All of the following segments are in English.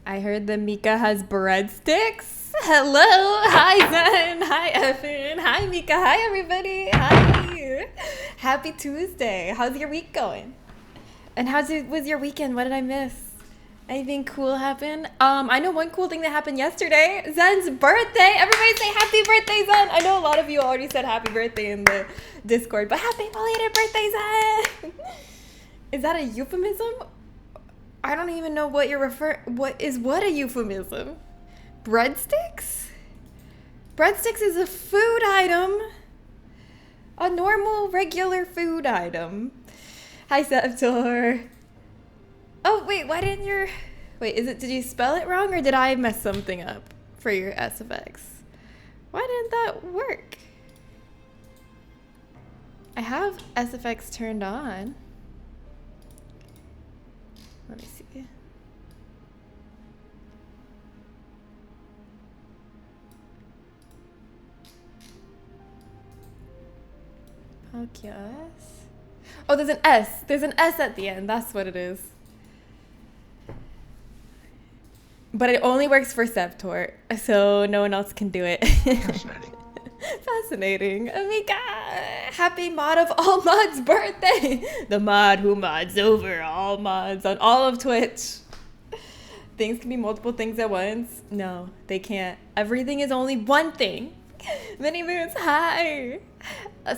I heard that Mika has breadsticks. Hello. Hi, Zen. Hi, Effin. Hi, Mika. Hi, everybody. Hi. Happy Tuesday. How's your week going? And was your weekend? What did I miss? Anything cool happen? I know one cool thing that happened yesterday. Zen's birthday. Everybody say happy birthday, Zen. I know a lot of you already said happy birthday in the Discord, but happy belated birthday, Zen. Is that a euphemism? I don't even know what you're what a euphemism? Breadsticks? Breadsticks is a food item. A normal, regular food item. Hi, Septor. Oh, wait, why didn't your... Wait, did you spell it wrong or did I mess something up for your SFX? Why didn't that work? I have SFX turned on. Let me see. Podcast. Oh, there's an S. There's an S at the end. That's what it is. But it only works for Septor, so no one else can do it. Fascinating. Fascinating. Amika, happy mod of all mods birthday. The mod who mods over all mods on all of Twitch. Things can be multiple things at once. No, they can't. Everything is only one thing. Mini Moons, hi.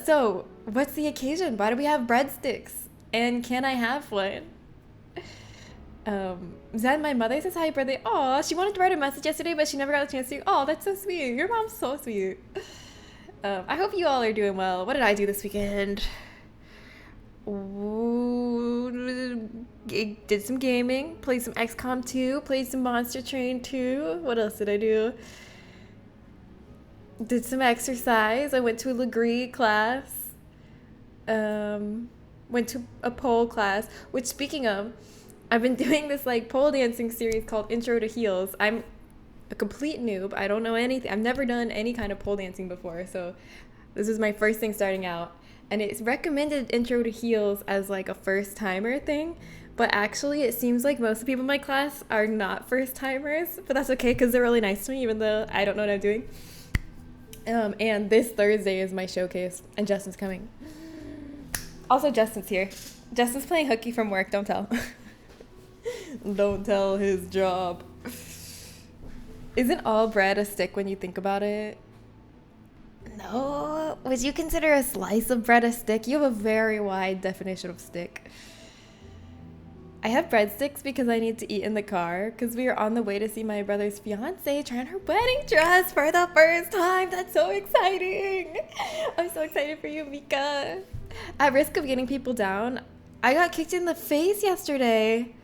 So, what's the occasion? Why do we have breadsticks? And can I have one? Zen, my mother says happy birthday. Aw, she wanted to write a message yesterday, but she never got a chance to. Oh, that's so sweet. Your mom's so sweet. I hope you all are doing well. What did I do this weekend? Did some gaming, played some XCOM 2, played some Monster Train 2. What else did I do? Did some exercise. I went to a Legree class. Went to a pole class, which speaking of, I've been doing this like pole dancing series called Intro to Heels. I'm a complete noob. I don't know anything. I've never done any kind of pole dancing before. So this is my first thing starting out. And it's recommended Intro to Heels as like a first timer thing. But actually it seems like most of the people in my class are not first timers. But that's okay because they're really nice to me even though I don't know what I'm doing. And this Thursday is my showcase and Justin's coming. Also Justin's here. Justin's playing hooky from work. Don't tell. Don't tell his job. Isn't all bread a stick when you think about it? No. Would you consider a slice of bread a stick? You have a very wide definition of stick. I have breadsticks because I need to eat in the car because we are on the way to see my brother's fiance trying her wedding dress for the first time. That's so exciting. I'm so excited for you, Mika. At risk of getting people down, I got kicked in the face yesterday.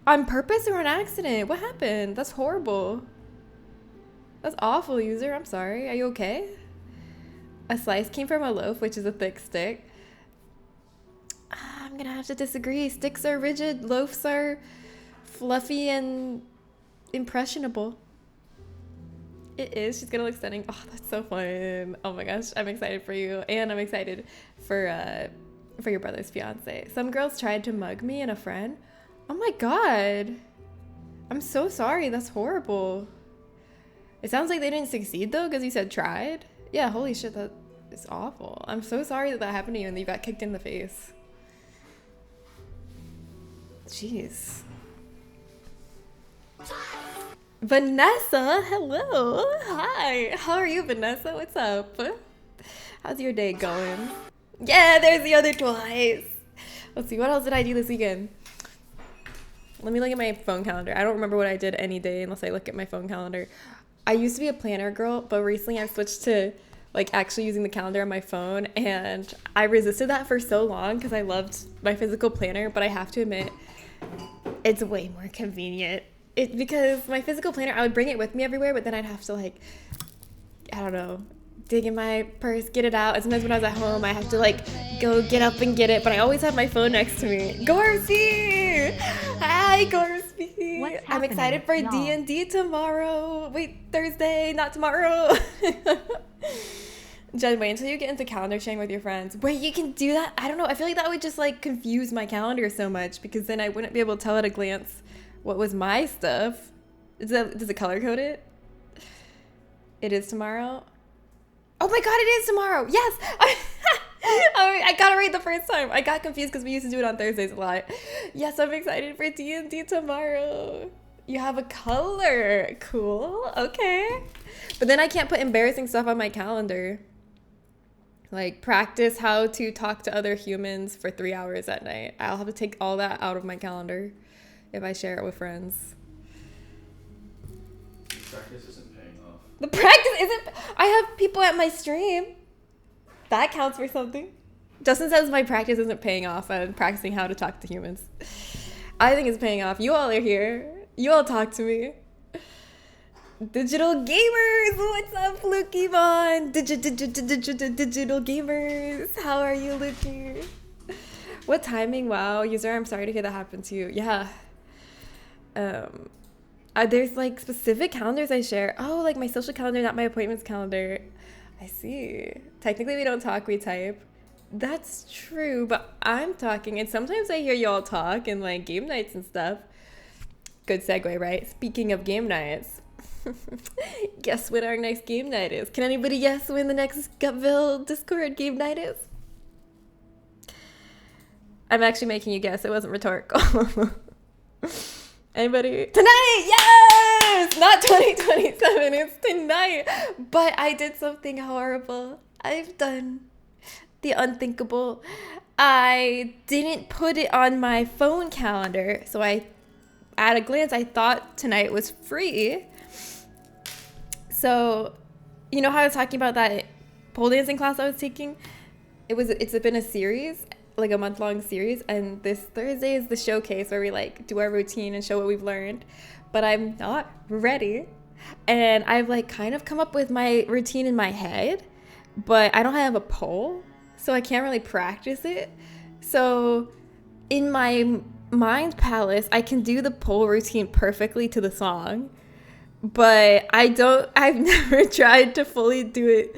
On purpose or an accident? What happened? That's horrible. That's awful, user. I'm sorry. Are you okay? A slice came from a loaf, which is a thick stick. I'm gonna have to disagree. Sticks are rigid. Loaves are fluffy and impressionable. It is. She's gonna look stunning. Oh, that's so fun. Oh my gosh. I'm excited for you. And I'm excited for your brother's fiance. Some girls tried to mug me and a friend. Oh my god. I'm so sorry. That's horrible. It sounds like they didn't succeed though because you said tried. Yeah, holy shit, that is awful. I'm so sorry that happened to you and that you got kicked in the face. Jeez. Vanessa, hello. Hi. How are you, Vanessa? What's up? How's your day going? Yeah, there's the other twice. Let's see, what else did I do this weekend? Let me look at my phone calendar. I don't remember what I did any day unless I look at my phone calendar. I used to be a planner girl, but recently I've switched to like actually using the calendar on my phone, and I resisted that for so long because I loved my physical planner, but I have to admit it's way more convenient. Because my physical planner, I would bring it with me everywhere, but then I'd have to like, I don't know, dig in my purse, get it out. And sometimes when I was at home, I have to like go get up and get it, but I always have my phone next to me. Gorsey! Hi, Gorsey! I'm excited for D&D tomorrow. Wait, Thursday, not tomorrow. Jen, wait until you get into calendar sharing with your friends. Wait, you can do that? I don't know. I feel like that would just like confuse my calendar so much because then I wouldn't be able to tell at a glance what was my stuff? Does it color code it? It is tomorrow. Oh my god, it is tomorrow. Yes. I got it right the first time. I got confused because we used to do it on Thursdays a lot. Yes, I'm excited for D&D tomorrow. You have a color. Cool. Okay. But then I can't put embarrassing stuff on my calendar. Like practice how to talk to other humans for 3 hours at night. I'll have to take all that out of my calendar if I share it with friends. Practice isn't paying off. The practice isn't. I have people at my stream. That counts for something. Justin says my practice isn't paying off and practicing how to talk to humans. I think it's paying off. You all are here. You all talk to me. Digital gamers, what's up, Lukimon? Digital gamers, how are you looking? What timing? Wow, user, I'm sorry to hear that happened to you. Yeah. There's like specific calendars I share. Oh, like my social calendar, not my appointments calendar. I see. Technically, we don't talk, we type. That's true, but I'm talking, and sometimes I hear y'all talk in like game nights and stuff. Good segue, right? Speaking of game nights, guess when our next game night is? Can anybody guess when the next Gutville Discord game night is? I'm actually making you guess. It wasn't rhetorical. Anybody? Tonight! Yes! Not 2027. It's tonight. But I did something horrible. I've done the unthinkable. I didn't put it on my phone calendar. So at a glance, I thought tonight was free. So, you know how I was talking about that pole dancing class I was taking? It's been a series, like a month-long series, and this Thursday is the showcase where we like do our routine and show what we've learned. But I'm not ready, and I've like kind of come up with my routine in my head, but I don't have a pole, so I can't really practice it. So in my mind palace, I can do the pole routine perfectly to the song, but I've never tried to fully do it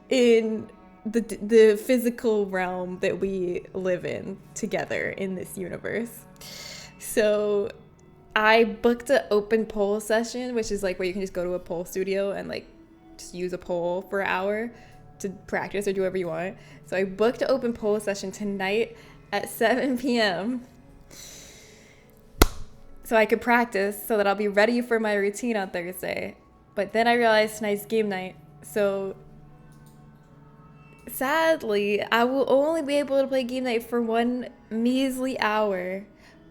in the physical realm that we live in together in this universe. So I booked an open pole session, which is like where you can just go to a pole studio and like just use a pole for an hour to practice or do whatever you want. So I booked an open pole session tonight at 7 p.m. so I could practice so that I'll be ready for my routine on Thursday. But then I realized tonight's game night. So sadly, I will only be able to play game night for 1 measly hour.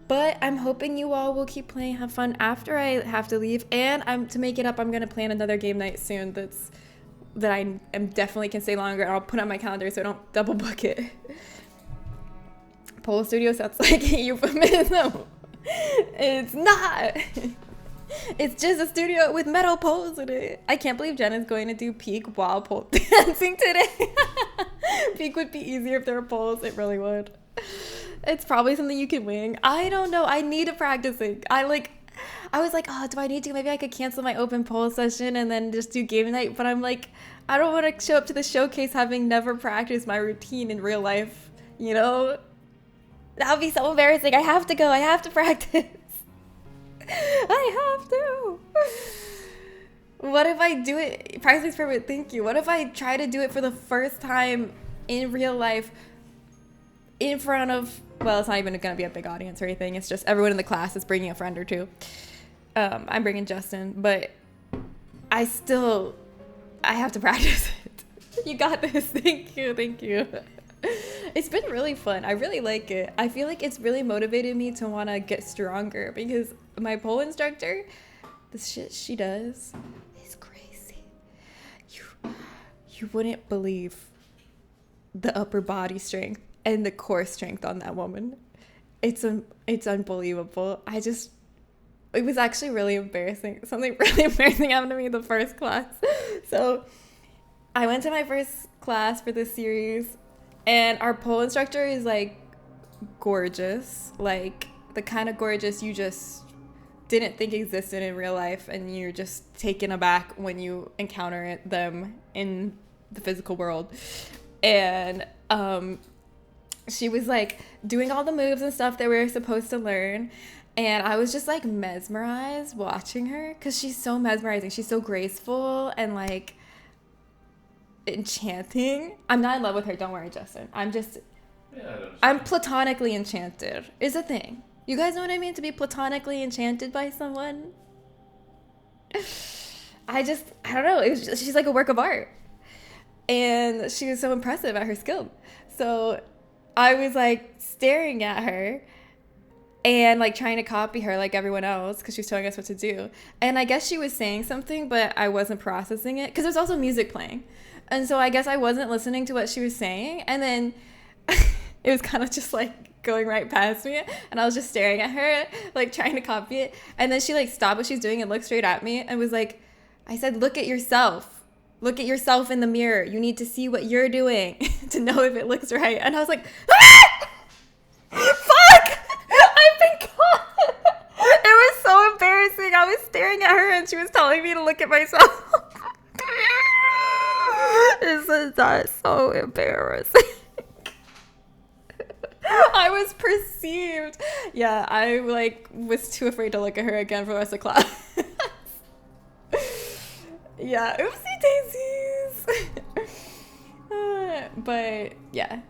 But I'm hoping you all will keep playing, have fun after I have to leave. And to make it up, I'm going to plan another game night soon that I am definitely can stay longer. I'll put on my calendar so I don't double book it. Pole studio sounds like a euphemism. It's not. It's just a studio with metal poles in it. I can't believe Jen is going to do peak while pole dancing today. Peak would be easier if there were poles. It really would. It's probably something you can wing. I don't know. I need to practice it. I was like, oh, do I need to? Maybe I could cancel my open pole session and then just do game night. But I'm like, I don't want to show up to the showcase having never practiced my routine in real life. You know? That would be so embarrassing. I have to go. I have to practice. I have to. What if I do it? Practice experiment. Thank you. What if I try to do it for the first time in real life in front of, well, it's not even going to be a big audience or anything. It's just everyone in the class is bringing a friend or two. I'm bringing Justin, but I have to practice it. You got this. Thank you. Thank you. It's been really fun. I really like it. I feel like it's really motivated me to want to get stronger because my pole instructor, the shit she does is crazy. You wouldn't believe the upper body strength and the core strength on that woman. It's unbelievable. It was actually really embarrassing. Something really embarrassing happened to me in the first class. So I went to my first class for this series, and our pole instructor is like gorgeous, like the kind of gorgeous you just didn't think existed in real life, and you're just taken aback when you encounter them in the physical world. And she was like doing all the moves and stuff that we were supposed to learn, And I was just like mesmerized watching her because she's so mesmerizing. She's so graceful and like enchanting. I'm not in love with her. Don't worry, Justin. I'm platonically enchanted is a thing. You guys know what I mean? To be platonically enchanted by someone. I don't know. She's like a work of art. And she was so impressive at her skill. So I was like staring at her and like trying to copy her like everyone else because she was telling us what to do. And I guess she was saying something, but I wasn't processing it because there's also music playing. And so I guess I wasn't listening to what she was saying. And then it was kind of just like going right past me. And I was just staring at her, like trying to copy it. And then she like stopped what she's doing and looked straight at me and was like, I said, look at yourself. Look at yourself in the mirror. You need to see what you're doing to know if it looks right. And I was like, ah! Fuck! I've been caught. It was so embarrassing. I was staring at her and she was telling me to look at myself. This is not so embarrassing. I was perceived. Yeah, I like was too afraid to look at her again for the rest of class. Yeah, oopsie daisies. But yeah,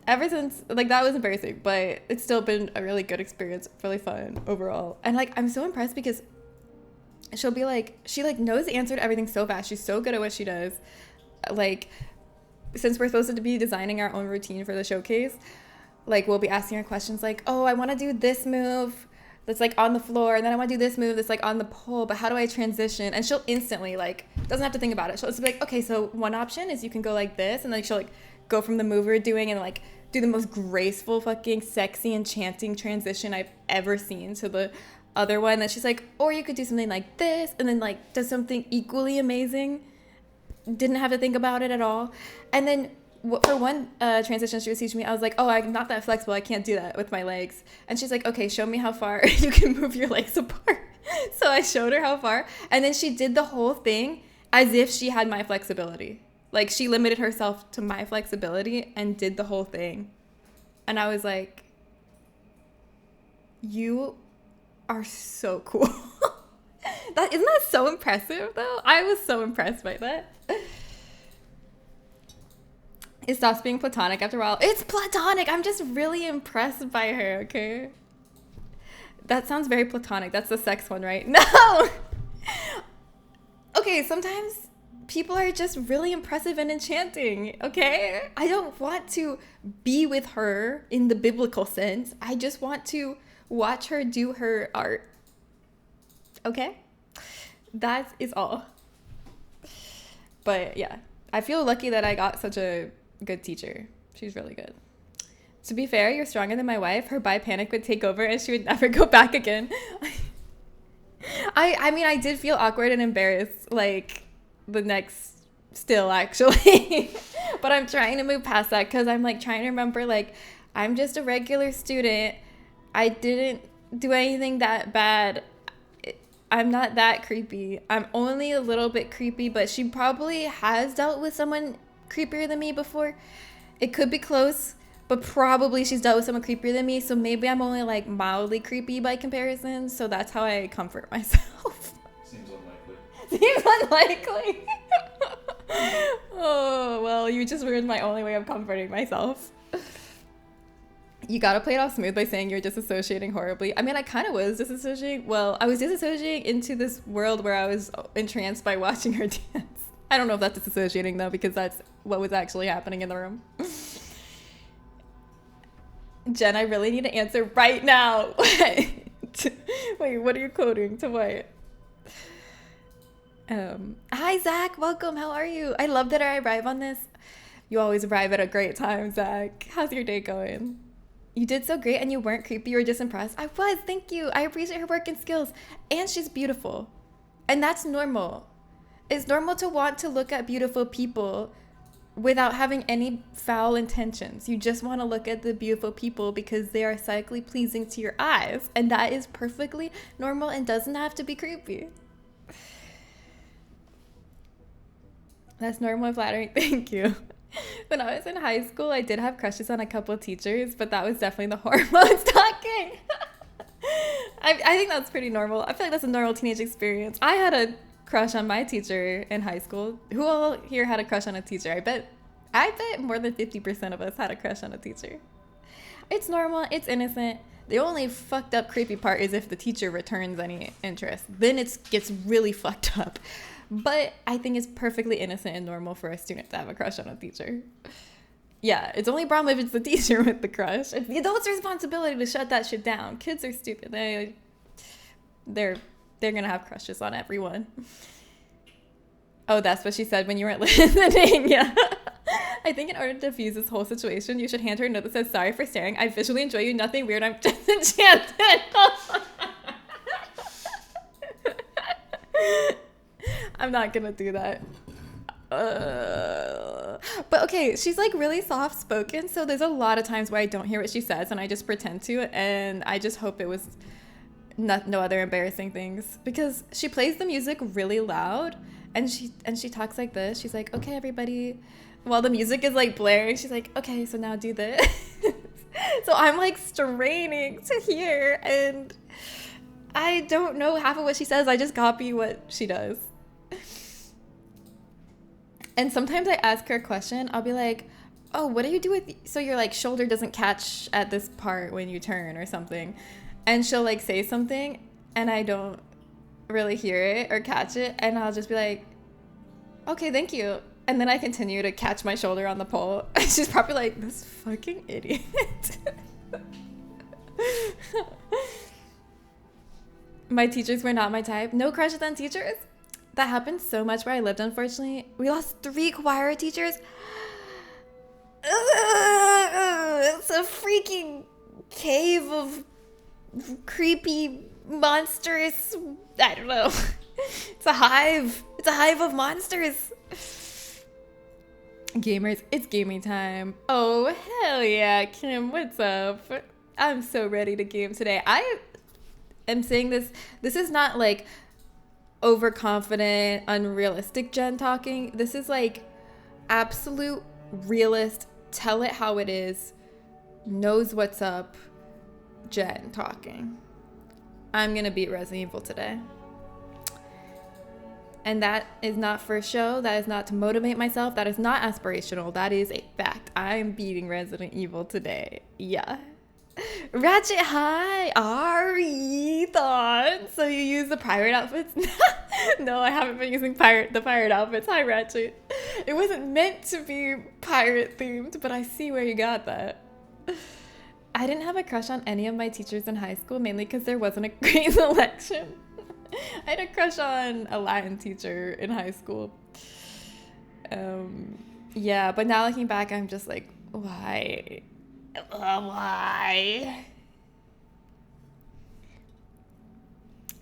ever since like that was embarrassing, but it's still been a really good experience, really fun overall. And like I'm so impressed because she'll be like, she like knows the answer to everything so fast. She's so good at what she does. Like since we're supposed to be designing our own routine for the showcase, like we'll be asking her questions like, oh, I want to do this move that's like on the floor, and then I want to do this move that's like on the pole, but how do I transition? And she'll instantly like doesn't have to think about it. She'll just be like, okay, so one option is you can go like this, and then she'll like go from the move we're doing and like do the most graceful fucking sexy enchanting transition I've ever seen to the other one. Then she's like, or you could do something like this, and then like does something equally amazing. Didn't have to think about it at all. And then for one transition she was teaching me, I was like, oh, I'm not that flexible. I can't do that with my legs. And she's like, okay, show me how far you can move your legs apart. So I showed her how far. And then she did the whole thing as if she had my flexibility. Like she limited herself to my flexibility and did the whole thing. And I was like, you are so cool. Isn't that so impressive though? I was so impressed by that. It stops being platonic after a while. It's platonic. I'm just really impressed by her, okay? That sounds very platonic. That's the sex one, right? No! Okay, sometimes people are just really impressive and enchanting, okay? I don't want to be with her in the biblical sense. I just want to watch her do her art. Okay? That is all. But yeah, I feel lucky that I got such a good teacher. She's really good. To be fair, you're stronger than my wife. Her bi panic would take over and she would never go back again. I mean, I did feel awkward and embarrassed like the next still actually. But I'm trying to move past that because I'm like trying to remember like I'm just a regular student. I didn't do anything that bad. I'm not that creepy. I'm only a little bit creepy, but she probably has dealt with someone creepier than me before. It could be close, but probably she's dealt with someone creepier than me, so maybe I'm only like mildly creepy by comparison. So that's how I comfort myself. Seems unlikely. Seems unlikely. Oh well, you just ruined my only way of comforting myself. You gotta play it off smooth by saying you're disassociating horribly. I mean, I kind of was disassociating. Well, I was disassociating into this world where I was entranced by watching her dance. I don't know if that's disassociating though, because that's what was actually happening in the room. Jen, I really need to answer right now. Wait, what are you quoting? To what? Hi, Zach. Welcome. How are you? I love that I arrive on this. You always arrive at a great time, Zach. How's your day going? You did so great and you weren't creepy. You were just impressed. I was. Thank you. I appreciate her work and skills. And she's beautiful. And that's normal. It's normal to want to look at beautiful people without having any foul intentions. You just want to look at the beautiful people because they are aesthetically pleasing to your eyes. And that is perfectly normal and doesn't have to be creepy. That's normal and flattering. Thank you. When I was in high school, I did have crushes on a couple of teachers, but that was definitely the hormones talking. I think that's pretty normal. I feel like that's a normal teenage experience. I had a crush on my teacher in high school. Who all here had a crush on a teacher? I bet more than 50% of us had a crush on a teacher. It's normal. It's innocent. The only fucked up creepy part is if the teacher returns any interest. Then it gets really fucked up. But I think it's perfectly innocent and normal for a student to have a crush on a teacher. Yeah, it's only a problem if it's the teacher with the crush. It's the adult's responsibility to shut that shit down. Kids are stupid. They're gonna have crushes on everyone. Oh, that's what she said when you weren't listening. Yeah. I think in order to diffuse this whole situation, you should hand her a note that says, "Sorry for staring. I visually enjoy you. Nothing weird. I'm just enchanted." I'm not gonna do that. But okay, she's like really soft spoken, so there's a lot of times where I don't hear what she says and I just pretend to, and I just hope it was no other embarrassing things, because she plays the music really loud and she talks like this. She's like, "Okay, everybody," while the music is like blaring. She's like, "Okay, so now do this." So I'm like straining to hear, and I don't know half of what she says. I just copy what she does. And sometimes I ask her a question. I'll be like, "Oh, what do you do with, so your like shoulder doesn't catch at this part when you turn or something?" And she'll like say something and I don't really hear it or catch it, and I'll just be like, "Okay, thank you." And then I continue to catch my shoulder on the pole. She's probably like, "This fucking idiot." My teachers were not my type. No crushes on teachers? That happened so much where I lived, unfortunately. We lost 3 choir teachers. It's a freaking cave of creepy, monstrous, I don't know. It's a hive. It's a hive of monsters. Gamers, it's gaming time. Oh, hell yeah, Kim, what's up? I'm so ready to game today. I am saying this is not like overconfident, unrealistic Jen talking. This is like absolute realist, tell it how it is, knows what's up Jen talking. I'm gonna beat Resident Evil today. And that is not for show. That is not to motivate myself. That is not aspirational. That is a fact. I'm beating Resident Evil today. Yeah. Ratchet, hi. Ari, thoughts. So you use the pirate outfits? No, I haven't been using the pirate outfits. Hi, Ratchet. It wasn't meant to be pirate themed, but I see where you got that. I didn't have a crush on any of my teachers in high school, mainly because there wasn't a great selection. I had a crush on a Latin teacher in high school. Yeah, but now looking back, I'm just like, why? Why?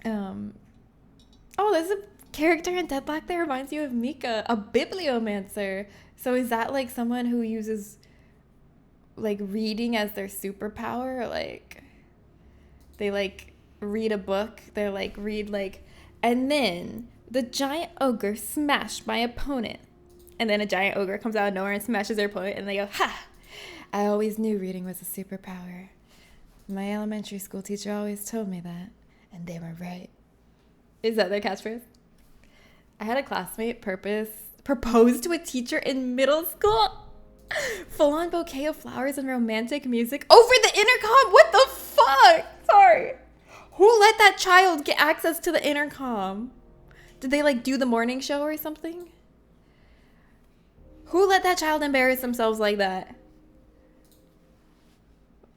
Oh, there's a character in Deadlock that reminds you of Mika, a bibliomancer. So is that like someone who uses like reading as their superpower? Like they like read a book, they're like read like, and then the giant ogre smashed my opponent, and then a giant ogre comes out of nowhere and smashes their opponent, and they go, "Ha! I always knew reading was a superpower. My elementary school teacher always told me that, and they were right." Is that their catchphrase? I had a classmate propose to a teacher in middle school. Full-on bouquet of flowers and romantic music over the intercom. What the fuck? Sorry. Who let that child get access to the intercom? Did they like do the morning show or something? Who let that child embarrass themselves like that?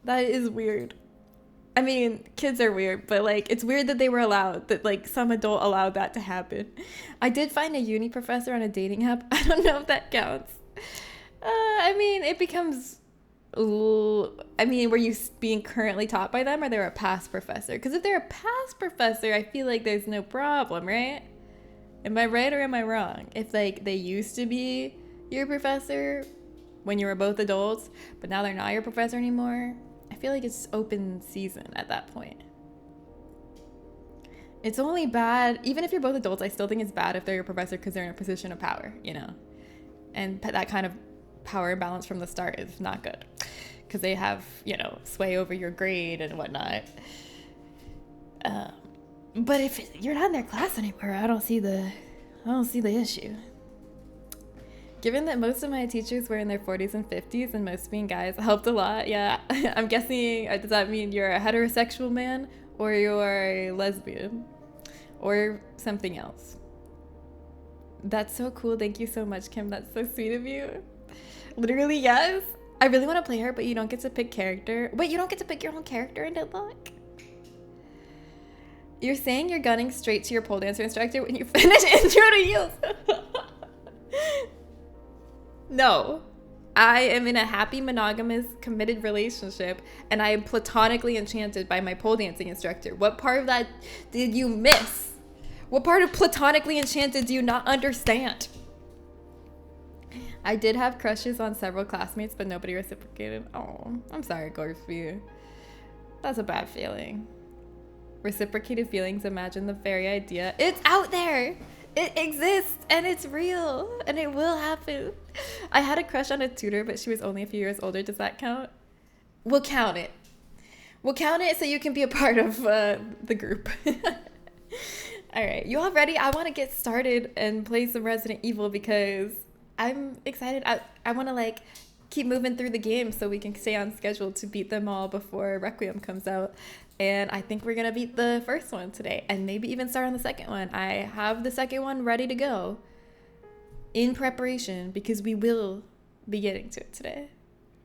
That is weird. I mean, kids are weird, but like it's weird that they were allowed, that like some adult allowed that to happen. I did find a uni professor on a dating app. I don't know if that counts. I mean, it becomes, were you being currently taught by them, or they're a past professor? Because if they're a past professor, I feel like there's no problem, right? Am I right or am I wrong? If like they used to be your professor when you were both adults, but now they're not your professor anymore, I feel like it's open season at that point. It's only bad, even if you're both adults, I still think it's bad if they're your professor because they're in a position of power, you know? And that kind of power imbalance from the start is not good because they have, you know, sway over your grade and whatnot. But if you're not in their class anymore, I don't see the issue. Given that most of my teachers were in their 40s and 50s and most being guys, helped a lot. Yeah, I'm guessing, does that mean you're a heterosexual man or you're a lesbian or something else? That's so cool. Thank you so much, Kim. That's so sweet of you. Literally, yes. I really want to play her, but you don't get to pick character. Wait, you don't get to pick your own character in Deadlock? You're saying you're gunning straight to your pole dancer instructor when you finish Intro to Heels. No, I am in a happy, monogamous, committed relationship, and I am platonically enchanted by my pole dancing instructor. What part of that did you miss? What part of platonically enchanted do you not understand? I did have crushes on several classmates, but nobody reciprocated. Oh, I'm sorry, Gorfy. That's a bad feeling. Reciprocated feelings, imagine the very idea. It's out there. It exists and it's real and it will happen. I had a crush on a tutor, but she was only a few years older. Does that count? We'll count it. We'll count it so you can be a part of the group. All right, you all ready? I want to get started and play some Resident Evil because I'm excited. I want to like keep moving through the game so we can stay on schedule to beat them all before Requiem comes out. And I think we're going to beat the first one today and maybe even start on the second one. I have the second one ready to go in preparation because we will be getting to it today.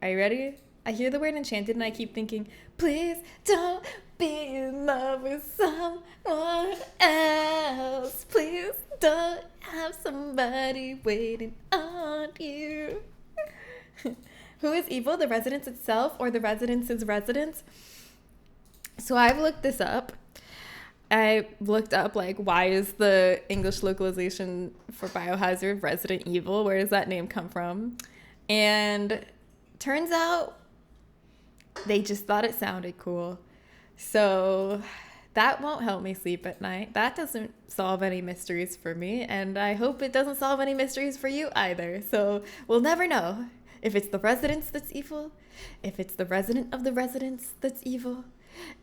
Are you ready? I hear the word enchanted and I keep thinking, please don't be in love with someone else. Please don't have somebody waiting on you. Who is evil, the residence itself or the residence's residence? So I've looked this up. I looked up like, why is the English localization for Biohazard Resident Evil? Where does that name come from? And turns out they just thought it sounded cool. So that won't help me sleep at night. That doesn't solve any mysteries for me. And I hope it doesn't solve any mysteries for you either. So we'll never know if it's the residence that's evil, if it's the resident of the residence that's evil,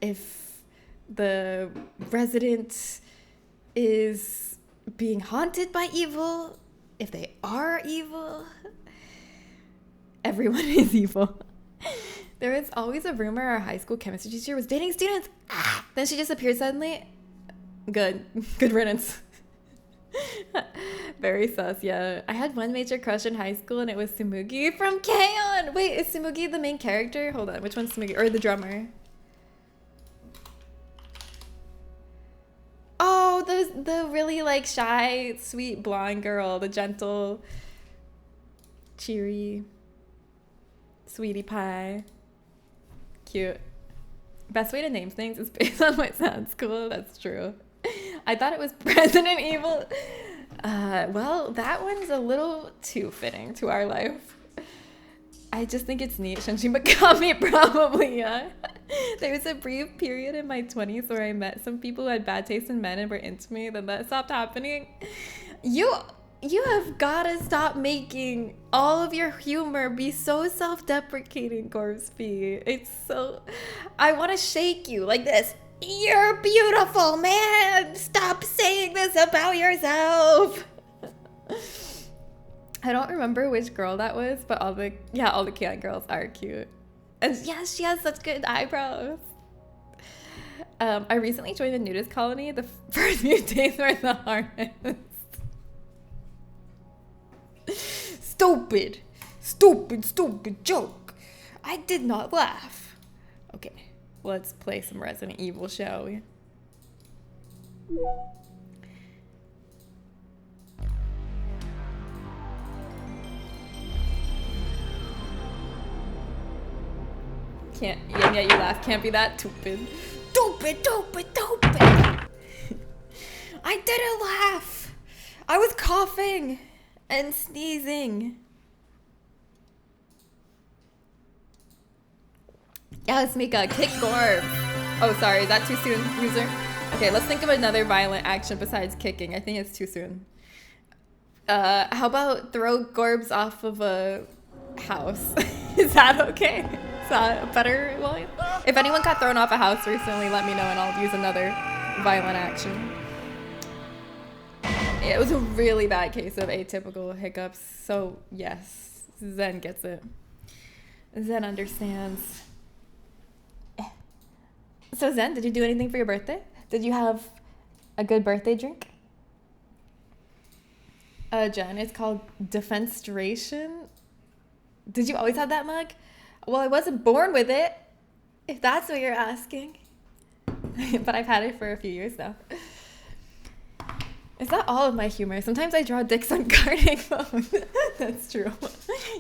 if the resident is being haunted by evil, if they are evil. Everyone is evil. There is always a rumor our high school chemistry teacher was dating students. Then she just appeared suddenly. Good riddance. Very sus, yeah. I had one major crush in high school and it was Tsumugi from K-On! Wait, is Tsumugi the main character? Hold on, which one's Tsumugi? Or the drummer? Oh, the really like shy, sweet blonde girl, the gentle, cheery, sweetie pie. Cute. Best way to name things is based on what sounds cool. That's true. I thought it was Resident Evil. Well, that one's a little too fitting to our life. I just think it's neat. Shinji Mikami, probably, yeah. There was a brief period in my 20s where I met some people who had bad taste in men and were into me. Then that stopped happening. You have gotta stop making all of your humor be so self-deprecating, Corpsby. It's so... I want to shake you like this. You're beautiful, man! Stop saying this about yourself! I don't remember which girl that was, but all the K-On girls are cute. And yes, she has such good eyebrows. I recently joined a nudist colony. The first few days were the hardest. Stupid joke. I did not laugh. Okay, let's play some Resident Evil, shall we? Can't, yeah, you laugh. Can't be that stupid. Stupid. I didn't laugh. I was coughing and sneezing. Yes, Mika, kick Gorbs. Oh, sorry, is that too soon, user? Okay, let's think of another violent action besides kicking. I think it's too soon. How about throw Gorbs off of a house? Is that okay? Is that a better line? If anyone got thrown off a house recently, let me know and I'll use another violent action. It was a really bad case of atypical hiccups. So yes, Zen gets it. Zen understands. So Zen, did you do anything for your birthday? Did you have a good birthday drink? Jen, it's called Defenstration. Did you always have that mug? Well, I wasn't born with it, if that's what you're asking. But I've had it for a few years now. Is that all of my humor? Sometimes I draw dicks on gardening phone. That's true.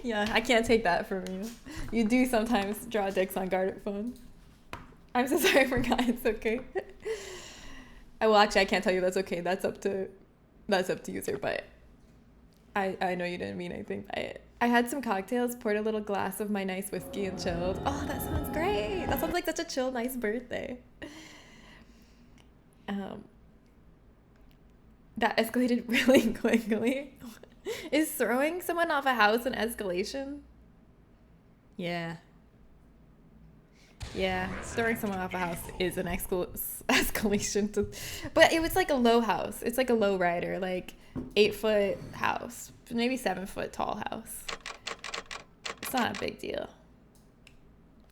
Yeah, I can't take that from you. You do sometimes draw dicks on garden phone. I'm so sorry for guys, okay? Well, actually, I can't tell you that's okay. That's up to you, sir, but I know you didn't mean anything by it. I had some cocktails, poured a little glass of my nice whiskey and chilled. Oh, that sounds great. That sounds like such a chill, nice birthday. That escalated really quickly. Is throwing someone off a house an escalation? Yeah. Yeah, throwing someone off a house is an escalation. But it was like a low house. It's like a low rider, like 8-foot house, maybe 7-foot tall house. It's not a big deal.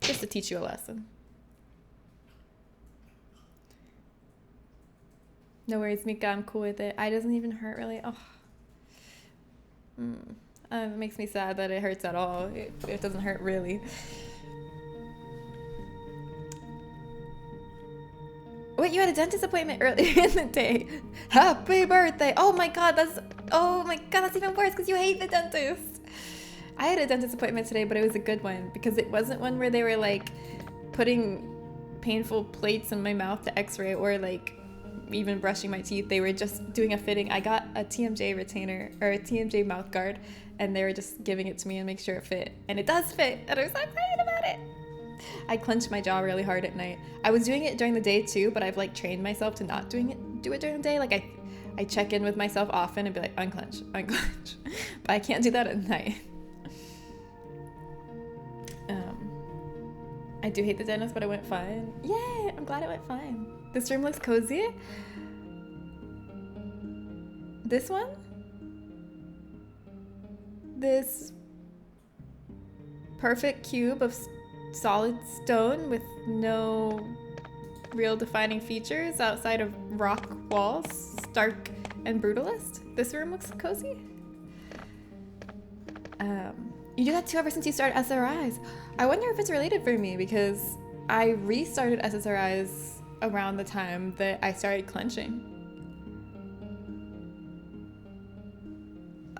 Just to teach you a lesson. No worries, Mika. I'm cool with it. It doesn't even hurt really. Oh, it makes me sad that it hurts at all. It doesn't hurt really. Wait, you had a dentist appointment earlier in the day. Happy birthday! Oh my god, that's even worse because you hate the dentist. I had a dentist appointment today, but it was a good one because it wasn't one where they were like putting painful plates in my mouth to x-ray or like even brushing my teeth. They were just doing a fitting. I got a TMJ retainer or a TMJ mouth guard and they were just giving it to me and make sure it fit. And it does fit. And I was so excited about it. I clenched my jaw really hard at night. I was doing it during the day too, but I've like trained myself to not do it during the day. Like I check in with myself often and be like, unclench. But I can't do that at night. I do hate the dentist, but it went fine. Yay! I'm glad it went fine. This room looks cozy. This one? This perfect cube of solid stone with no real defining features outside of rock walls, stark and brutalist. This room looks cozy. You do that too ever since you started SSRIs. I wonder if it's related for me because I restarted SSRIs around the time that I started clenching.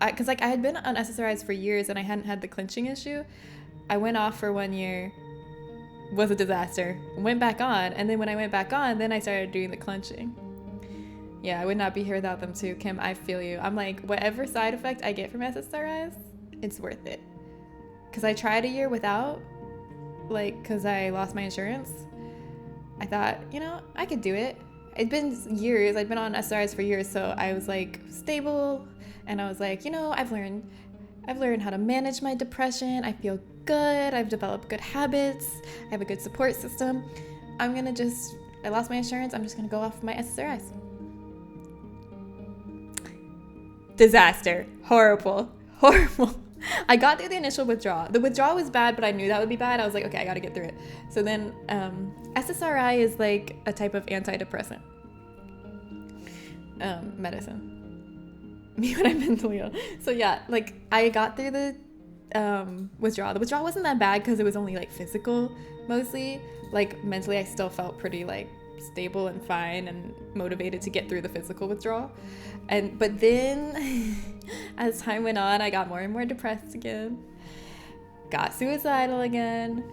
Because like I had been on SSRIs for years and I hadn't had the clenching issue. I went off for 1 year, was a disaster, went back on, and then when I went back on, then I started doing the clenching. Yeah, I would not be here without them too, Kim. I feel you. I'm like, whatever side effect I get from SSRIs, it's worth it. Because I tried a year without, like, because I lost my insurance. I thought, you know, I could do it. It'd been years. I'd been on SSRIs for years, so I was like stable, and I was like, you know, I've learned how to manage my depression. I feel good. I've developed good habits. I have a good support system. I lost my insurance. I'm just gonna go off my SSRIs. Disaster. Horrible. I got through the initial withdrawal. The withdrawal was bad, but I knew that would be bad. I was like, okay, I gotta get through it. So then SSRI is like a type of antidepressant medicine. Me when I'm mentally ill. So yeah, like I got through the withdrawal. The withdrawal wasn't that bad because it was only like physical mostly. Like mentally I still felt pretty like stable and fine and motivated to get through the physical withdrawal. But then as time went on, I got more and more depressed again, got suicidal again,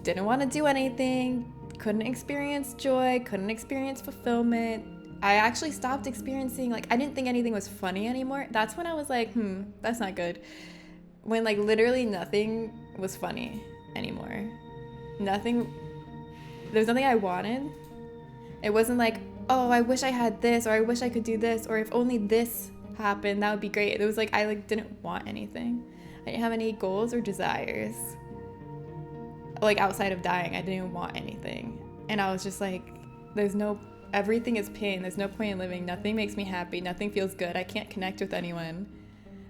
didn't want to do anything, couldn't experience joy, couldn't experience fulfillment. I actually stopped experiencing, like, I didn't think anything was funny anymore. That's when I was like, that's not good. When like literally nothing was funny anymore. There's nothing I wanted. It wasn't like, oh, I wish I had this, or I wish I could do this, or if only this happened, that would be great. It was like, I like didn't want anything. I didn't have any goals or desires. Like outside of dying, I didn't want anything. And I was just like, everything is pain. There's no point in living. Nothing makes me happy. Nothing feels good. I can't connect with anyone.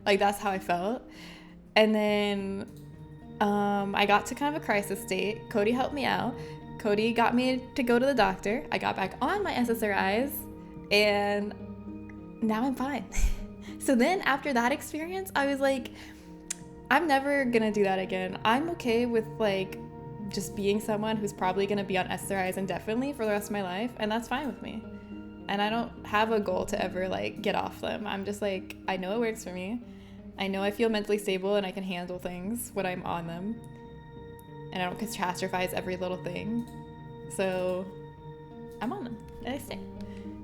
Like, that's how I felt. And then I got to kind of a crisis state. Cody helped me out. Cody got me to go to the doctor. I got back on my SSRIs, and now I'm fine. So then after that experience, I was like, I'm never gonna do that again. I'm okay with like just being someone who's probably gonna be on SSRIs indefinitely for the rest of my life, and that's fine with me. And I don't have a goal to ever like get off them. I'm just like, I know it works for me. I know I feel mentally stable and I can handle things when I'm on them. And I don't catastrophize every little thing. So I'm on them and I stay.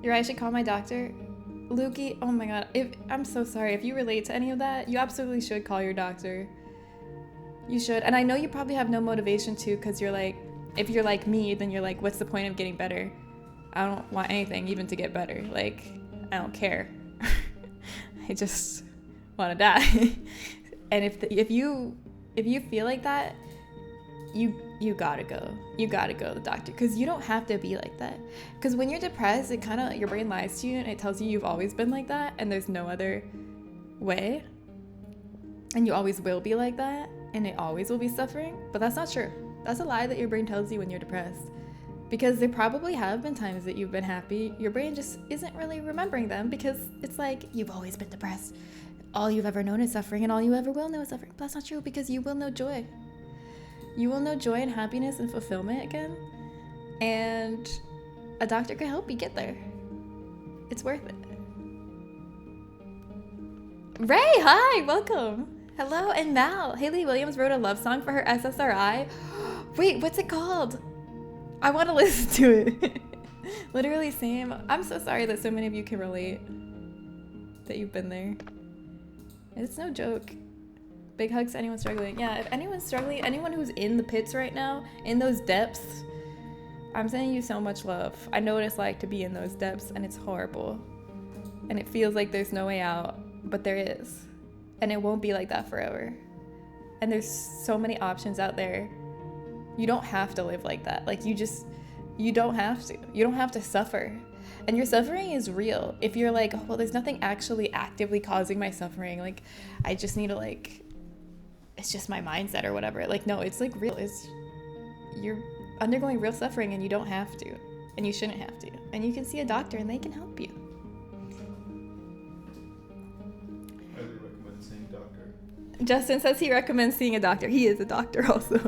You're right, I should call my doctor. Lukey, oh my god, I'm so sorry. If you relate to any of that, you absolutely should call your doctor. You should. And I know you probably have no motivation to, because you're like, if you're like me, then you're like, what's the point of getting better? I don't want anything even to get better. Like, I don't care. I just want to die. And if you feel like that, you gotta go. You gotta go to the doctor, because you don't have to be like that. Because when you're depressed, it kind of, your brain lies to you and it tells you you've always been like that and there's no other way. And you always will be like that and it always will be suffering. But that's not true. That's a lie that your brain tells you when you're depressed. Because there probably have been times that you've been happy. Your brain just isn't really remembering them because it's like, you've always been depressed. All you've ever known is suffering, and all you ever will know is suffering. But that's not true, because you will know joy. You will know joy and happiness and fulfillment again. And a doctor can help you get there. It's worth it. Ray, hi, welcome. Hello, and Mal. Haley Williams wrote a love song for her SSRI. Wait, what's it called? I want to listen to it. Literally same. I'm so sorry that so many of you can relate, that you've been there. It's no joke. Big hugs to anyone struggling. Yeah, if anyone's struggling, anyone who's in the pits right now, in those depths, I'm sending you so much love. I know what it's like to be in those depths, and it's horrible. And it feels like there's no way out, but there is. And it won't be like that forever. And there's so many options out there. You don't have to live like that. Like, you don't have to. You don't have to suffer. And your suffering is real. If you're like, oh, well, there's nothing actually actively causing my suffering. Like, I just need to like, it's just my mindset or whatever. Like, no, it's like real. You're undergoing real suffering and you don't have to. And you shouldn't have to. And you can see a doctor and they can help you. I highly recommend seeing a doctor. Justin says he recommends seeing a doctor. He is a doctor also.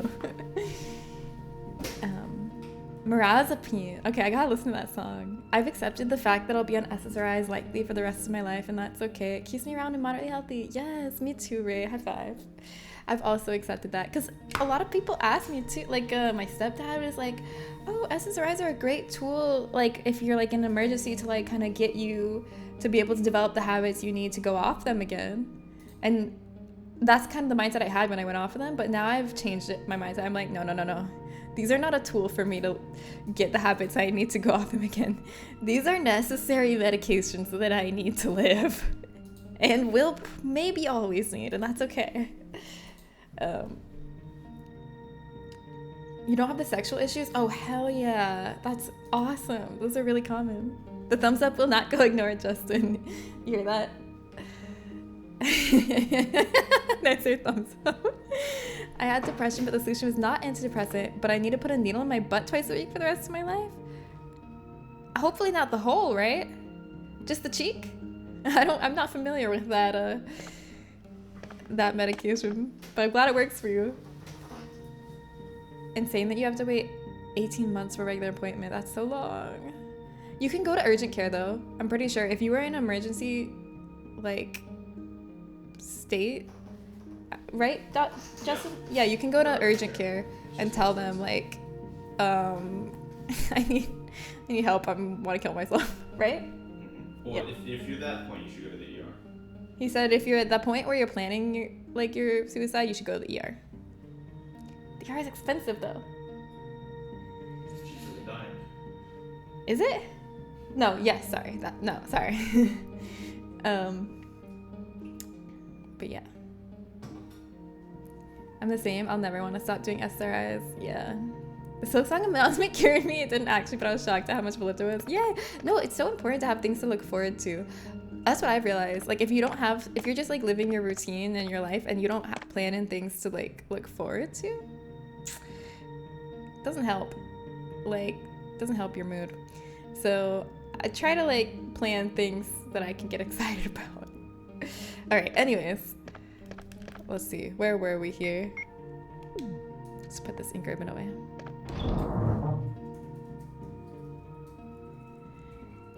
Mirazapine. Okay, I gotta listen to that song. I've accepted the fact that I'll be on SSRIs likely for the rest of my life, and that's okay. It keeps me around and moderately healthy. Yes, me too, Ray. High five. I've also accepted that, because a lot of people ask me too. Like, my stepdad was like, oh, SSRIs are a great tool, like, if you're like in an emergency, to like kind of get you to be able to develop the habits you need to go off them again. And that's kind of the mindset I had when I went off of them, but now I've changed my mindset. I'm like, no. These are not a tool for me to get the habits I need to go off them again. These are necessary medications that I need to live and will maybe always need, and that's okay. You don't have the sexual issues? Oh, hell yeah. That's awesome. Those are really common. The thumbs up will not go ignored, Justin. You hear that? That's your thumbs up. I had depression, but the solution was not antidepressant, but I need to put a needle in my butt twice a week for the rest of my life? Hopefully not the hole, right? Just the cheek? I'm not familiar with that that medication, but I'm glad it works for you. Insane that you have to wait 18 months for a regular appointment. That's so long. You can go to urgent care though. I'm pretty sure if you were in an emergency like state, right, Justin? Yeah, you can go to urgent care and tell them like, I need help. I want to kill myself, right? Well, yeah. if you're at that point, you should go to the ER. He said if you're at that point where you're planning your suicide, you should go to the ER. The ER is expensive though. She's dying. Is it? No. Yes. Sorry. Sorry. But yeah. I'm the same. I'll never want to stop doing SRIs. Yeah. The silk song announcement cured me. It didn't actually, but I was shocked at how much of a lift it was. Yay! No, it's so important to have things to look forward to. That's what I've realized. Like, if you're just like living your routine in your life and you don't plan in things to like look forward to, it doesn't help. Like, it doesn't help your mood. So I try to like plan things that I can get excited about. All right. Anyways, let's see. Where were we here? Let's put this ink ribbon away.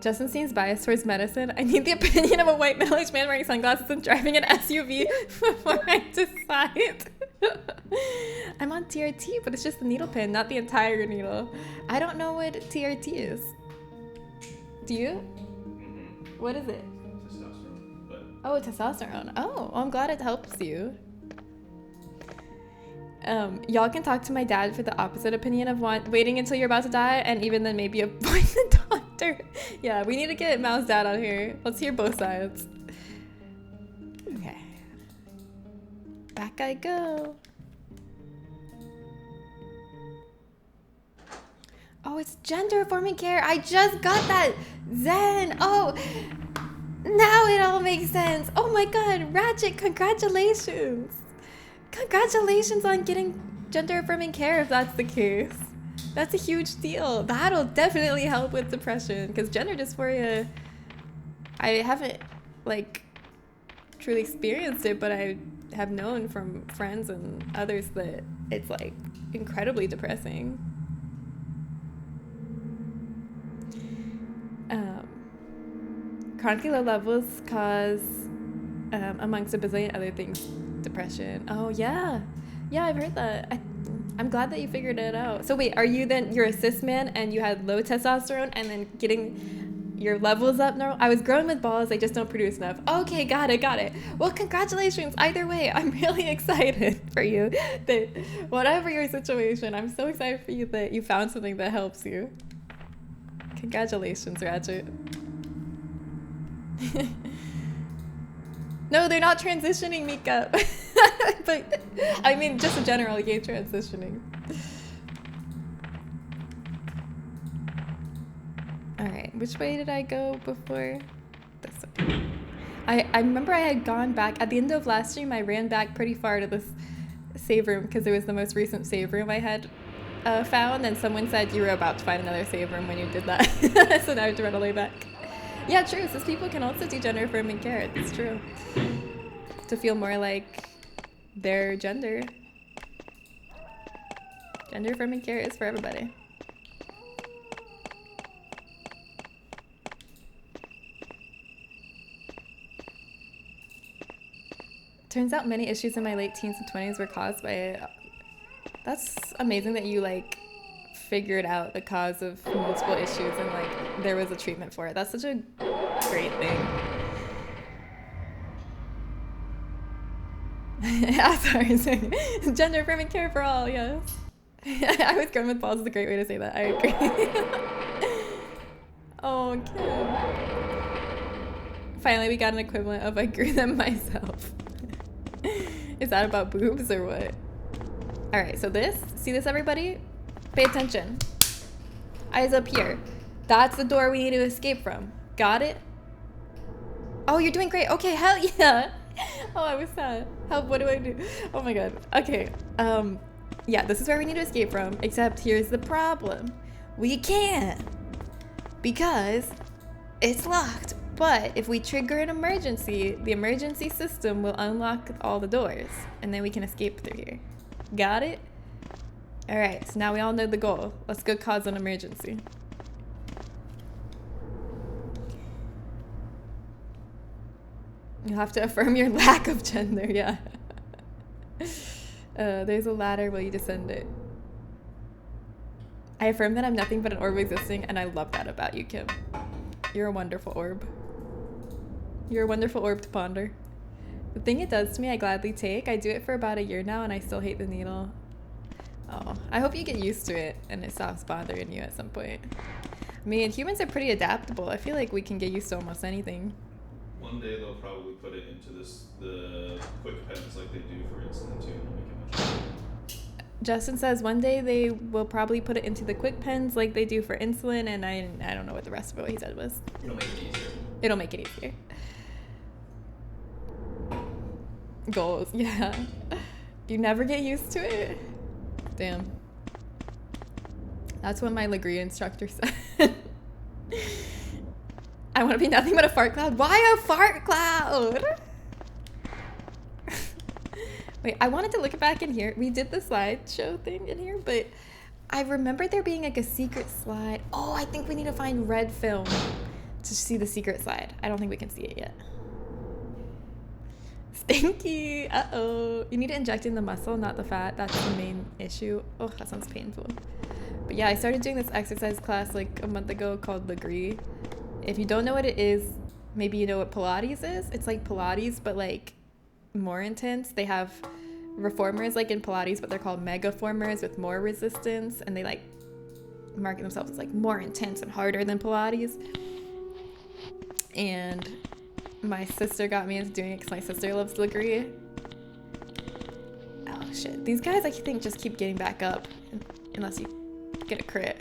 Justin seems biased towards medicine. I need the opinion of a white middle-aged man wearing sunglasses and driving an SUV before I decide. I'm on TRT, but it's just the needle pen, not the entire needle. I don't know what TRT is. Do you? Mm-hmm. What is it? Testosterone. But Oh, testosterone. Oh, well, I'm glad it helps you. Y'all can talk to my dad for the opposite opinion of waiting until you're about to die, and even then maybe avoid the doctor. Yeah, we need to get Mao's dad out here. Let's hear both sides. Okay. Back I go. Oh, it's gender affirming care. I just got that. Zen. Oh, now it all makes sense. Oh my god, Ratchet, congratulations. Congratulations on getting gender affirming care if that's the case. That's a huge deal. That'll definitely help with depression, because gender dysphoria, I haven't like truly experienced it, but I have known from friends and others that it's like incredibly depressing. Chronically low levels cause, amongst a bazillion other things, depression. Oh yeah, I've heard that. I'm glad that you figured it out. So wait, you're a cis man and you had low testosterone and then getting your levels up normal? I was growing with balls, I just don't produce enough. Okay, got it. Well, congratulations either way. I'm really excited for you that whatever your situation, I'm so excited for you that you found something that helps you. Congratulations, Ratchet. No, they're not transitioning, Mika. But I mean, just in general, gay transitioning. All right, which way did I go before? This way. I remember I had gone back at the end of last stream. I ran back pretty far to this save room because it was the most recent save room I had found, and someone said you were about to find another save room when you did that. So now I have to run all the way back. Yeah, true. Cis people can also do gender affirming care. It's true. To feel more like their gender. Gender affirming care is for everybody. Turns out many issues in my late teens and 20s were caused by it. That's amazing that you like figured out the cause of multiple issues and like there was a treatment for it. That's such a great thing. Yeah, sorry. Gender affirming care for all, yes. I was growing with balls is a great way to say that. I agree. Oh, Kim. Finally, we got an equivalent of I grew them myself. Is that about boobs or what? All right, so see this, everybody? Pay attention. Eyes up here. That's the door we need to escape from. Got it? Oh, you're doing great. Okay, hell yeah. Oh, I was sad. What do I do? Oh my god. Okay. Yeah, this is where we need to escape from, except here's the problem. We can't. Because it's locked. But if we trigger an emergency, the emergency system will unlock all the doors, and then we can escape through here. Got it? All right, so now we all know the goal. Let's go cause an emergency. You'll have to affirm your lack of gender, yeah. There's a ladder, will you descend it? I affirm that I'm nothing but an orb existing, and I love that about you, Kim. You're a wonderful orb. You're a wonderful orb to ponder. The thing it does to me, I gladly take. I do it for about a year now, and I still hate the needle. Oh, I hope you get used to it, and it stops bothering you at some point. I mean, humans are pretty adaptable. I feel like we can get used to almost anything. One day they'll probably put it into the quick pens like they do for Instant Tune and make it much better. Justin says one day they will probably put it into the quick pens like they do for insulin, and I don't know what the rest of what he said was. It'll make it easier. It'll make it easier. Goals, yeah. You never get used to it. Damn. That's what my Legree instructor said. I want to be nothing but a fart cloud. Why a fart cloud? Wait, I wanted to look back in here. We did the slideshow thing in here, but I remember there being like a secret slide. Oh, I think we need to find red film to see the secret slide. I don't think we can see it yet. Stinky. Uh-oh. You need to inject in the muscle, not the fat. That's the main issue. Oh, that sounds painful. But yeah, I started doing this exercise class like a month ago called Legree. If you don't know what it is, maybe you know what Pilates is. It's like Pilates, but like more intense. They have reformers like in Pilates, but they're called megaformers with more resistance, and they like market themselves as like more intense and harder than Pilates. And my sister got me into doing it because my sister loves Legree. Oh shit, these guys I think just keep getting back up unless you get a crit.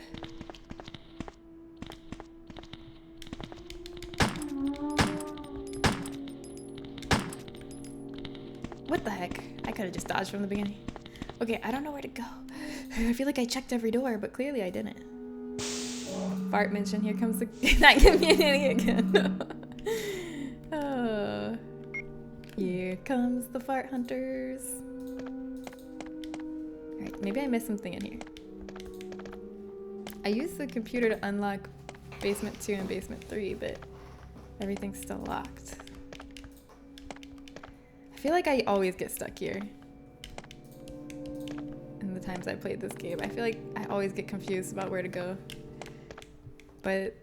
What the heck? I could have just dodged from the beginning. Okay, I don't know where to go. I feel like I checked every door, but clearly I didn't. Fart mention, here comes the... Not give me an idiot again. Oh. Here comes the fart hunters. Alright, maybe I missed something in here. I used the computer to unlock basement 2 and basement 3, but everything's still locked. I feel like I always get stuck here. In the times I played this game, I feel like I always get confused about where to go. But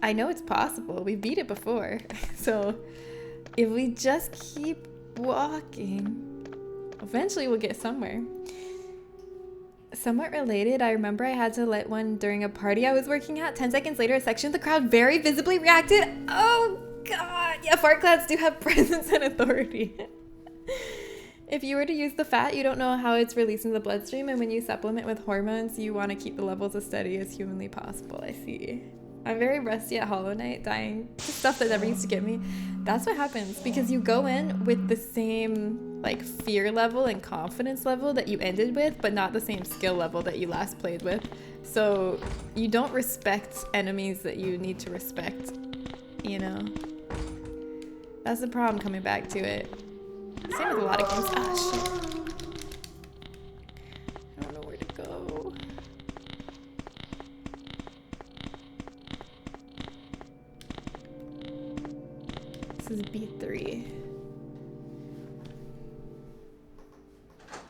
I know it's possible. We beat it before. So if we just keep walking, eventually we'll get somewhere. Somewhat related, I remember I had to light one during a party I was working at. 10 seconds later, a section of the crowd very visibly reacted. Oh god! Yeah, fart clouds do have presence and authority. If you were to use the fat, you don't know how it's released in the bloodstream, and when you supplement with hormones, you want to keep the levels as steady as humanly possible. I see. I'm very rusty at Hollow Knight, dying to stuff that never used to get me. That's what happens, because you go in with the same like fear level and confidence level that you ended with, but not the same skill level that you last played with. So you don't respect enemies that you need to respect, you know? That's the problem coming back to it. Same with a lot of games. Ah, shit. I don't know where to go. This is B3.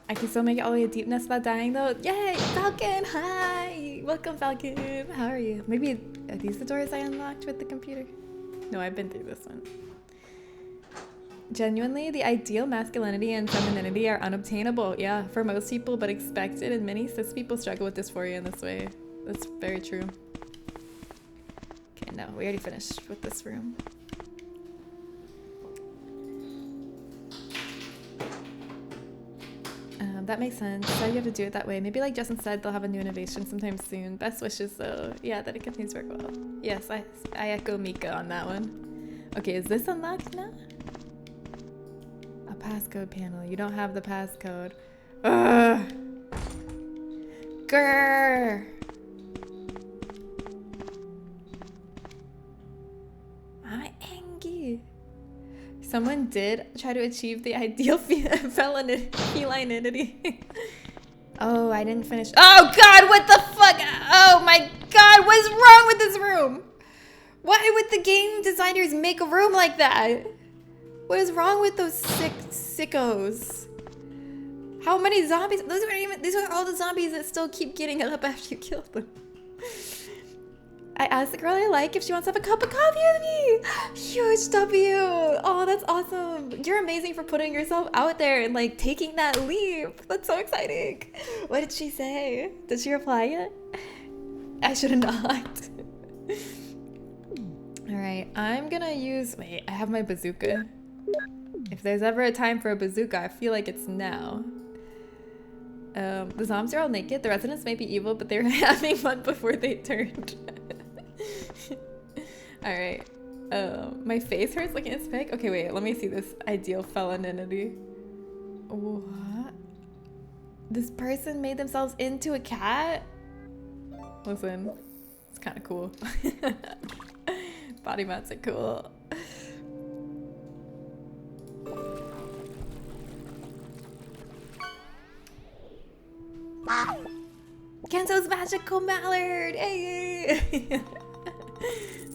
I can still make it all the way to deepness without dying though. Yay! Falcon! Hi! Welcome, Falcon! How are you? Maybe are these the doors I unlocked with the computer? No, I've been through this one. Genuinely, the ideal masculinity and femininity are unobtainable, yeah, for most people, but expected, and many cis people struggle with dysphoria in this way. That's very true. Okay, no, we already finished with this room. That makes sense. So you have to do it that way. Maybe like Justin said, they'll have a new innovation sometime soon. Best wishes though. Yeah, that it continues to work well. Yes, I echo Mika on that one. Okay, is this unlocked now? A passcode panel. You don't have the passcode. Ugh. Grrr. I'm angry. Someone did try to achieve the ideal felininity. Oh, I didn't finish. Oh god, what the fuck? Oh my god, what is wrong with this room? Why would the game designers make a room like that? What is wrong with those sickos? How many zombies? These are all the zombies that still keep getting up after you kill them. I asked the girl I like if she wants to have a cup of coffee with me. Huge W. Oh, that's awesome. You're amazing for putting yourself out there and like taking that leap. That's so exciting. What did she say? Did she reply yet? I should have not. All right, I'm gonna use, wait, I have my bazooka. If there's ever a time for a bazooka, I feel like it's now. The zombies are all naked. The residents may be evil, but they were having fun before they turned. All right. My face hurts looking at this pic. Okay, wait. Let me see this ideal femininity. What? This person made themselves into a cat? Listen, it's kind of cool. Body mats are cool. Kenzo's magical mallard! Hey!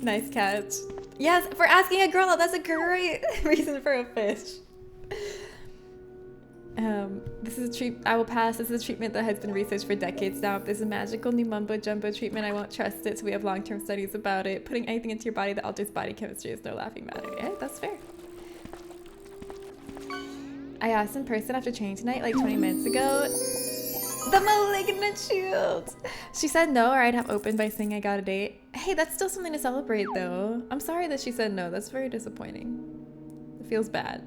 Nice catch. Yes, for asking a girl, that's a great reason for a fish. This is a treat. I will pass. This is a treatment that has been researched for decades now. If there's a magical new mumbo jumbo treatment, I won't trust it. So we have long-term studies about it. Putting anything into your body that alters body chemistry is no laughing matter. Yeah, that's fair. I asked in person after training tonight, like 20 minutes ago. The malignant shield. She said no, or I'd have opened by saying I got a date. Hey, that's still something to celebrate, though. I'm sorry that she said no. That's very disappointing. It feels bad.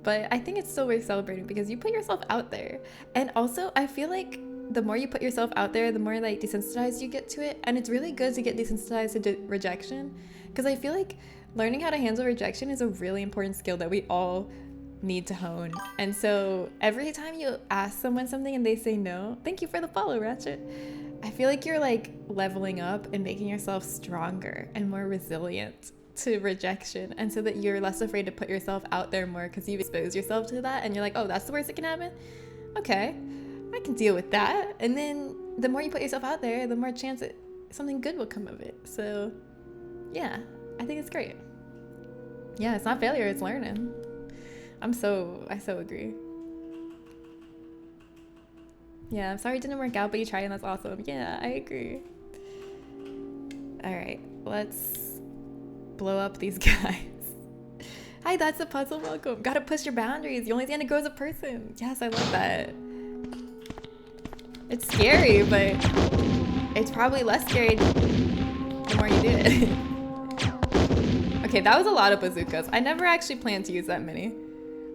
But I think it's still worth celebrating because you put yourself out there. And also, I feel like the more you put yourself out there, the more like desensitized you get to it. And it's really good to get desensitized to rejection. Because I feel like learning how to handle rejection is a really important skill that we all need to hone. And so every time you ask someone something and they say no, thank you for the follow, Ratchet. I feel like you're like leveling up and making yourself stronger and more resilient to rejection, and so that you're less afraid to put yourself out there more because you've exposed yourself to that and you're like, oh, that's the worst that can happen? Okay, I can deal with that. And then the more you put yourself out there, the more chance that something good will come of it. So yeah, I think it's great. Yeah, it's not failure, it's learning. I so agree. Yeah, I'm sorry it didn't work out, but you tried and that's awesome. Yeah, I agree. All right, let's blow up these guys. Hi, that's a puzzle. Welcome. Gotta push your boundaries. You only stand to grow as a person. Yes, I love that. It's scary, but it's probably less scary the more you do it. Okay, that was a lot of bazookas. I never actually planned to use that many,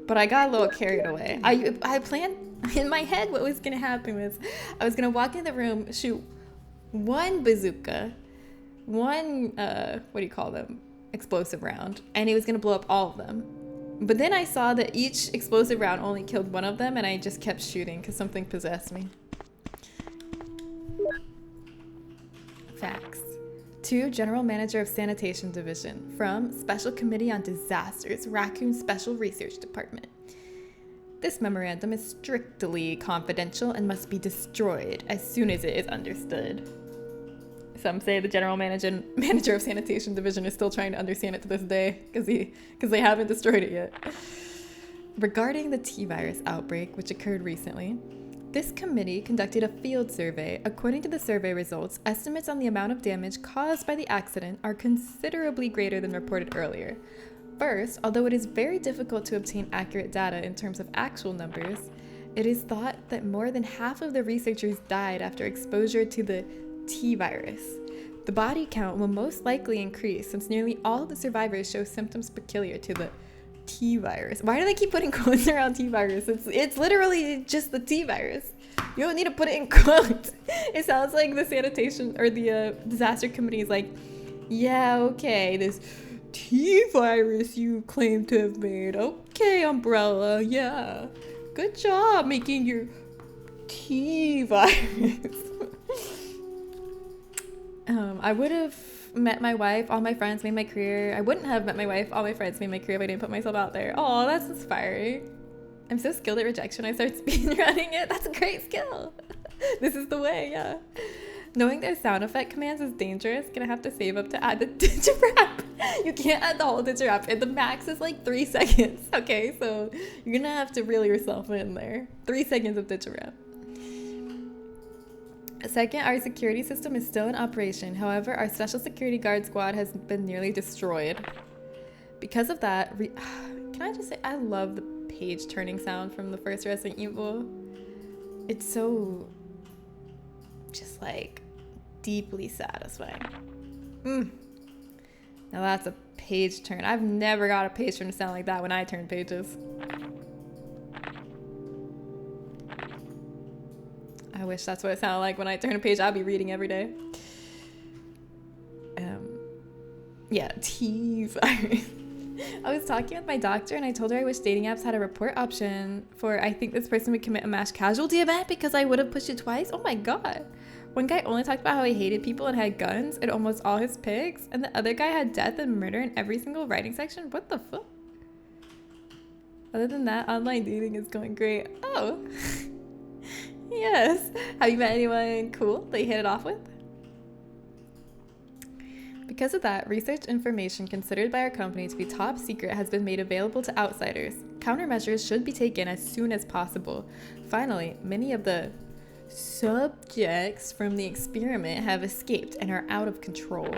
but I got a little carried away. I planned in my head what was gonna happen was I was gonna walk in the room, shoot one bazooka, one what do you call them? Explosive round, and he was gonna blow up all of them. But then I saw that each explosive round only killed one of them, and I just kept shooting because something possessed me. Facts. To General Manager of Sanitation Division from Special Committee on Disasters, Raccoon Special Research Department. This memorandum is strictly confidential and must be destroyed as soon as it is understood. Some say the General Manager of Sanitation Division is still trying to understand it to this day because they haven't destroyed it yet. Regarding the T-virus outbreak, which occurred recently, this committee conducted a field survey. According to the survey results, estimates on the amount of damage caused by the accident are considerably greater than reported earlier. First, although it is very difficult to obtain accurate data in terms of actual numbers, it is thought that more than half of the researchers died after exposure to the T-virus. The body count will most likely increase since nearly all of the survivors show symptoms peculiar to the T-virus. Why do they keep putting quotes around T-virus? It's literally just the T-virus. You don't need to put it in quotes. It sounds like the sanitation or the disaster committee is like, yeah, okay, this T-virus you claim to have made. Okay, Umbrella, yeah. Good job making your T-virus. I would have met my wife, all my friends, made my career. I wouldn't have met my wife, all my friends, made my career if I didn't put myself out there. Oh, that's inspiring. I'm so skilled at rejection, I started speedrunning it. That's a great skill. This is the way, yeah. Knowing their sound effect commands is dangerous. Gonna have to save up to add the digiwrap. You can't add the whole digiwrap. And the max is like 3 seconds. Okay, so you're gonna have to reel yourself in there. 3 seconds of digiwrap. Second, our security system is still in operation. However, our special security guard squad has been nearly destroyed. Because of that, can I just say, I love the page turning sound from the first Resident Evil. It's so, just like, deeply satisfying. Now that's a page turn. I've never got a page turn to sound like that when I turn pages. I wish that's what it sounded like when I turn a page. I'll be reading every day. Yeah, tease. I was talking with my doctor and I told her I wish dating apps had a report option for I think this person would commit a mass casualty event because I would have pushed it twice. Oh my god. One guy only talked about how he hated people and had guns in almost all his pics, and the other guy had death and murder in every single writing section. What the fuck? Other than that, online dating is going great. Oh. Yes. Have you met anyone cool that you hit it off with? Because of that, research information considered by our company to be top secret has been made available to outsiders. Countermeasures should be taken as soon as possible. Finally, many of the subjects from the experiment have escaped and are out of control.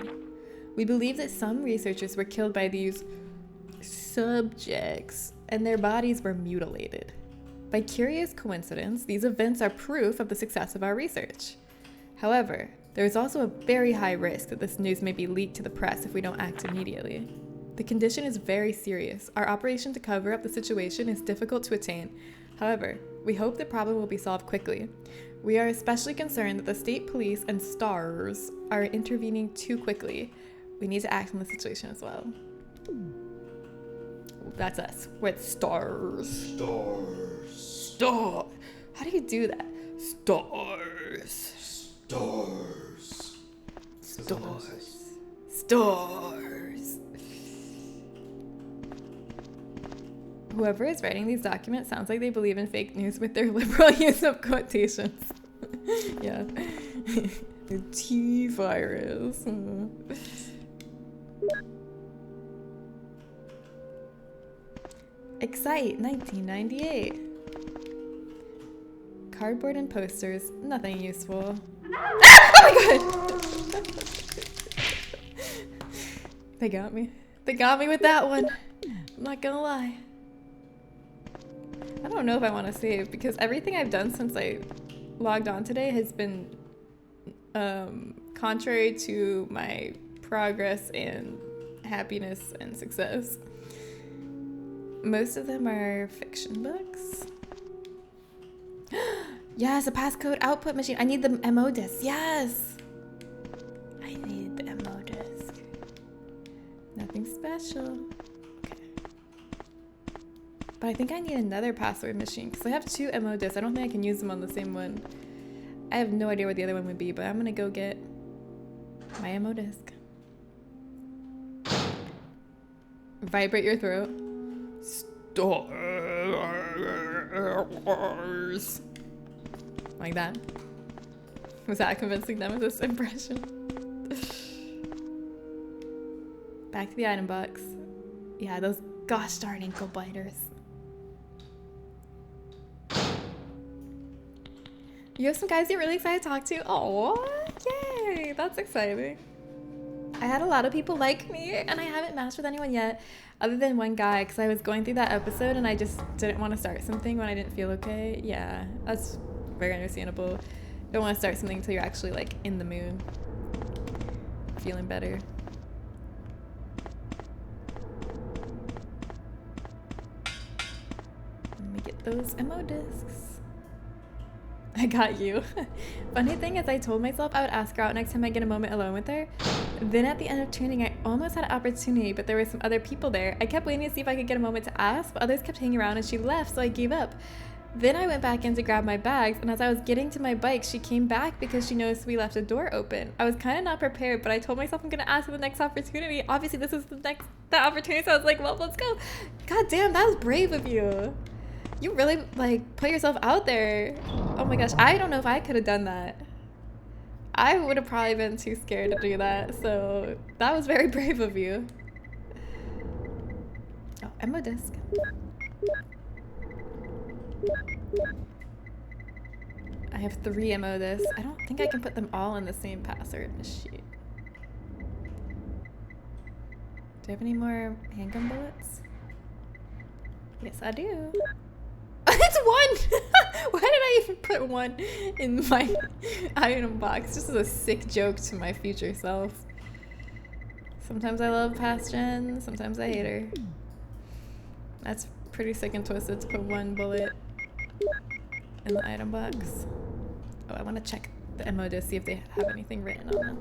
We believe that some researchers were killed by these subjects and their bodies were mutilated. By curious coincidence, these events are proof of the success of our research. However, there is also a very high risk that this news may be leaked to the press if we don't act immediately. The condition is very serious. Our operation to cover up the situation is difficult to attain. However, we hope the problem will be solved quickly. We are especially concerned that the state police and STARS are intervening too quickly. We need to act on the situation as well. That's us. We're at STARS. Star. How do you do that? Stars. Whoever is writing these documents sounds like they believe in fake news with their liberal use of quotations. Yeah. The T-virus. Excite 1998. Cardboard and posters, nothing useful. Oh my god! They got me. They got me with that one. I'm not gonna lie. I don't know if I want to save because everything I've done since I logged on today has been contrary to my progress and happiness and success. Most of them are fiction books. Yes, a passcode output machine. I need the MO disc. Yes. I need the MO disc. Nothing special. Okay. But I think I need another password machine because I have 2 MO discs. I don't think I can use them on the same one. I have no idea what the other one would be, but I'm gonna go get my MO disc. Vibrate your throat. Stars. Like that. Was that convincing them with this impression? Back to the item box. Yeah, those gosh darn ankle biters. You have some guys you're really excited to talk to? Oh, yay! That's exciting. I had a lot of people like me, and I haven't matched with anyone yet, other than one guy, because I was going through that episode, and I just didn't want to start something when I didn't feel okay. Yeah, that's very understandable. You don't want to start something until you're actually, like, in the mood. Feeling better. Let me get those MO discs. I got you. Funny thing is I told myself I would ask her out next time I get a moment alone with her. Then at the end of training, I almost had an opportunity, but there were some other people there. I kept waiting to see if I could get a moment to ask, but others kept hanging around and she left, so I gave up. Then I went back in to grab my bags, and as I was getting to my bike, she came back because she noticed we left a door open. I was kind of not prepared, but I told myself I'm going to ask for the next opportunity. Obviously, this is that opportunity, so I was like, well, let's go. God damn, that was brave of you. You really, like, put yourself out there. Oh my gosh, I don't know if I could have done that. I would have probably been too scared to do that, so that was very brave of you. Oh, MO disc. I have 3 MO discs. I don't think I can put them all in the same password machine. Do I have any more handgun bullets? Yes, I do. It's 1! Why did I even put 1 in my item box? Just as a sick joke to my future self. Sometimes I love past Jen, sometimes I hate her. That's pretty sick and twisted to put 1 bullet in the item box. Oh, I want to check the MO to see if they have anything written on them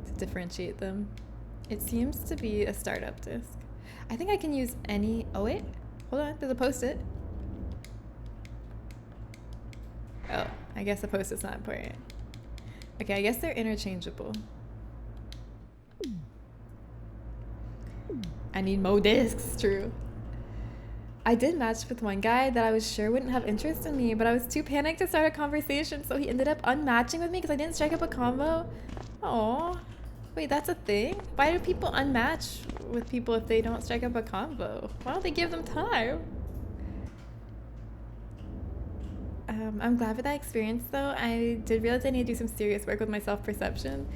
to differentiate them. It seems to be a startup disk. I think I can use any... Oh, wait. Hold on. There's a post-it. Oh, I guess the post-it's not important. Okay, I guess they're interchangeable. I need more discs, true. I did match with one guy that I was sure wouldn't have interest in me, but I was too panicked to start a conversation, so he ended up unmatching with me because I didn't strike up a combo. Aww. Wait, that's a thing? Why do people unmatch with people if they don't strike up a combo? Why don't they give them time? I'm glad for that experience, though. I did realize I need to do some serious work with my self-perception.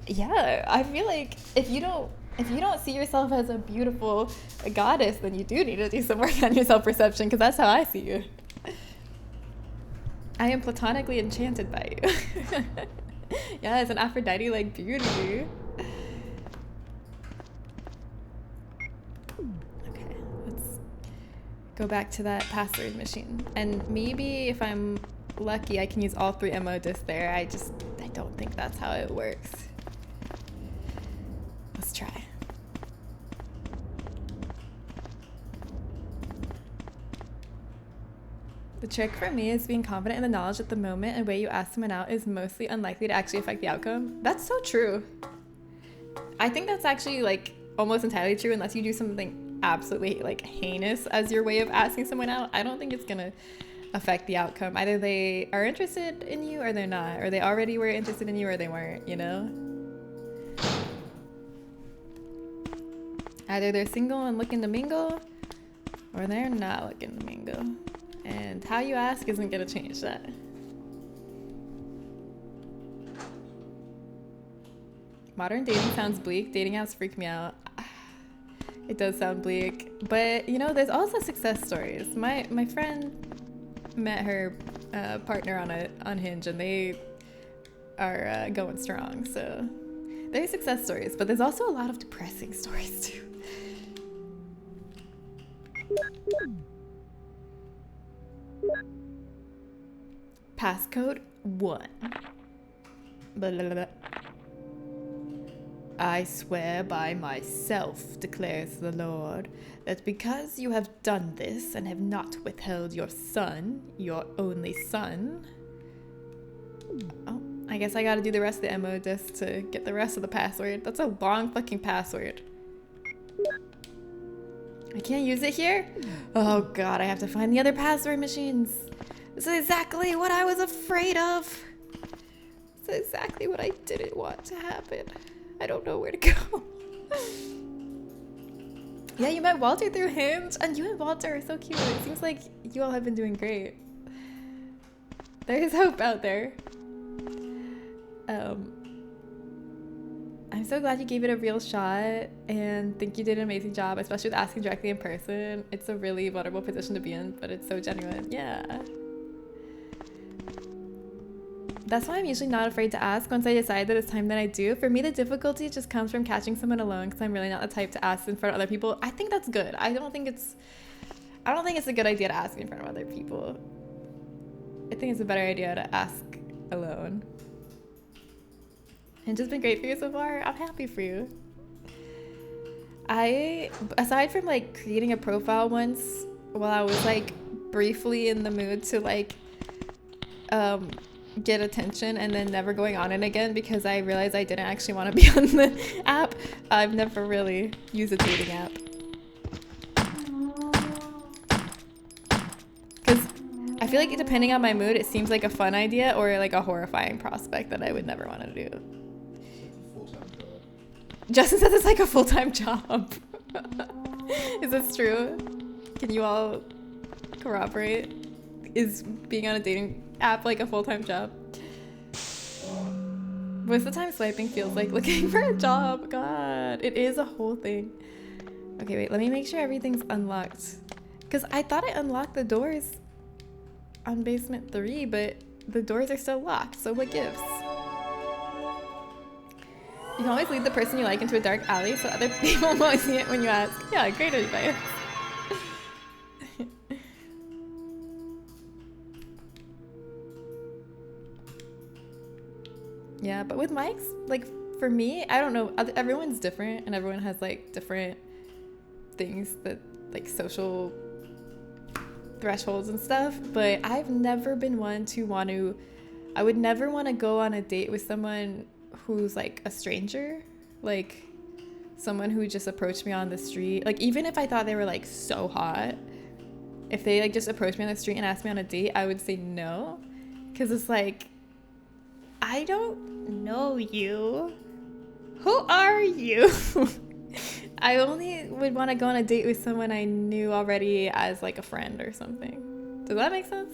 Yeah, I feel like if you don't see yourself as a beautiful goddess, then you do need to do some work on your self-perception, because that's how I see you. I am platonically enchanted by you. Yeah, it's an Aphrodite-like beauty. Okay, let's go back to that password machine. And maybe if I'm lucky, I can use all 3 MO discs there. I don't think that's how it works. Let's try. The trick for me is being confident in the knowledge that the moment and way you ask someone out is mostly unlikely to actually affect the outcome. That's so true. I think that's actually like almost entirely true unless you do something absolutely like heinous as your way of asking someone out. I don't think it's gonna affect the outcome. Either they are interested in you or they're not, or they already were interested in you or they weren't, you know? Either they're single and looking to mingle or they're not looking to mingle. And how you ask isn't gonna change that. Modern dating sounds bleak. Dating apps freak me out. It does sound bleak. But, you know, there's also success stories. My friend met her partner on Hinge, and they are going strong. So there's success stories, but there's also a lot of depressing stories too. Passcode 1. Blah, blah, blah. I swear by myself, declares the Lord, that because you have done this and have not withheld your son, your only son... Oh, I guess I gotta do the rest of the MO disc to get the rest of the password. That's a long fucking password. I can't use it here? Oh god, I have to find the other password machines. This is exactly what I was afraid of. This is exactly what I didn't want to happen. I don't know where to go. Yeah, you met Walter through Hinge, and you and Walter are so cute. It seems like you all have been doing great. There is hope out there. I'm so glad you gave it a real shot and think you did an amazing job, especially with asking directly in person. It's a really vulnerable position to be in, but it's so genuine. Yeah. That's why I'm usually not afraid to ask once I decide that it's time that I do. For me, the difficulty just comes from catching someone alone because I'm really not the type to ask in front of other people. I think that's good. I don't think it's a good idea to ask in front of other people. I think it's a better idea to ask alone. And just been great for you so far. I'm happy for you. Aside from like creating a profile once while I was like briefly in the mood to like get attention and then never going on it again because I realized I didn't actually want to be on the app, I've never really used a dating app. Because I feel like depending on my mood, it seems like a fun idea or like a horrifying prospect that I would never want to do. Justin says it's like a full-time job. Is this true? Can you all corroborate? Is being on a dating app like a full-time job? Most of the time swiping feels like looking for a job. God, it is a whole thing. Okay, wait, let me make sure everything's unlocked. Because I thought I unlocked the doors on basement 3, but the doors are still locked, so what gives? You can always lead the person you like into a dark alley so other people won't see it when you ask. Yeah, great advice. Yeah, but with mics, like for me, I don't know. Everyone's different, and everyone has like different things that like social thresholds and stuff. But I've never been one to want to. I would never want to go on a date with someone who's like a stranger, like someone who just approached me on the street. Like even if I thought they were like so hot, if they like just approached me on the street and asked me on a date, I would say no, because it's like, I don't know you. Who are you? I only would want to go on a date with someone I knew already as like a friend or something. Does that make sense?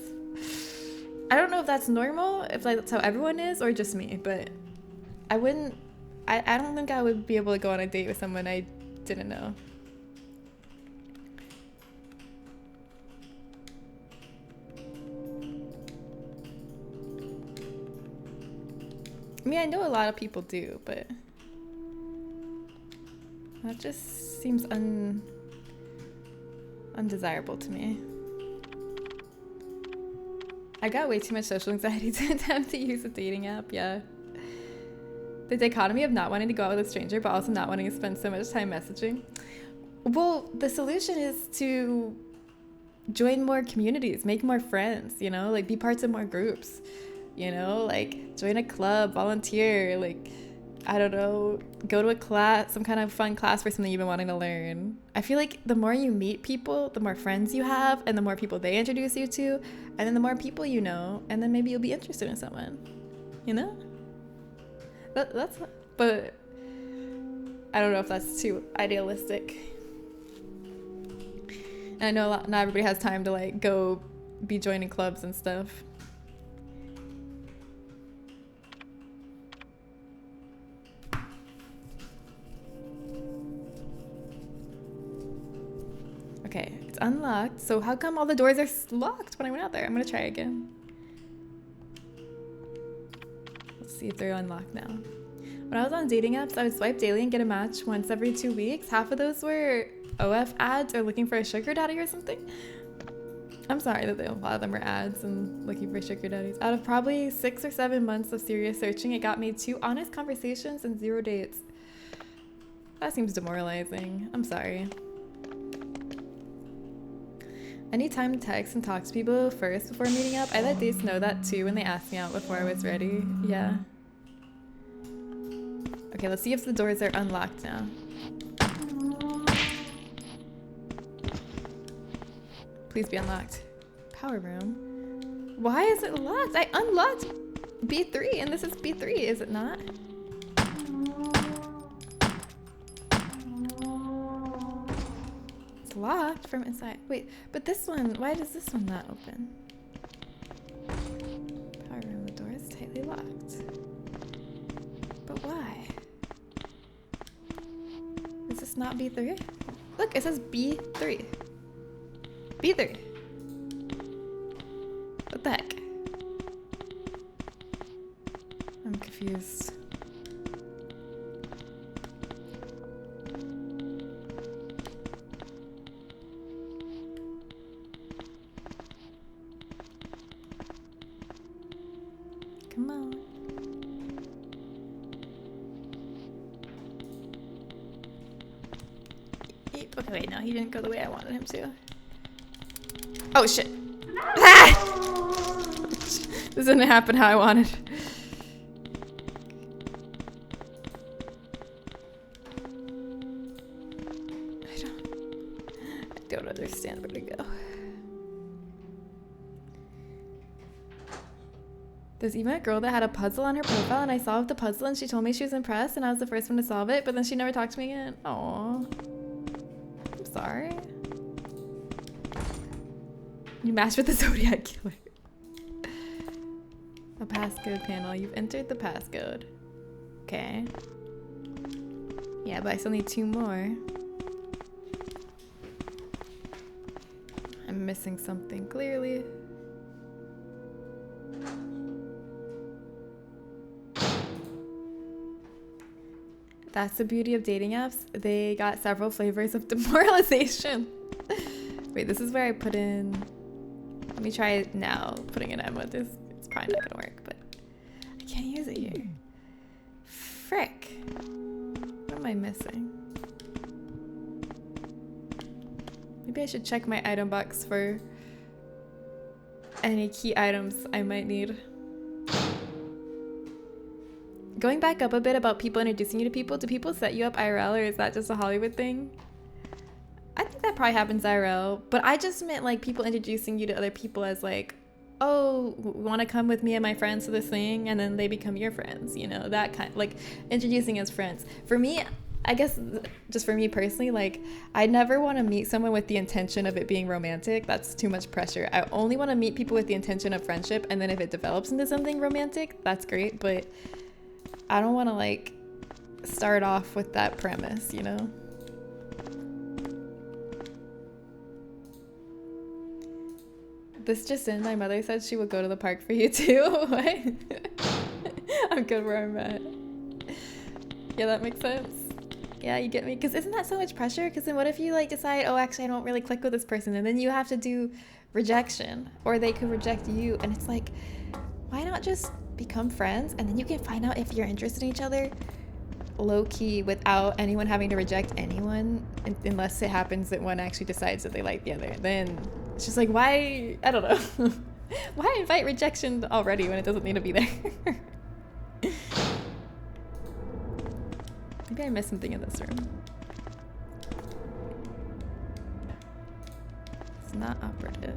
I don't know if that's normal, if like that's how everyone is, or just me, but I wouldn't, I don't think I would be able to go on a date with someone I didn't know. I mean, I know a lot of people do, but that just seems undesirable to me. I got way too much social anxiety to attempt to use a dating app, yeah. The dichotomy of not wanting to go out with a stranger, but also not wanting to spend so much time messaging. Well, the solution is to join more communities, make more friends, you know, like be parts of more groups, you know, like join a club, volunteer, like, I don't know, go to a class, some kind of fun class for something you've been wanting to learn. I feel like the more you meet people, the more friends you have, and the more people they introduce you to, and then the more people you know, and then maybe you'll be interested in someone, you know? That's, but I don't know if that's too idealistic. And I know not everybody has time to like go be joining clubs and stuff. Okay, it's unlocked. So how come all the doors are locked when I went out there? I'm gonna try again. Let's see if they're unlocked now. When I was on dating apps, I would swipe daily and get a match once every 2 weeks. Half of those were OF ads or looking for a sugar daddy or something. I'm sorry that a lot of them were ads and looking for sugar daddies. Out of probably 6 or 7 months of serious searching, it got me 2 honest conversations and 0 dates. That seems demoralizing. I'm sorry. I need time to text and talk to people first before meeting up. I let dates know that too when they asked me out before I was ready. Yeah. Okay, let's see if the doors are unlocked now. Please be unlocked. Power room. Why is it locked? I unlocked B3 and this is B3, is it not? It's locked from inside. Wait, but this one, why does this one not open? Power room, the door is tightly locked. But why? Is this not B3? Look, it says B3. B3. What the heck? I'm confused. Come on. Okay, wait, no, he didn't go the way I wanted him to. Oh, shit. Ah! This didn't happen how I wanted. I don't understand where to go. There's even a girl that had a puzzle on her profile and I solved the puzzle and she told me she was impressed and I was the first one to solve it, but then she never talked to me again. Aww. I'm sorry. You matched with the Zodiac Killer. A passcode panel. You've entered the passcode. Okay. Yeah, but I still need 2 more. I'm missing something clearly. That's the beauty of dating apps. They got several flavors of demoralization. Wait, this is where I put in... Let me try it now, putting an M with this. It's probably not gonna work, but I can't use it here. frick? What am I missing? Maybe I should check my item box for any key items I might need. Going back up a bit about people introducing you to people, do people set you up IRL, or is that just a Hollywood thing? I think that probably happens IRL, but I just meant like people introducing you to other people as like, oh, want to come with me and my friends to this thing, and then they become your friends, you know, that kind, like introducing as friends. For me, I guess just for me personally, like I never want to meet someone with the intention of it being romantic. That's too much pressure. I only want to meet people with the intention of friendship, and then if it develops into something romantic, that's great, but I don't want to like start off with that premise, you know? This just in, my mother said she would go to the park for you too. What? I'm good where I'm at. Yeah, that makes sense. Yeah, you get me? Because isn't that so much pressure? Because then what if you like decide, oh, actually I don't really click with this person, and then you have to do rejection, or they could reject you, and it's like, why not just become friends, and then you can find out if you're interested in each other low-key without anyone having to reject anyone, unless it happens that one actually decides that they like the other. Then it's just like, why? I don't know. Why invite rejection already when it doesn't need to be there? Maybe I missed something in this room. It's not operative.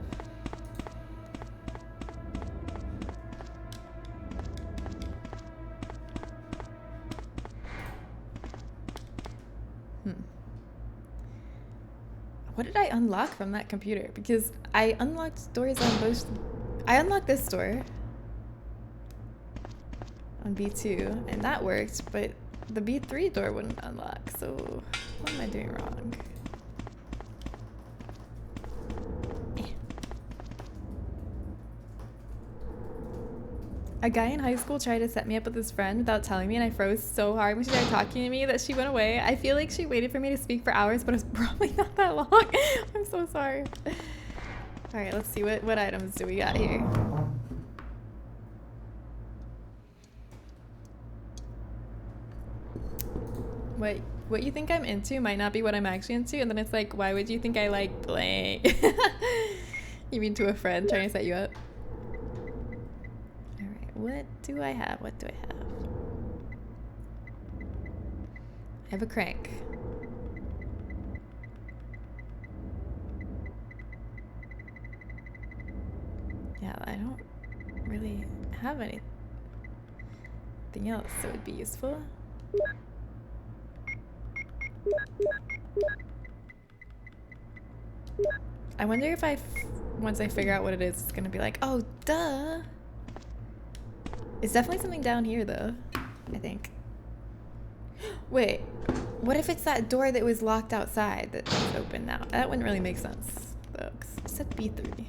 What did I unlock from that computer? Because I unlocked doors on both. I unlocked this door on B2, and that worked, but the B3 door wouldn't unlock. So what am I doing wrong? A guy in high school tried to set me up with his friend without telling me, and I froze so hard when she started talking to me that she went away. I feel like she waited for me to speak for hours, but it's probably not that long. I'm so sorry. All right, let's see what items do we got here. What you think I'm into might not be what I'm actually into, and then it's like, why would you think I like blank? You mean to a friend trying to set you up? What do I have? What do I have? I have a crank. Yeah, I don't really have anything else that would be useful. I wonder if once I figure out what it is, it's gonna be like, oh, duh. It's definitely something down here, though, I think. Wait, what if it's that door that was locked outside that is open now? That wouldn't really make sense, though, because it said B3,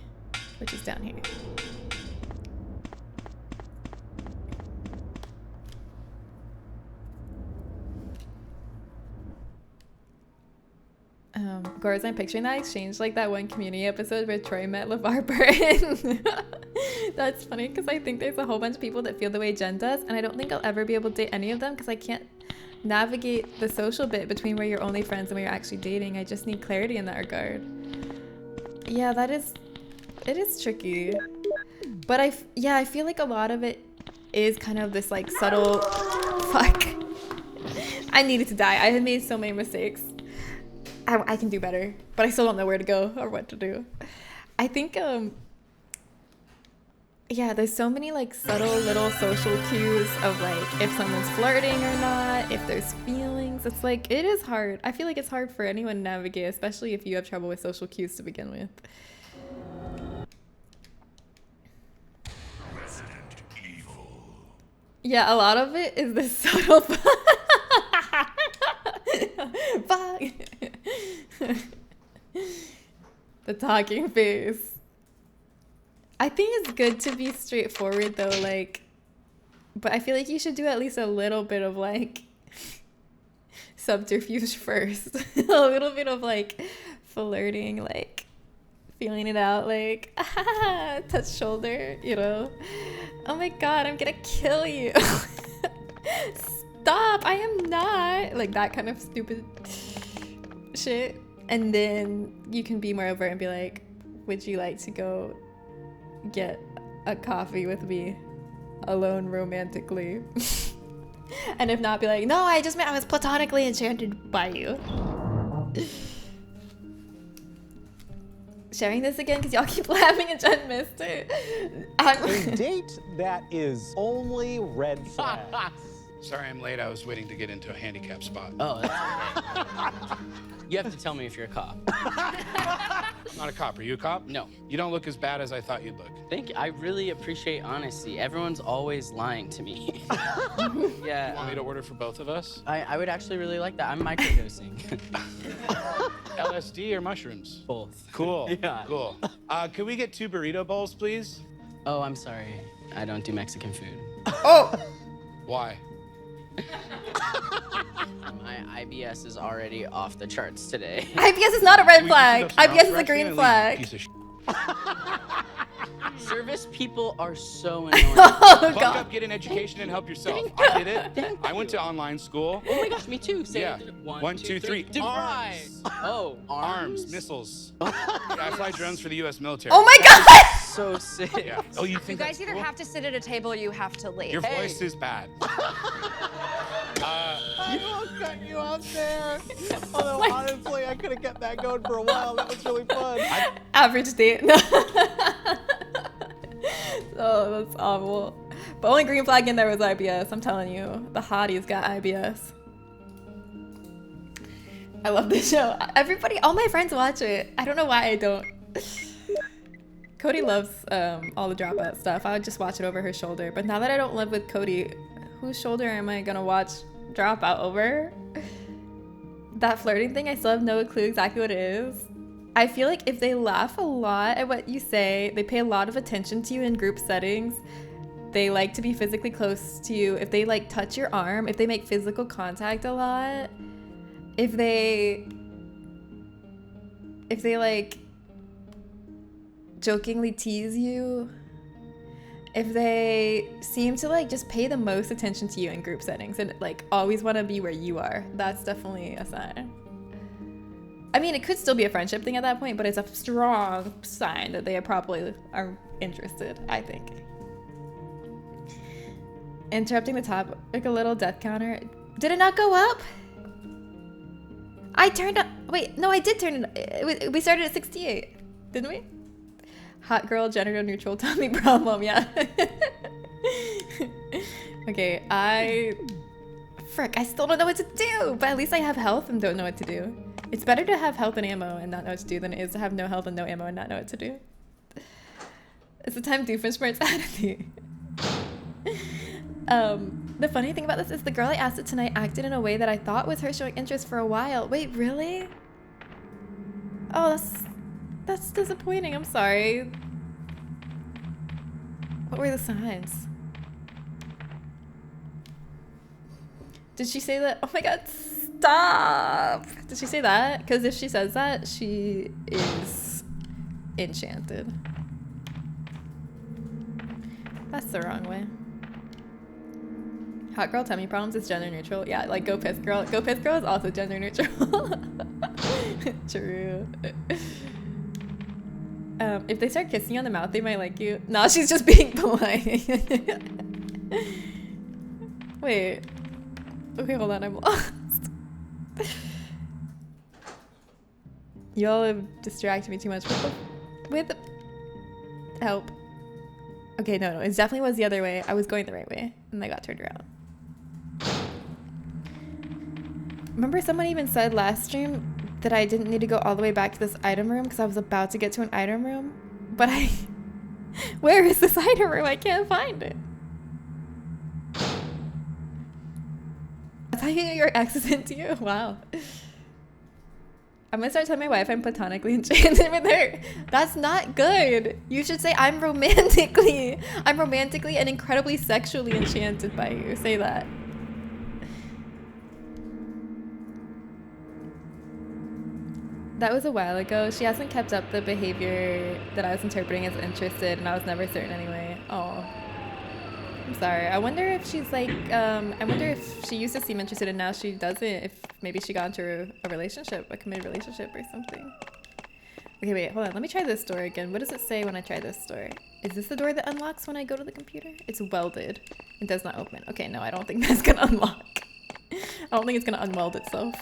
which is down here. Goras, I'm picturing that exchange like that one Community episode where Troy met LeVar Burton. That's funny because I think there's a whole bunch of people that feel the way Jen does, and I don't think I'll ever be able to date any of them because I can't navigate the social bit between where you're only friends and where you're actually dating. I just need clarity in that regard. Yeah, it is tricky. But I feel like a lot of it is kind of this like subtle, fuck. I needed to die. I had made so many mistakes. I can do better, but I still don't know where to go or what to do. I think, yeah, there's so many like subtle little social cues of like if someone's flirting or not, if there's feelings. It's like, it is hard. I feel like it's hard for anyone to navigate, especially if you have trouble with social cues to begin with. Resident Evil. Yeah, a lot of it is this subtle fuck. The talking face. I think it's good to be straightforward though, like, but I feel like you should do at least a little bit of like subterfuge first. A little bit of like flirting, like feeling it out, like touch shoulder, you know. Oh my god, I'm gonna kill you. stop, I am not. Like that kind of stupid shit. And then you can be more overt and be like, would you like to go get a coffee with me alone romantically? And if not, be like, no, I just meant I was platonically enchanted by you. Sharing this again because y'all keep laughing and Jen missed it. A date that is only red flags. Sorry I'm late. I was waiting to get into a handicap spot. Oh, that's okay. You have to tell me if you're a cop. Not a cop. Are you a cop? No. You don't look as bad as I thought you'd look. Thank you. I really appreciate honesty. Everyone's always lying to me. Yeah. Want me to order for both of us? I would actually really like that. I'm microdosing. LSD or mushrooms? Both. Cool. Yeah. Cool. Can we get 2 burrito bowls, please? Oh, I'm sorry. I don't do Mexican food. Oh! Why? My IBS is already off the charts today. IBS is not a red Can we flag. keep up some IBS is a mouth green direction? flag. Piece of shit. Service people are so annoying. Oh Buck god. up, get an education, and help yourself. I did it. Thank I went to online school. Oh my gosh, me too. Say Yeah. it. 1, 2, 3. DeVry. Arms. Oh, Arms, missiles. Yeah, I fly drones for the U.S. military. Oh my god! So sick. Yeah. Oh, you You think guys that's either cool? have to sit at a table or you have to leave. Your voice is bad. I almost cut you out there. Although honestly, I could have kept that going for a while. That was really fun. Average date. No. Oh, that's awful. But only green flag in there was IBS. I'm telling you, the hotties got IBS. I love this show. Everybody, all my friends watch it. I don't know why I don't. Cody loves all the Dropout stuff. I would just watch it over her shoulder. But now that I don't live with Cody, whose shoulder am I gonna watch Dropout over? That flirting thing, I still have no clue exactly what it is. I feel like if they laugh a lot at what you say, they pay a lot of attention to you in group settings, they like to be physically close to you, if they like touch your arm, if they make physical contact a lot, if they like jokingly tease you, if they seem to like just pay the most attention to you in group settings and like always want to be where you are, that's definitely a sign. I mean, it could still be a friendship thing at that point, but it's a strong sign that they probably are interested, I think. Interrupting the top, like a little death counter. Did it not go up? I turned up. Wait, no, I did turn it. We started at 68, didn't we? Hot girl, gender neutral, tummy problem, yeah. Okay, frick, I still don't know what to do, but at least I have health and don't know what to do. It's better to have health and ammo and not know what to do than it is to have no health and no ammo and not know what to do. It's the time Doofenshmirtz attitude. The funny thing about this is the girl I asked it tonight acted in a way that I thought was her showing interest for a while. Wait, really? Oh, that's disappointing. I'm sorry. What were the signs? Did she say that? Oh my god, stop! Did she say that? Because if she says that, she is enchanted. That's the wrong way. Hot girl tummy problems is gender neutral. Yeah, like go piss girl. Go piss girl is also gender neutral. True. If they start kissing you on the mouth, they might like you. No, she's just being polite. Wait. Okay, hold on, I'm lost. Y'all have distracted me too much with help. Okay, no, it definitely was the other way. I was going the right way, and I got turned around. Remember someone even said last stream that I didn't need to go all the way back to this item room because I was about to get to an item room? But where is this item room? I can't find it. That's how you know your ex is into you? Wow. I'm gonna start telling my wife I'm platonically enchanted with her. That's not good. You should say I'm romantically and incredibly sexually enchanted by you. Say that. That was a while ago. She hasn't kept up the behavior that I was interpreting as interested, and I was never certain anyway. Oh. I'm sorry. I wonder if she's like, I wonder if she used to seem interested and now she doesn't. If maybe she got into a relationship, a committed relationship or something. Okay, wait, hold on. Let me try this door again. What does it say when I try this door? Is this the door that unlocks when I go to the computer? It's welded. It does not open. Okay, no, I don't think that's gonna unlock. I don't think it's gonna unweld itself.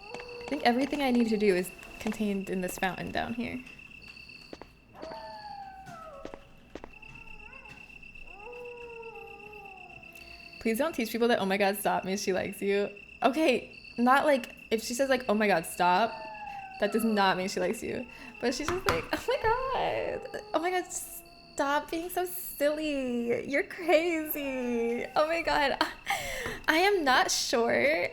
I think everything I need to do is contained in this fountain down here. Please don't teach people that oh my god stop means she likes you. Okay, not like if she says like oh my god stop, that does not mean she likes you. But she's just like oh my god stop being so silly. You're crazy. Oh my god. I am not sure.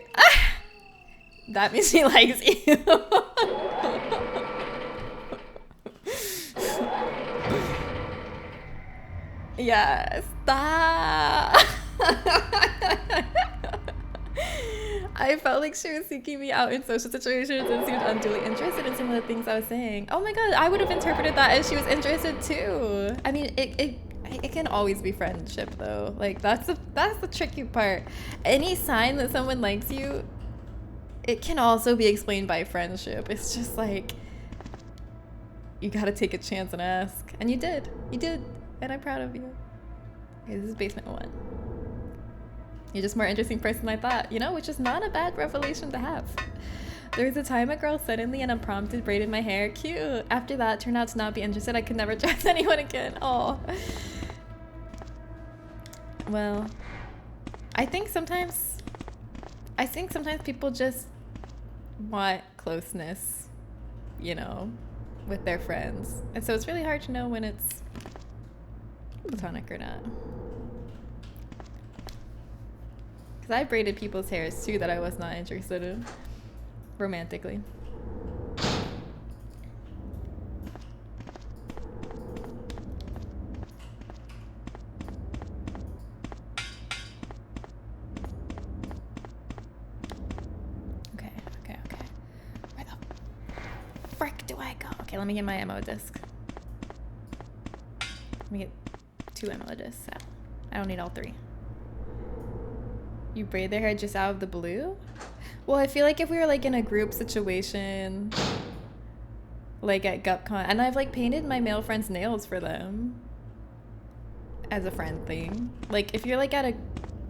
That means she likes you. Yeah, stop. I felt like she was seeking me out in social situations and seemed unduly interested in some of the things I was saying. Oh my god, I would have interpreted that as she was interested too. I mean, it can always be friendship though. Like that's the tricky part. Any sign that someone likes you, it can also be explained by friendship. It's just like you gotta take a chance and ask. And you did. You did. And I'm proud of you. Okay, this is basement 1. You're just a more interesting person than I thought, you know, which is not a bad revelation to have. There was a time a girl suddenly and unprompted braided my hair. Cute. After that, turned out to not be interested. I could never trust anyone again. Oh. Well, I think sometimes people just want closeness, you know, with their friends. And so it's really hard to know when it's platonic or not. Because I braided people's hairs too that I was not interested in romantically. Okay. Where the frick do I go? Okay, let me get my ammo disc. Let me get 2 ammo discs. I don't need all 3. You braid their hair just out of the blue? Well, I feel like if we were like in a group situation, like at GupCon, and I've like painted my male friends' nails for them as a friend thing. Like if you're like at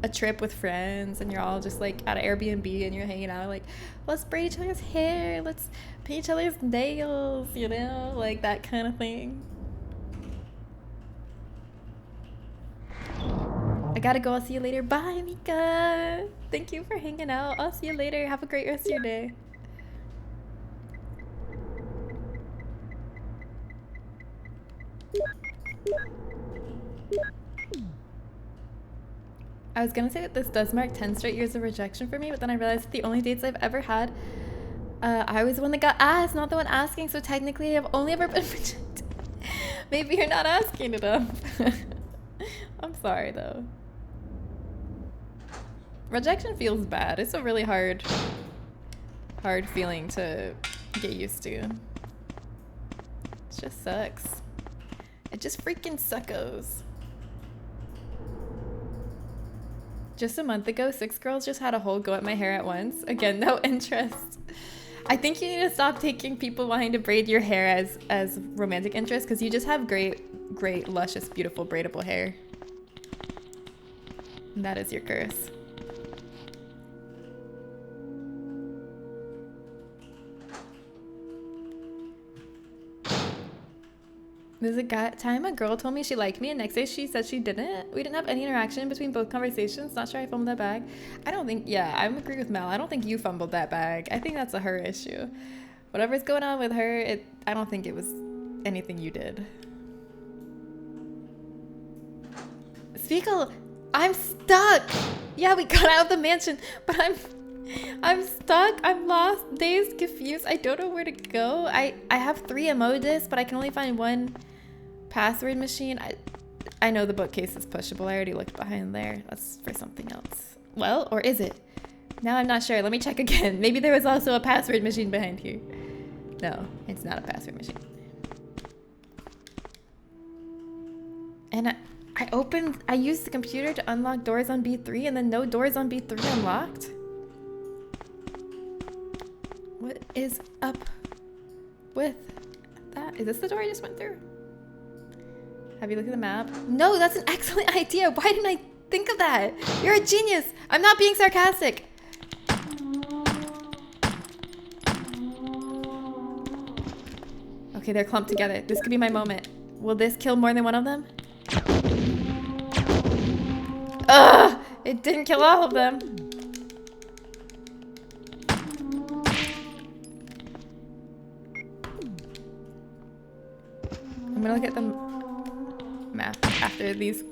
a trip with friends and you're all just like at an Airbnb and you're hanging out, like let's braid each other's hair, let's paint each other's nails, you know, like that kind of thing. I gotta go. I'll see you later. Bye, Mika. Thank you for hanging out. I'll see you later. Have a great rest of your day. I was gonna say that this does mark 10 straight years of rejection for me, but then I realized that the only dates I've ever had, I was the one that got asked, not the one asking, so technically I've only ever been rejected. Maybe you're not asking enough. I'm sorry though. Rejection feels bad. It's a really hard feeling to get used to. It just sucks. It just freaking suckos. Just a month ago, 6 girls just had a whole go at my hair at once. Again, no interest. I think you need to stop taking people wanting to braid your hair as romantic interest, because you just have great, luscious, beautiful, braidable hair. And that is your curse. There's a time a girl told me she liked me and next day she said she didn't. We didn't have any interaction between both conversations. Not sure I fumbled that bag. I don't think, yeah, I agree with Mel. I don't think you fumbled that bag. I think that's a her issue. Whatever's going on with her, I don't think it was anything you did. Spiegel, I'm stuck. Yeah, we got out of the mansion, but I'm stuck. I'm lost, dazed, confused. I don't know where to go. I have 3 ammo discs, but I can only find 1 password machine. I know the bookcase is pushable. I already looked behind there. That's for something else. Well, or is it? Now I'm not sure. Let me check again. Maybe there was also a password machine behind here. No, it's not a password machine. And I used the computer to unlock doors on B3 and then no doors on B3 unlocked? What is up with that? Is this the door I just went through? Have you looked at the map? No, that's an excellent idea. Why didn't I think of that? You're a genius. I'm not being sarcastic. Okay, they're clumped together. This could be my moment. Will this kill more than one of them? Ugh! It didn't kill all of them. I'm gonna look at the map after these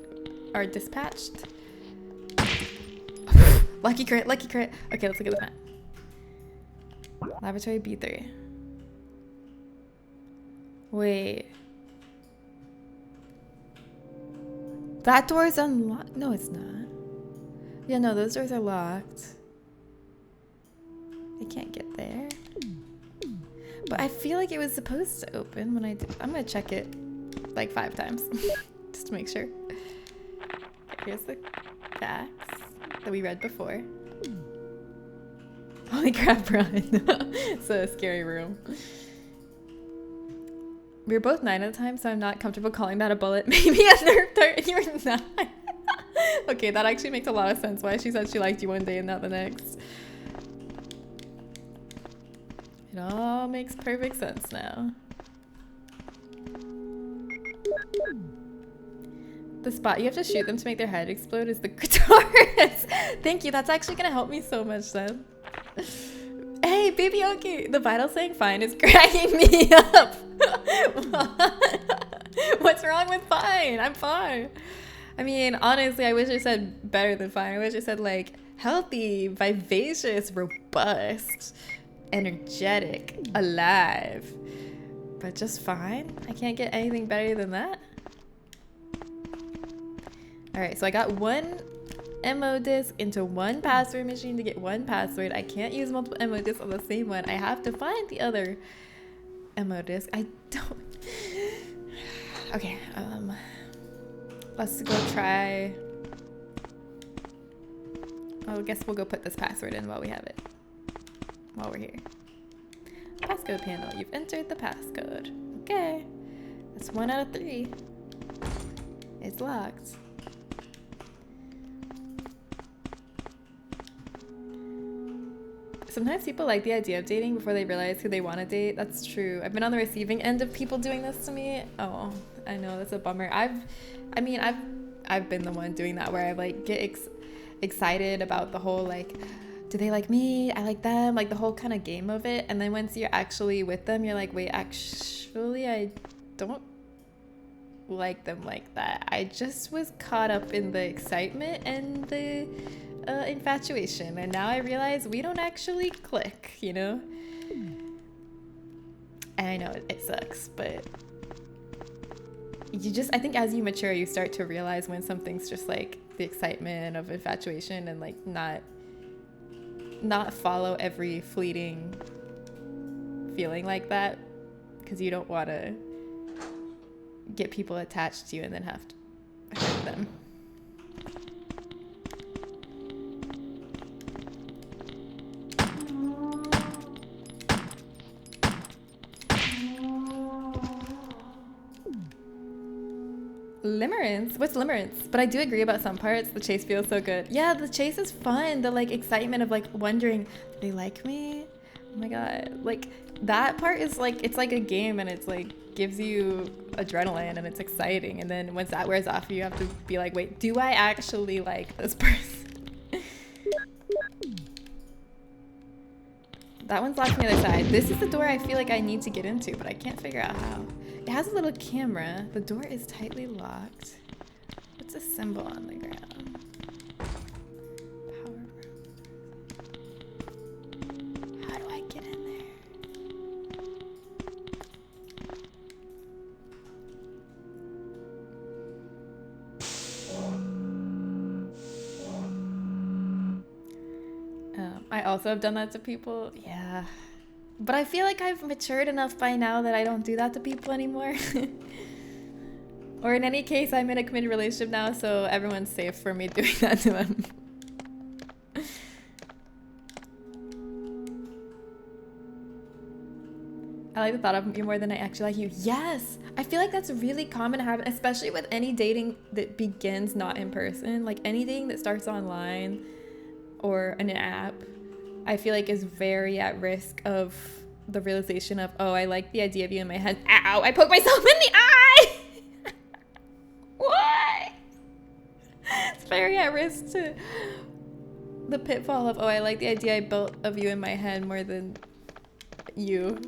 are dispatched. Lucky crit, lucky crit. Okay, let's look at the map. Laboratory B3. Wait. That door is unlocked. No, it's not. Yeah, no, those doors are locked. I can't get there. But I feel like it was supposed to open when I did. I'm gonna check it like 5 times just to make sure. Okay, here's the facts that we read before. Holy crap, Ryan. It's a scary room. We were both 9 at the time, so I'm not comfortable calling that a bullet. Maybe a nerf dart. You're 9. Okay, that actually makes a lot of sense why she said she liked you one day and not the next. It all makes perfect sense now. The spot you have to shoot them to make their head explode is the clitoris. Thank you, that's actually gonna help me so much then. Hey, baby Oki, the vital saying fine is cracking me up. What's wrong with fine? I'm fine. I mean, honestly, I wish I said better than fine. I wish I said like healthy, vivacious, robust, energetic, alive. But just fine? I can't get anything better than that? Alright, so I got 1 MO disk into 1 password machine to get 1 password. I can't use multiple MO disks on the same one. I have to find the other MO disk. I don't... Okay, let's go try... I guess we'll go put this password in while we have it. While we're here. Passcode panel. You've entered the passcode. Okay. That's 1 out of 3. It's locked. Sometimes people like the idea of dating before they realize who they want to date. That's true. I've been on the receiving end of people doing this to me. Oh, I know, that's a bummer. I've been the one doing that where I like get excited about the whole like, do they like me? I like them, like the whole kind of game of it. And then once you're actually with them, you're like, wait, actually, I don't like them like that. I just was caught up in the excitement and the infatuation, and now I realize we don't actually click, you know? And I know it sucks, but I think as you mature, you start to realize when something's just like the excitement of infatuation and like not follow every fleeting feeling like that, because you don't want to get people attached to you and then have to hurt them. Limerence? What's limerence? But I do agree about some parts. The chase feels so good. Yeah, the chase is fun. The like excitement of like wondering, do they like me? Oh my god. Like that part is like, it's like a game, and it's like gives you adrenaline and it's exciting. And then once that wears off, you have to be like, wait, do I actually like this person? That one's locked on the other side. This is the door I feel like I need to get into, but I can't figure out how. It has a little camera. The door is tightly locked. What's a symbol on the ground? Power room. How do I get in there? I also have done that to people. Yeah. But I feel like I've matured enough by now that I don't do that to people anymore. Or in any case, I'm in a committed relationship now, so everyone's safe for me doing that to them. I like the thought of you more than I actually like you. Yes! I feel like that's really common to happen, especially with any dating that begins not in person. Like anything that starts online or an app, I feel like is very at risk of the realization of, oh, I like the idea of you in my head. Ow! I poked myself in the eye! Why? It's very at risk to the pitfall of, oh, I like the idea I built of you in my head more than you.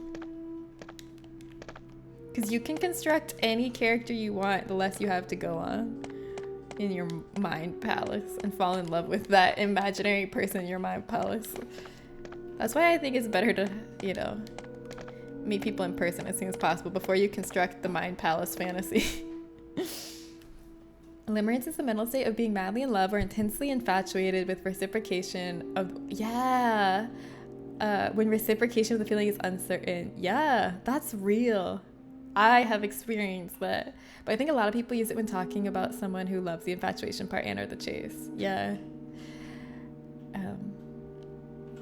Because you can construct any character you want the less you have to go on in your mind palace and fall in love with that imaginary person in your mind palace. That's why I think it's better to, you know, meet people in person as soon as possible before you construct the mind palace fantasy. Limerence is the mental state of being madly in love or intensely infatuated with reciprocation of, yeah. When reciprocation of the feeling is uncertain. Yeah, that's real. I have experienced that. But I think a lot of people use it when talking about someone who loves the infatuation part and or the chase. Yeah.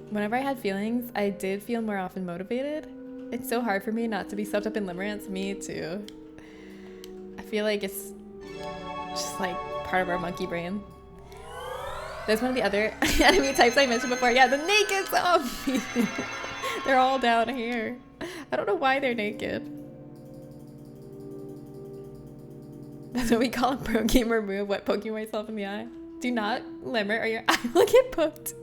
Whenever I had feelings, I did feel more often motivated. It's so hard for me not to be swept up in limerence. Me too. I feel like it's just like part of our monkey brain. There's one of the other enemy types I mentioned before. Yeah, the naked zombie. They're all down here. I don't know why they're naked. That's what we call a pro gamer move. What, poking myself in the eye? Do not limit or your eye will get poked.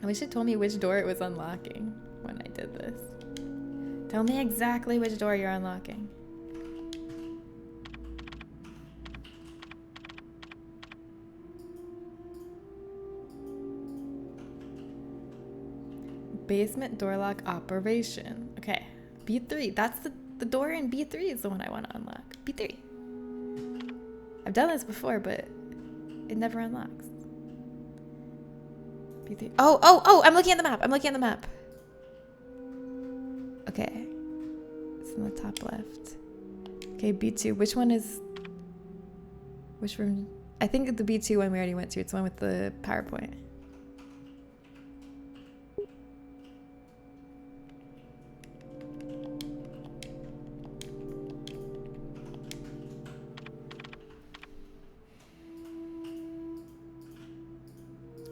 I wish it told me which door it was unlocking when I did this. Tell me exactly which door you're unlocking. Basement door lock operation. Okay, B3. That's the door in B3 is the one I want to unlock. B3. I've done this before, but it never unlocks. B3. Oh, I'm looking at the map. I'm looking at the map. Okay. It's in the top left. Okay, B2. Which one is... Which room? I think the B2 one we already went to. It's the one with the PowerPoint.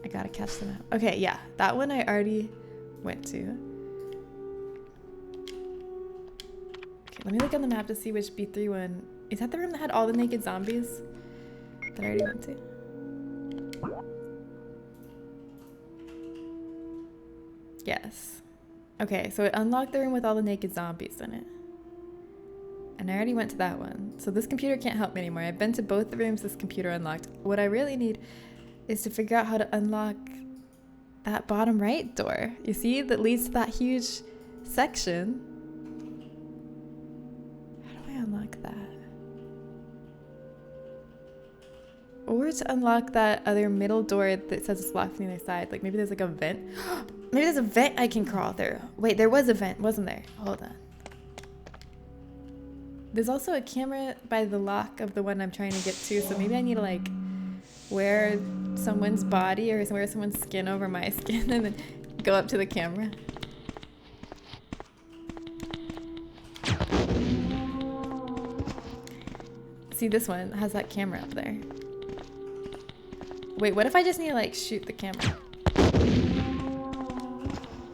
I gotta catch them out. Okay, yeah, that one I already went to. Okay, let me look on the map to see which B3 one. Is that the room that had all the naked zombies that I already went to? Yes. Okay, so it unlocked the room with all the naked zombies in it. And I already went to that one. So this computer can't help me anymore. I've been to both the rooms this computer unlocked. What I really need is to figure out how to unlock that bottom right door. You see, that leads to that huge section. How do I unlock that? Or to unlock that other middle door that says it's locked on the other side. Like maybe there's like a vent. Maybe there's a vent I can crawl through. Wait, there was a vent, wasn't there? Hold on. There's also a camera by the lock of the one I'm trying to get to, so maybe I need to like wear someone's body or wear someone's skin over my skin and then go up to the camera. See, this one has that camera up there. Wait, what if I just need to like shoot the camera?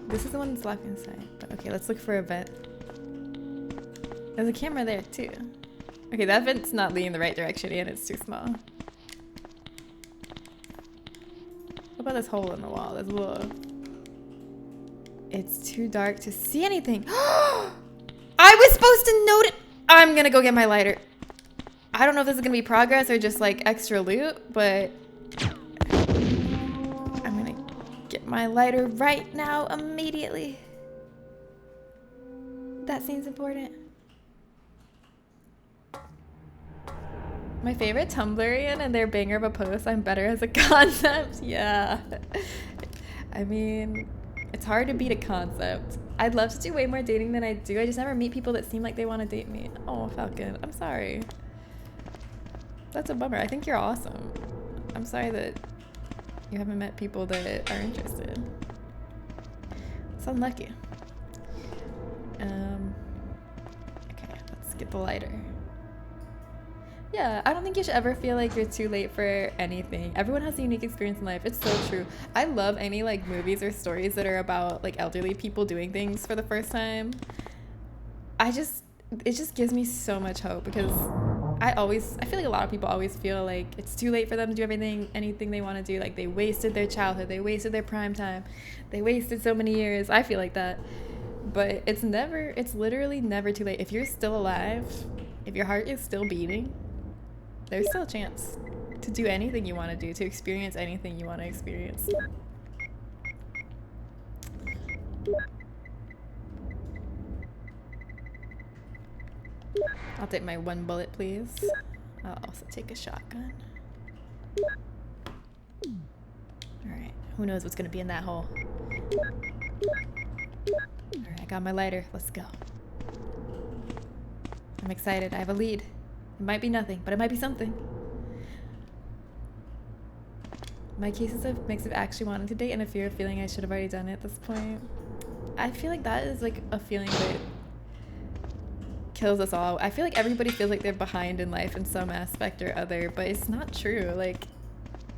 This is the one that's locked inside. But okay, let's look for a vent. There's a camera there too. Okay, that vent's not leading the right direction and it's too small. What about this hole in the wall? There's a little... It's too dark to see anything. I was supposed to note it. I'm gonna go get my lighter. I don't know if this is gonna be progress or just like extra loot, but I'm gonna get my lighter right now, immediately. That seems important. My favorite Tumblrian and their banger of a post, I'm better as a concept. Yeah. I mean, it's hard to beat a concept. I'd love to do way more dating than I do. I just never meet people that seem like they want to date me. Oh, Falcon, I'm sorry. That's a bummer. I think you're awesome. I'm sorry that you haven't met people that are interested. It's unlucky. Okay, let's get the lighter. Yeah, I don't think you should ever feel like you're too late for anything. Everyone has a unique experience in life. It's so true. I love any like movies or stories that are about like elderly people doing things for the first time. It just gives me so much hope because I feel like a lot of people always feel like it's too late for them to do anything they want to do. Like they wasted their childhood, they wasted their prime time, they wasted so many years. I feel like that. But it's literally never too late. If you're still alive, if your heart is still beating, there's still a chance to do anything you want to do, to experience anything you want to experience. I'll take my 1 bullet, please. I'll also take a shotgun. Alright, who knows what's gonna be in that hole. Alright, I got my lighter. Let's go. I'm excited. I have a lead. It might be nothing, but it might be something. My cases of mix of actually wanting to date and a fear of feeling I should have already done it at this point. I feel like that is like a feeling that kills us all. I feel like everybody feels like they're behind in life in some aspect or other, but it's not true. Like,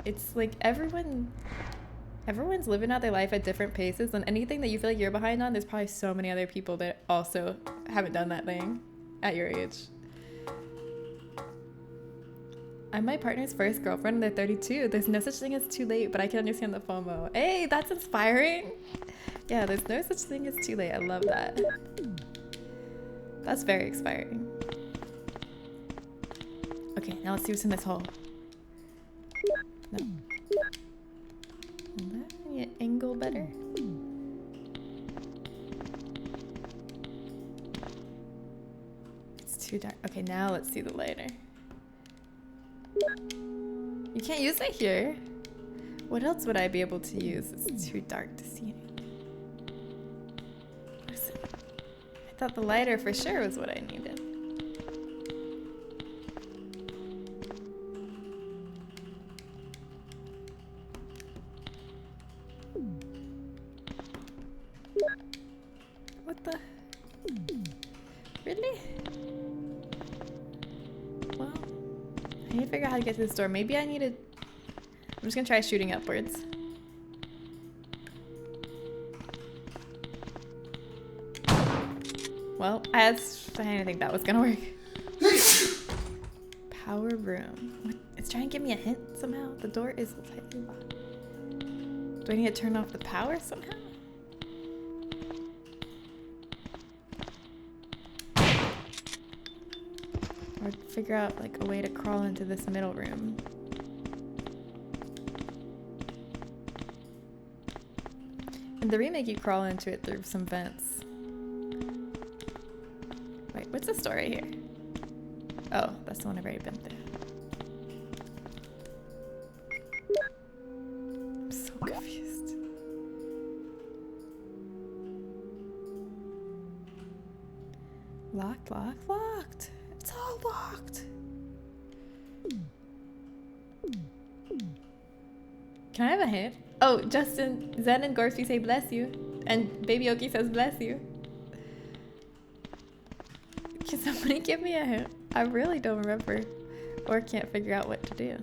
it's like everyone's living out their life at different paces, and anything that you feel like you're behind on, there's probably so many other people that also haven't done that thing at your age. I'm my partner's first girlfriend and they're 32. There's no such thing as too late, but I can understand the FOMO. Hey, that's inspiring. Yeah, there's no such thing as too late. I love that. That's very inspiring. Okay, now let's see what's in this hole. No. Any angle better? It's too dark. Okay, now let's see the lighter. You can't use it here. What else would I be able to use? It's too dark to see anything. Listen, I thought the lighter for sure was what I needed. What the? Really? Well, I need to figure out how to get to this door. Maybe I need to... I'm just gonna try shooting upwards. Well, I didn't think that was gonna work. Power room. What? It's trying to give me a hint somehow. The door is tightly locked. Do I need to turn off the power somehow? Or figure out like a way to crawl into this middle room. In the remake, you crawl into it through some vents. Wait, what's this door right here? Oh, that's the one I've already been through. I'm so confused. Locked, locked, locked. It's all locked. Can I have a hint? Oh, Justin, Zen and Gorfy say bless you. And Baby Oki says bless you. Can somebody give me a hint? I really don't remember or can't figure out what to do.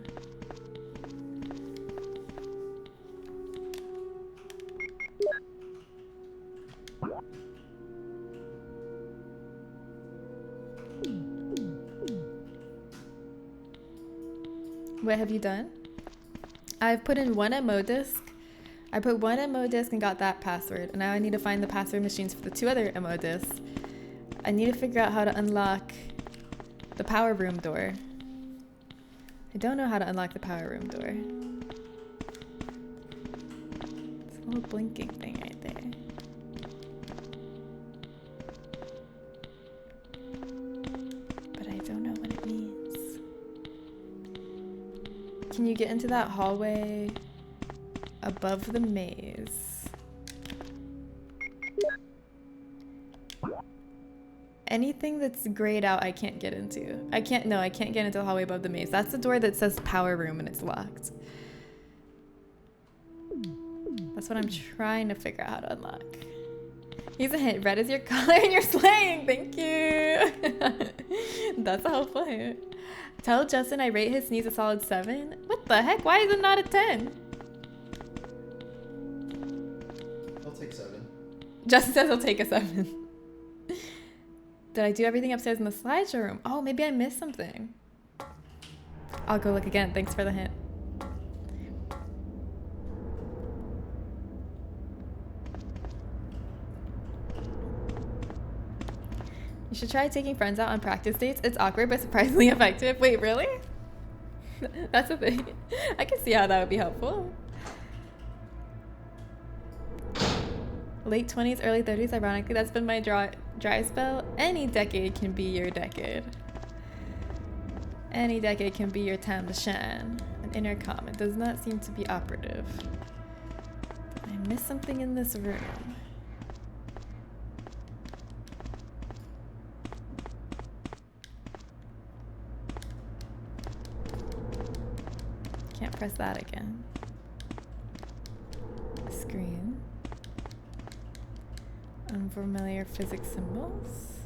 What have you done? I've put in one MO disk. I put one MO disk and got that password. And now I need to find the password machines for the 2 other MO disks. I need to figure out how to unlock the power room door. I don't know how to unlock the power room door. It's a little blinking thing right there. But I don't know what it means. Can you get into that hallway above the maze. Anything that's grayed out, I can't get into. I can't get into the hallway above the maze. That's the door that says power room and it's locked. That's what I'm trying to figure out how to unlock. Here's a hint. Red is your color and you're slaying. Thank you. That's a helpful hint. Tell Justin I rate his sneeze a solid 7. What the heck? Why is it not a 10? I'll take 7. Justin says he'll take a 7. Did I do everything upstairs in the slideshow room? Oh, maybe I missed something. I'll go look again. Thanks for the hint. You should try taking friends out on practice dates. It's awkward but surprisingly effective. Wait, really? That's a thing. I can see how that would be helpful. Late 20s, early 30s, ironically, that's been my dry spell. Any decade can be your decade. Any decade can be your time to shine. An intercom. It does not seem to be operative. Did I miss something in this room? Can't press that again. Screen. Unfamiliar physics symbols.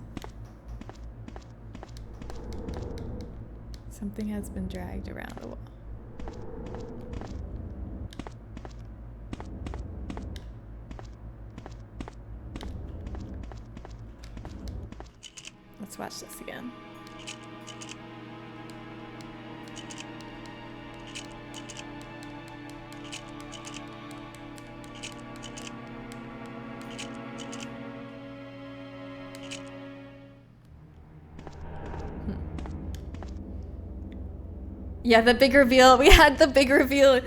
Something has been dragged around the wall. Let's watch this again. Yeah, the big reveal. We had the big reveal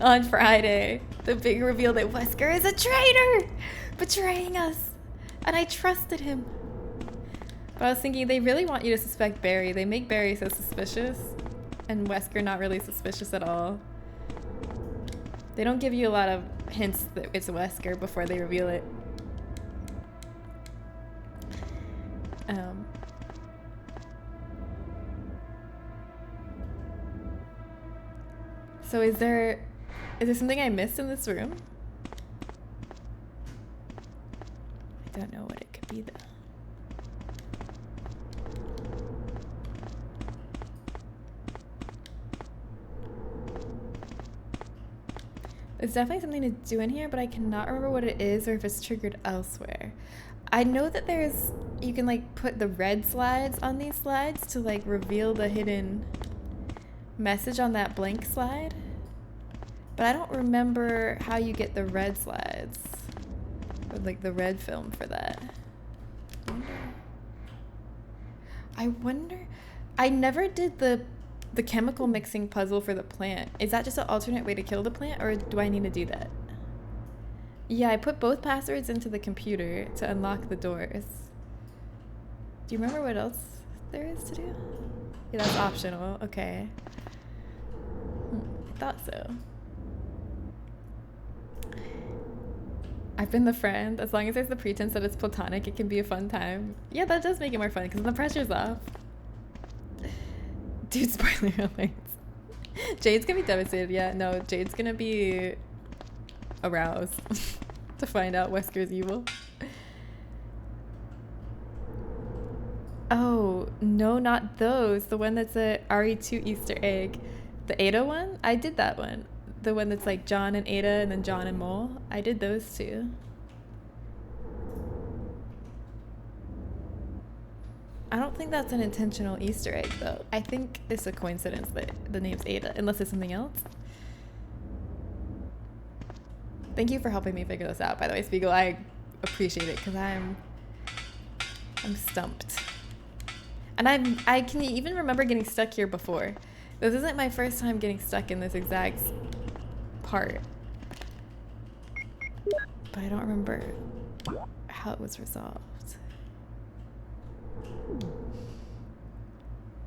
on Friday. The big reveal that Wesker is a traitor, betraying us. And I trusted him. But I was thinking, they really want you to suspect Barry. They make Barry so suspicious. And Wesker not really suspicious at all. They don't give you a lot of hints that it's Wesker before they reveal it. So is there something I missed in this room? I don't know what it could be though. There's definitely something to do in here, but I cannot remember what it is or if it's triggered elsewhere. I know that you can like put the red slides on these slides to like reveal the hidden message on that blank slide, but I don't remember how you get the red slides or like the red film for that. I wonder. I never did the chemical mixing puzzle for the plant. Is that just an alternate way to kill the plant, or do I need to do that? Yeah, I put both passwords into the computer to unlock the doors. Do you remember what else there is to do? Yeah, that's optional. Okay. I thought so. I've been the friend. As long as there's the pretense that it's platonic, it can be a fun time. Yeah, that does make it more fun because the pressure's off. Dude, spoiler alerts. Jade's gonna be devastated. Yeah, no, Jade's gonna be aroused to find out Wesker's evil. Oh, no, not those. The one that's a RE2 Easter egg. The Ada one? I did that one. The one that's like John and Ada and then John and Mole. I did those two. I don't think that's an intentional Easter egg though. I think it's a coincidence that the name's Ada, unless it's something else. Thank you for helping me figure this out, by the way, Spiegel. I appreciate it because I'm stumped. And I can even remember getting stuck here before. This isn't my first time getting stuck in this exact part. But I don't remember how it was resolved.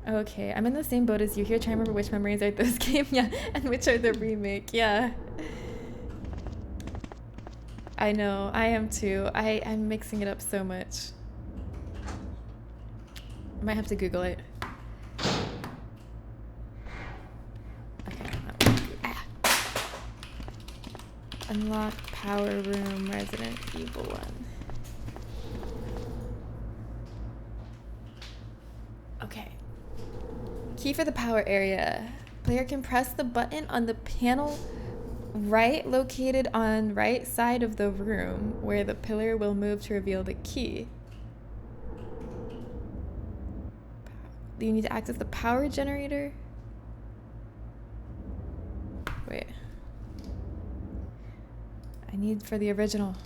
Okay, I'm in the same boat as you here, trying to remember which memories are this game, yeah, and which are the remake, yeah. I know. I am too. I'm mixing it up so much. I might have to Google it. Okay. Ah. Unlock power room Resident Evil 1. Okay. Key for the power area. Player can press the button on the panel right located on right side of the room where the pillar will move to reveal the key. You need to access the power generator. Wait. I need for the original.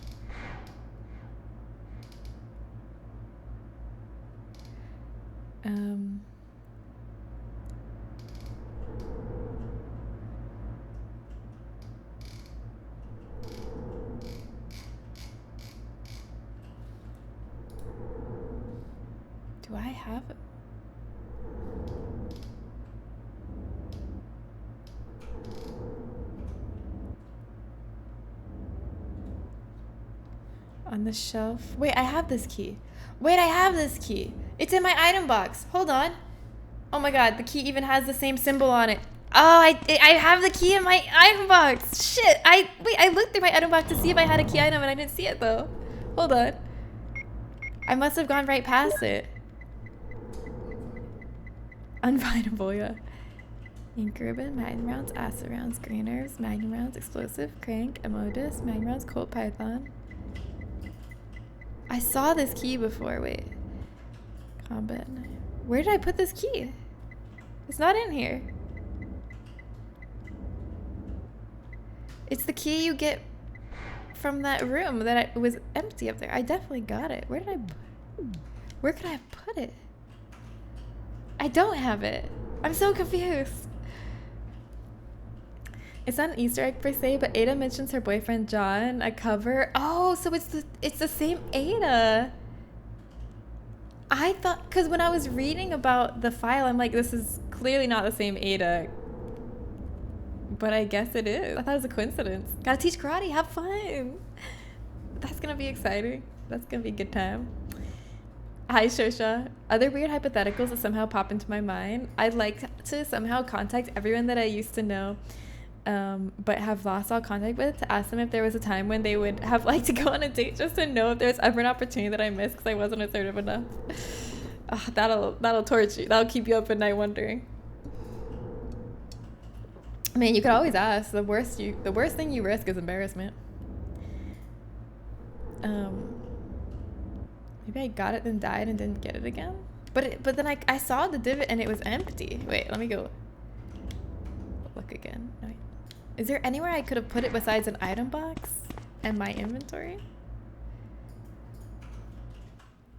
Do I have it? On the shelf. Wait, I have this key. Wait, I have this key. It's in my item box. Hold on. Oh my god, the key even has the same symbol on it. Oh, I have the key in my item box. Shit. Wait, I looked through my item box to see if I had a key item and I didn't see it though. Hold on. I must have gone right past it. Unfindable, yeah. Ink ribbon, magnum rounds, acid rounds, green herbs, magnum rounds, explosive, crank, emodus, magnum rounds, colt python. I saw this key before. Wait. Combat knife. Where did I put this key? It's not in here. It's the key you get from that room that was empty up there. I definitely got it. Where did I put it? Where could I have put it? I don't have it. I'm so confused. It's not an Easter egg per se, but Ada mentions her boyfriend John, a cover. Oh, so it's the same Ada. I thought, because when I was reading about the file, I'm like, this is clearly not the same Ada. But I guess it is. I thought it was a coincidence. Gotta teach karate, have fun. That's gonna be exciting. That's gonna be a good time. Hi, Shosha. Other weird hypotheticals that somehow pop into my mind. I'd like to somehow contact everyone that I used to know, but have lost all contact with, to ask them if there was a time when they would have liked to go on a date, just to know if there's ever an opportunity that I missed because I wasn't assertive enough. That'll torture you. That'll keep you up at night wondering. I mean, you could always ask. The worst thing you risk is embarrassment. Maybe I got it then died and didn't get it again. But then I saw the divot and it was empty. Wait, let me go look again. No, is there anywhere I could have put it besides an item box and my inventory?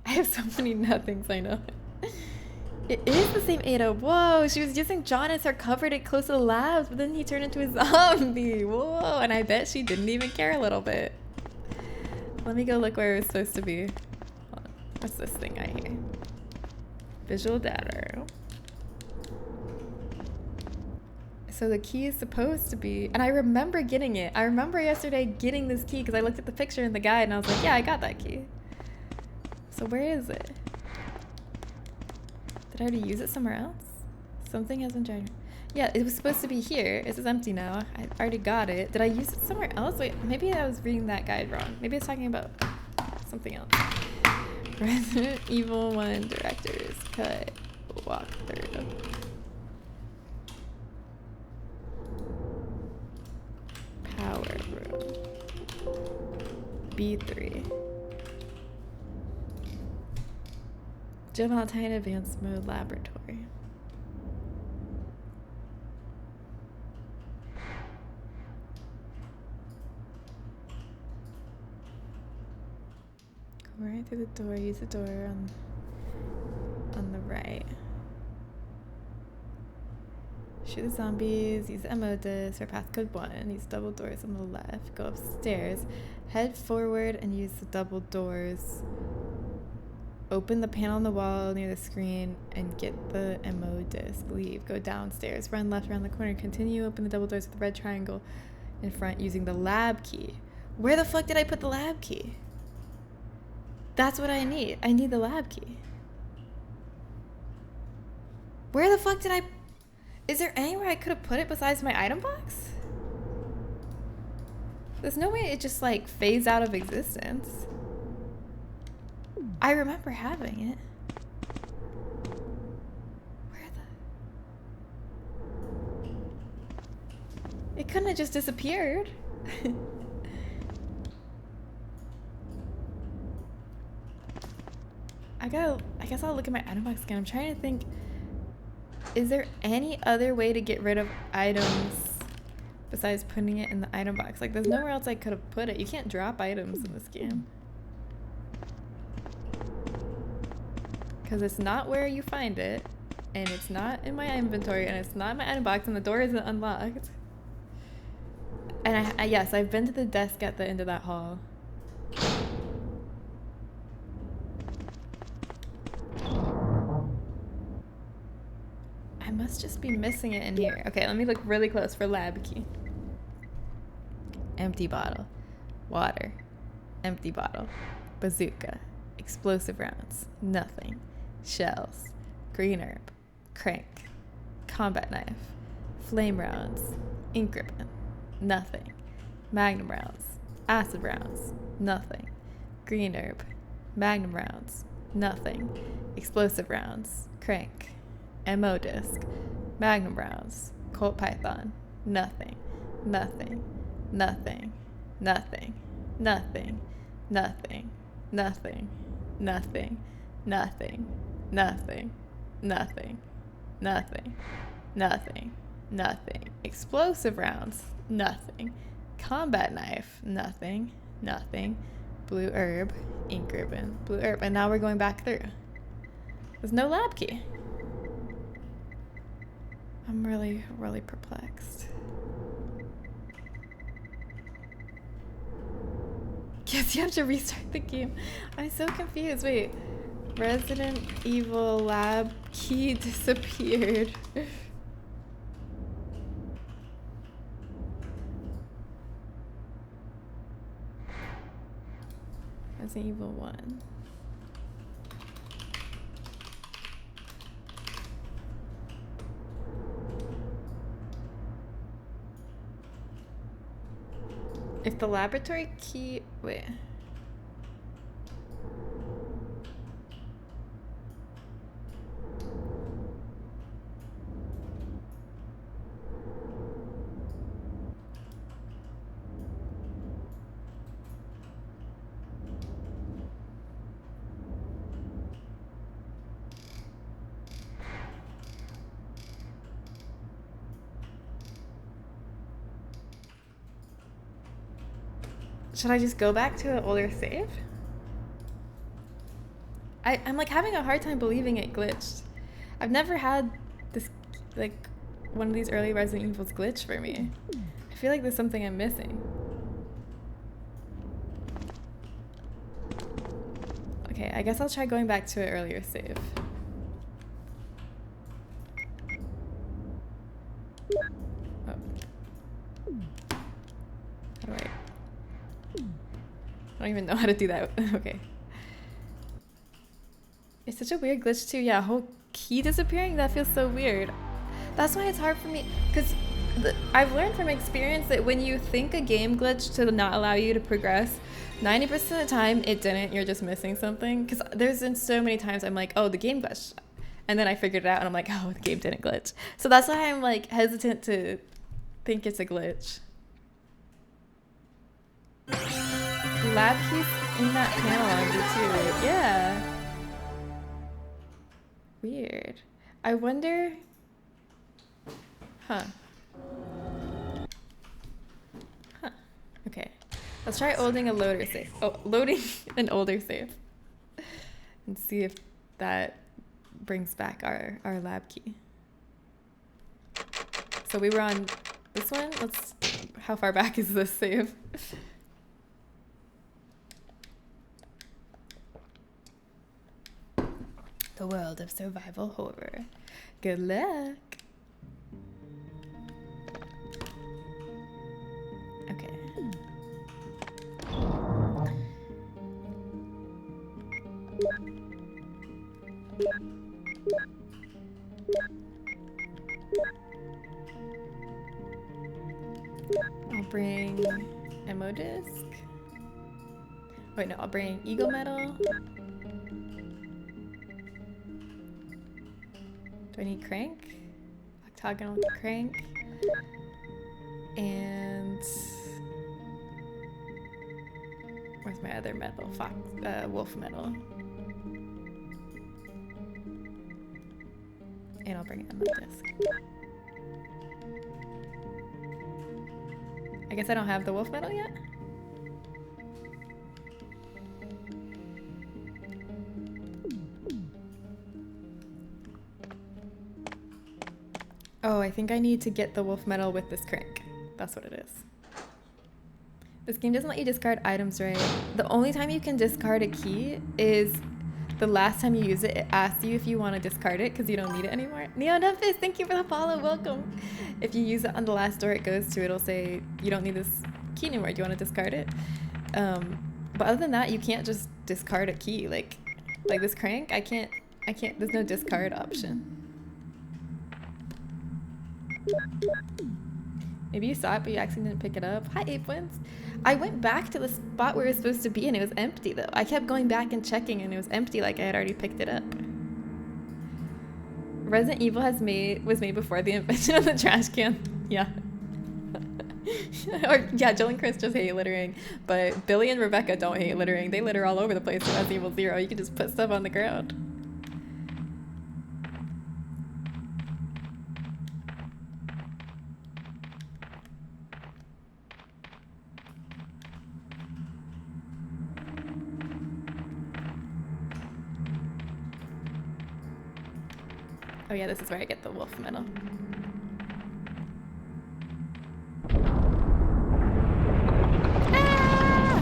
I have so many nothings, I know. It is the same Ada. Whoa, she was using John as her cover to close to the labs, but then he turned into a zombie. Whoa, and I bet she didn't even care a little bit. Let me go look where it was supposed to be. Hold on. What's this thing right here? Visual data. So the key is supposed to be, and I remember getting it. I remember yesterday getting this key because I looked at the picture in the guide and I was like, yeah, I got that key. So where is it? Did I already use it somewhere else? Something hasn't tried. Yeah, it was supposed to be here. This is empty now. I already got it. Did I use it somewhere else? Wait, maybe I was reading that guide wrong. Maybe I was talking about something else. Resident Evil 1 Director's Cut Walkthrough. Power room. B3. Joe Valentine Advanced Mode Laboratory. Go right through the door. Use the door on the right. Shoot the zombies. Use the emodus for passcode 1. Use double doors on the left. Go upstairs. Head forward and use the double doors. Open the panel on the wall near the screen and get the MO disc. Leave. Go downstairs. Run left around the corner. Continue. Open the double doors with the red triangle in front using the lab key. Where the fuck did I put the lab key? That's what I need. I need the lab key. Where the fuck did I... Is there anywhere I could have put it besides my item box? There's no way it just like fades out of existence. I remember having it. Where the... It couldn't have just disappeared. I guess I'll look at my item box again. I'm trying to think, is there any other way to get rid of items besides putting it in the item box? Like, there's nowhere else I could have put it. You can't drop items in this game. Because it's not where you find it, and it's not in my inventory, and it's not in my item box, and the door isn't unlocked. And yes, I've been to the desk at the end of that hall. I must just be missing it in here. Okay, let me look really close for lab key. Empty bottle. Water. Empty bottle. Bazooka. Explosive rounds. Nothing. Shells. Green herb. Crank. Combat knife. Flame rounds. Ink ribbon. Nothing. Magnum rounds. Acid rounds. Nothing. Green herb. Magnum rounds. Nothing. Explosive rounds. Crank. MO disc. Magnum rounds. Colt python. Nothing. Nothing. Nothing. Nothing. Nothing. Nothing. Nothing. Nothing. Nothing. Nothing. Nothing. Nothing. Nothing. Nothing. Explosive rounds. Nothing. Combat knife. Nothing. Nothing. Blue herb. Ink ribbon. Blue herb. And now we're going back through. There's no lab key. I'm really, really perplexed. Guess you have to restart the game. I'm so confused. Wait. Resident Evil lab key disappeared. Resident Evil 1. If the laboratory key... Wait. Should I just go back to an older save? I'm like having a hard time believing it glitched. I've never had this, like, one of these early Resident Evils glitch for me. I feel like there's something I'm missing. Okay, I guess I'll try going back to an earlier save. Oh. How do I don't even know how to do that. Okay. It's such a weird glitch too. Yeah, whole key disappearing? That feels so weird. That's why it's hard for me, because I've learned from experience that when you think a game glitched to not allow you to progress, 90% of the time it didn't. You're just missing something. Because there's been so many times I'm like, oh, the game glitched. And then I figured it out and I'm like, oh, the game didn't glitch. So that's why I'm like hesitant to think it's a glitch. Lab keys in that panel on too. Yeah. Weird. I wonder. Huh. Okay. Let's try loading a loader save. Oh, loading an older save. And see if that brings back our lab key. So we were on this one. How far back is this save? The world of survival horror. Good luck. Okay. I'll bring ammo disc. Wait, no, I'll bring eagle metal. Do I need crank? Octagonal crank. And where's my other metal? Wolf metal. And I'll bring ammo disc. I guess I don't have the wolf metal yet. Oh, I think I need to get the wolf metal with this crank. That's what it is. This game doesn't let you discard items, right? The only time you can discard a key is the last time you use it. It asks you if you want to discard it because you don't need it anymore. Neonumpus, thank you for the follow. Welcome. If you use it on the last door it goes to, it'll say you don't need this key anymore. Do you want to discard it? But other than that, you can't just discard a key. Like this crank, I can't. There's no discard option. Maybe you saw it, but you actually didn't pick it up. Hi, Apewins. I went back to the spot where it was supposed to be, and it was empty, though. I kept going back and checking, and it was empty, like I had already picked it up. Resident Evil was made before the invention of the trash can. Yeah. Or, yeah, Jill and Chris just hate littering, but Billy and Rebecca don't hate littering. They litter all over the place in Resident Evil 0. You can just put stuff on the ground. Oh yeah, this is where I get the wolf metal. Ah!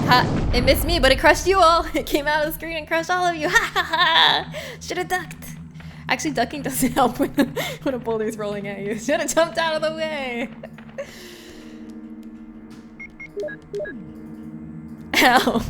Ha! It missed me, but it crushed you all. It came out of the screen and crushed all of you. Ha ha ha! Should have ducked. Actually, ducking doesn't help when a boulder's rolling at you. Should have jumped out of the way. Ow.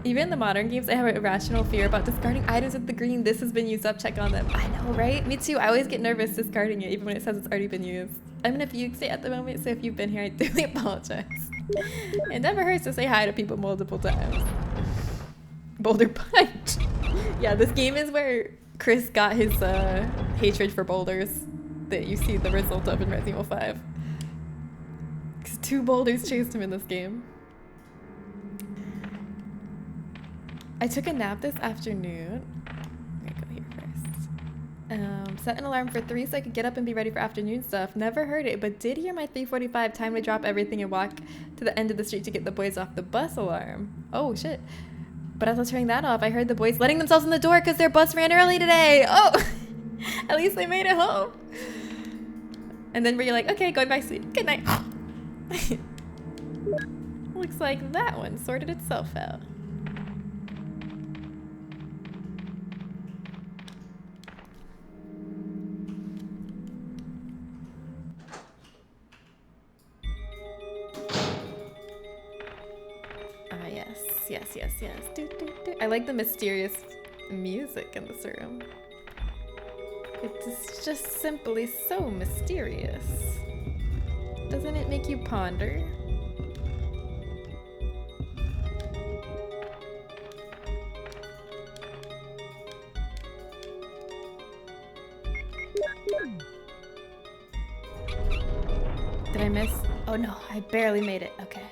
Even in the modern games, I have an irrational fear about discarding items with the green "this has been used up" check on them. I know, right? Me too. I always get nervous discarding it, even when it says it's already been used. I'm in a fugue state at the moment, so if you've been here, I really apologize. It never hurts to say hi to people multiple times. Boulder punch. Yeah, this game is where Chris got his hatred for boulders that you see the result of in Resident Evil 5. Because 2 boulders chased him in this game. I took a nap this afternoon. I'm gonna go here first. Set an alarm for 3 so I could get up and be ready for afternoon stuff. Never heard it, but did hear my 3:45 time to drop everything and walk to the end of the street to get the boys off the bus alarm. Oh shit. But as I was turning that off, I heard the boys letting themselves in the door because their bus ran early today. Oh, at least they made it home. And then we're like, okay, going back to sleep. Good night. Looks like that one sorted itself out. Yes. Do, do, do. I like the mysterious music in this room. It's just simply so mysterious. Doesn't it make you ponder? Did I miss? Oh no, I barely made it. Okay.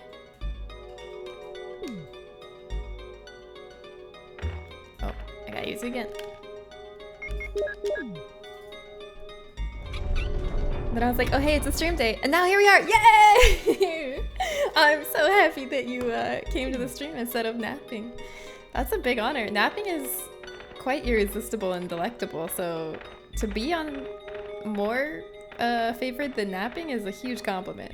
I gotta use it again. Then I was like, oh hey, it's a stream day. And now here we are, yay! I'm so happy that you came to the stream instead of napping. That's a big honor. Napping is quite irresistible and delectable, so to be on more favored than napping is a huge compliment.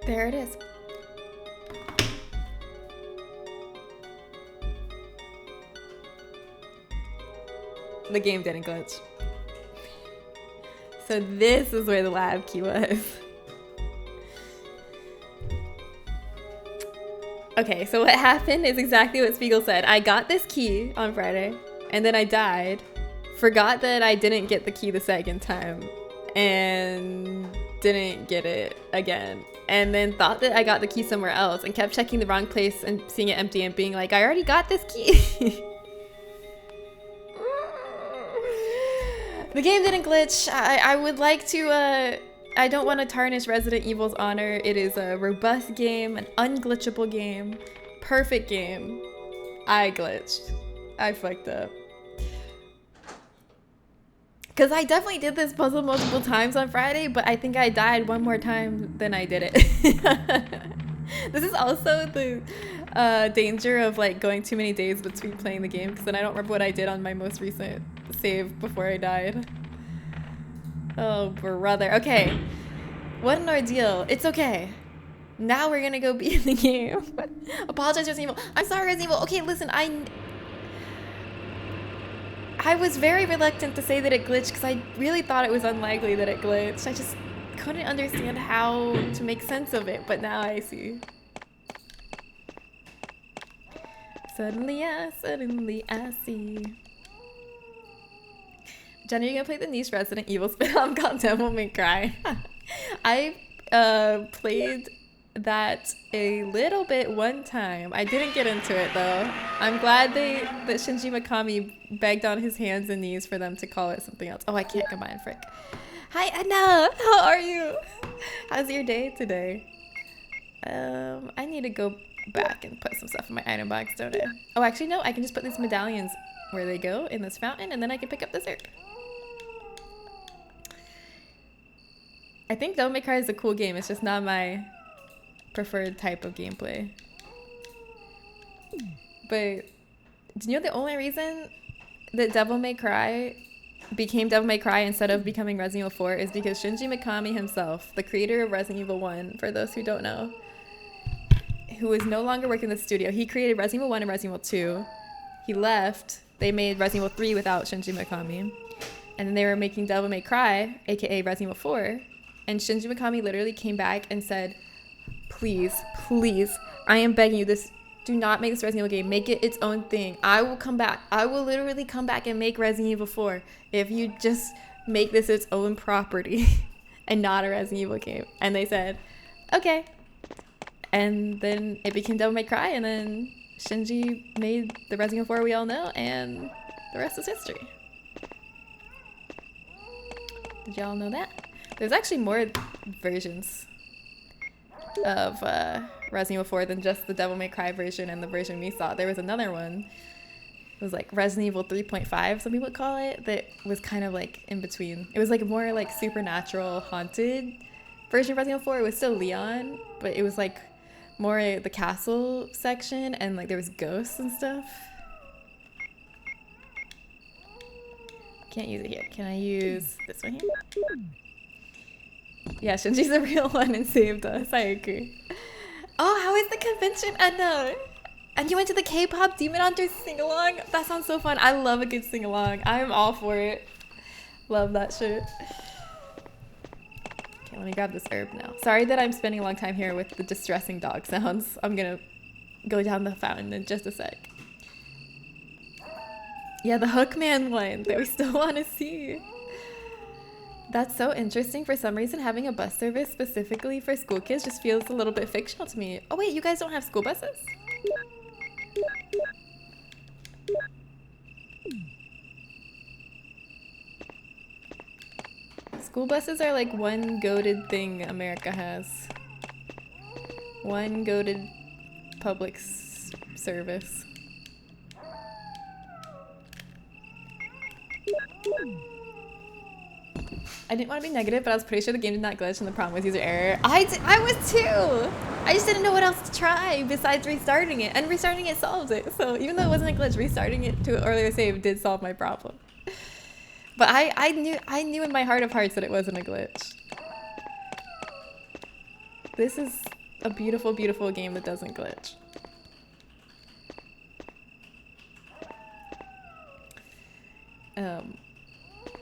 There it is. The game didn't glitch. So this is where the lab key was. Okay, so what happened is exactly what Spiegel said. I got this key on Friday, and then I died, forgot that I didn't get the key the second time, and didn't get it again. And then thought that I got the key somewhere else, and kept checking the wrong place and seeing it empty and being like, I already got this key. The game didn't glitch. I would like to, I don't want to tarnish Resident Evil's honor. It is a robust game, an unglitchable game, perfect game. I glitched. I fucked up. Because I definitely did this puzzle multiple times on Friday, but I think I died one more time than I did it. This is also the danger of like going too many days between playing the game, because then I don't remember what I did on my most recent save before I died. Oh, brother. Okay. What an ordeal. It's okay. Now we're gonna go beat the game. Apologize, Resident Evil. I'm sorry, Resident Evil. Okay, listen, I was very reluctant to say that it glitched because I really thought it was unlikely that it glitched. I just couldn't understand how to make sense of it, but now I see. Suddenly I see. Jenna, you gonna play the niche Resident Evil spin-off called Devil May Cry? I played that a little bit one time. I didn't get into it though. I'm glad that Shinji Mikami begged on his hands and knees for them to call it something else. Oh, I can't combine, frick. Hi Anna, how are you? How's your day today? I need to go back and put some stuff in my item box, don't I? Oh, actually no, I can just put these medallions where they go in this fountain, and then I can pick up this herb. I think Devil May Cry is a cool game. It's just not my preferred type of gameplay. But do you know the only reason that Devil May Cry became Devil May Cry instead of becoming Resident Evil 4 is because Shinji Mikami himself, the creator of Resident Evil 1, for those who don't know, who is no longer working in the studio, he created Resident Evil 1 and Resident Evil 2. He left. They made Resident Evil 3 without Shinji Mikami. And then they were making Devil May Cry, aka Resident Evil 4. And Shinji Mikami literally came back and said, please, please, I am begging you, do not make this Resident Evil game. Make it its own thing. I will come back. I will literally come back and make Resident Evil 4 if you just make this its own property and not a Resident Evil game. And they said, okay. And then it became Devil May Cry, and then Shinji made the Resident Evil 4 we all know, and the rest is history. Did y'all know that? There's actually more versions of Resident Evil 4 than just the Devil May Cry version and the version we saw. There was another one. It was like Resident Evil 3.5, some people would call it, that was kind of like in between. It was like more like supernatural haunted version of Resident Evil 4. It was still Leon, but it was like more the castle section, and like there was ghosts and stuff. Can't use it here. Can I use this one here? Yeah, Shinji's the real one and saved us. I agree. Oh, how is the convention? Anna? And you went to the K-pop Demon Hunters sing-along? That sounds so fun. I love a good sing-along. I'm all for it. Love that shit. Okay, let me grab this herb now. Sorry that I'm spending a long time here with the distressing dog sounds. I'm gonna go down the fountain in just a sec. Yeah, the Hookman one that we still want to see. That's so interesting. For some reason, having a bus service specifically for school kids just feels a little bit fictional to me. Oh wait, you guys don't have school buses? School buses are like one goated thing America has. One goated public service. I didn't want to be negative, but I was pretty sure the game did not glitch and the problem was user error. I was too! I just didn't know what else to try besides restarting it, and restarting it solved it. So even though it wasn't a glitch, restarting it to an earlier save did solve my problem. But I knew in my heart of hearts that it wasn't a glitch. This is a beautiful, beautiful game that doesn't glitch.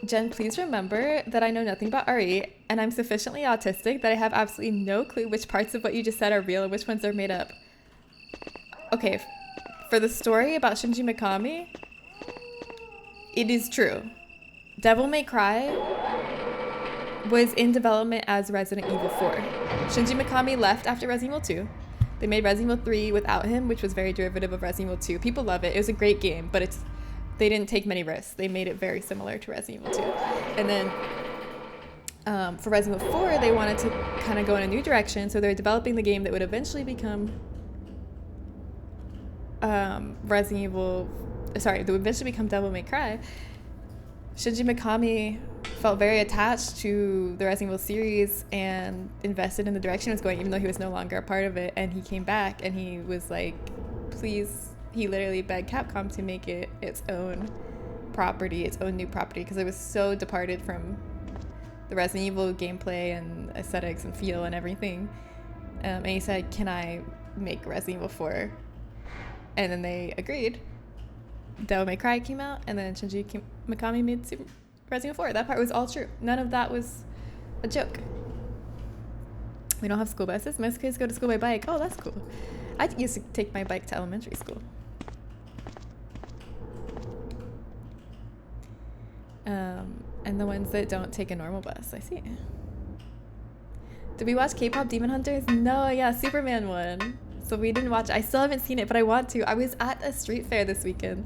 Jen, please remember that I know nothing about RE, and I'm sufficiently autistic that I have absolutely no clue which parts of what you just said are real and which ones are made up. Okay, for the story about Shinji Mikami, it is true. Devil May Cry was in development as Resident Evil 4. Shinji Mikami left after Resident Evil 2. They made Resident Evil 3 without him, which was very derivative of Resident Evil 2. People love it. It was a great game, but they didn't take many risks. They made it very similar to Resident Evil 2. And then for Resident Evil 4, they wanted to kind of go in a new direction, so they're developing the game that would eventually become Resident Evil... Sorry, that would eventually become Devil May Cry. Shinji Mikami felt very attached to the Resident Evil series and invested in the direction it was going, even though he was no longer a part of it. And he came back and he was like, please, he literally begged Capcom to make it its own property, its own new property, because it was so departed from the Resident Evil gameplay and aesthetics and feel and everything. And he said, can I make Resident Evil 4? And then they agreed. Devil May Cry came out, and then Shinji Mikami made Resident Evil 4. That part was all true. None of that was a joke. We don't have school buses. Most kids go to school by bike. Oh, that's cool. I used to take my bike to elementary school. And the ones that don't take a normal bus. I see. Did we watch K-pop Demon Hunters? No, yeah, Superman one. So we didn't watch it. I still haven't seen it, but I want to. I was at a street fair this weekend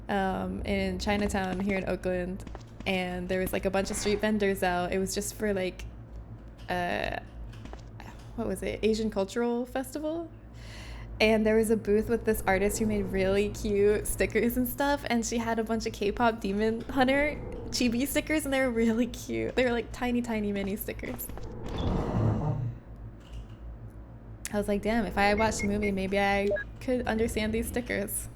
in Chinatown here in Oakland, and there was like a bunch of street vendors out. It was just for like, what was it? Asian Cultural Festival? And there was a booth with this artist who made really cute stickers and stuff, and she had a bunch of K-pop Demon Hunter chibi stickers, and they were really cute. They were like tiny, tiny mini stickers. I was like, damn, if I watched the movie, maybe I could understand these stickers.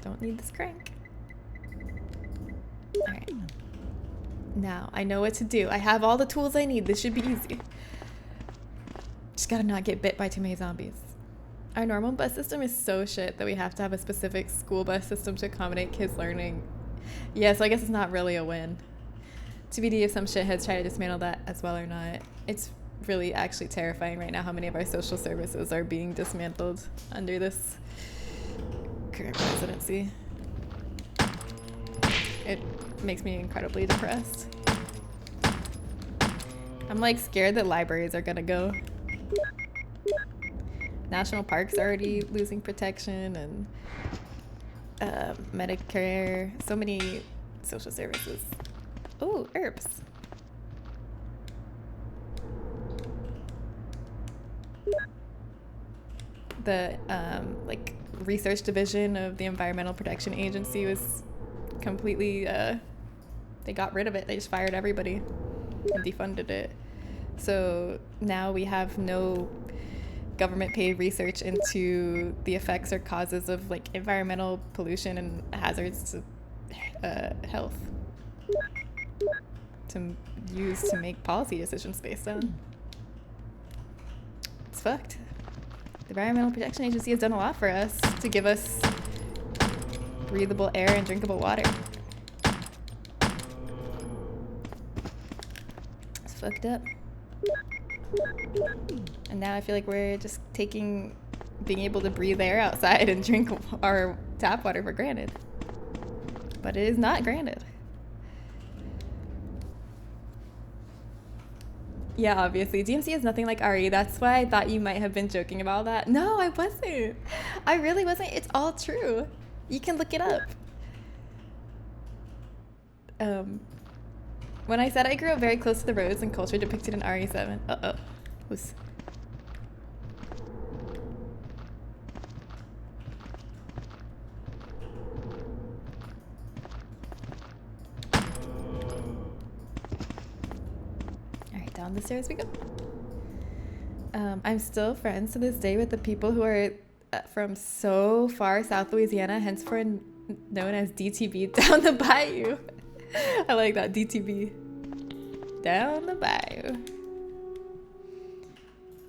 Don't need this crank. Alright. Now, I know what to do. I have all the tools I need. This should be easy. Just gotta not get bit by too many zombies. Our normal bus system is so shit that we have to have a specific school bus system to accommodate kids learning. Yeah, so I guess it's not really a win. TBD if some shitheads try to dismantle that as well or not. It's really actually terrifying right now how many of our social services are being dismantled under this current presidency. It makes me incredibly depressed. I'm like scared that libraries are gonna go. National parks are already losing protection, and Medicare, so many social services. Oh, herbs. The like research division of the Environmental Protection Agency was completely they got rid of it. They just fired everybody and defunded it. So now we have no government paid research into the effects or causes of like environmental pollution and hazards to health to use to make policy decisions based on. It's fucked. The Environmental Protection Agency has done a lot for us to give us breathable air and drinkable water. It's fucked up. And now I feel like we're just taking being able to breathe air outside and drink our tap water for granted. But it is not granted. Yeah, obviously. DMC is nothing like RE. That's why I thought you might have been joking about that. No, I wasn't. I really wasn't. It's all true. You can look it up. When I said I grew up very close to the roads and culture depicted in RE7. Uh-oh. Who's... Alright, down the stairs we go. I'm still friends to this day with the people who are from so far South Louisiana, henceforth known as DTB, down the bayou. I like that, DTB. down the bayou.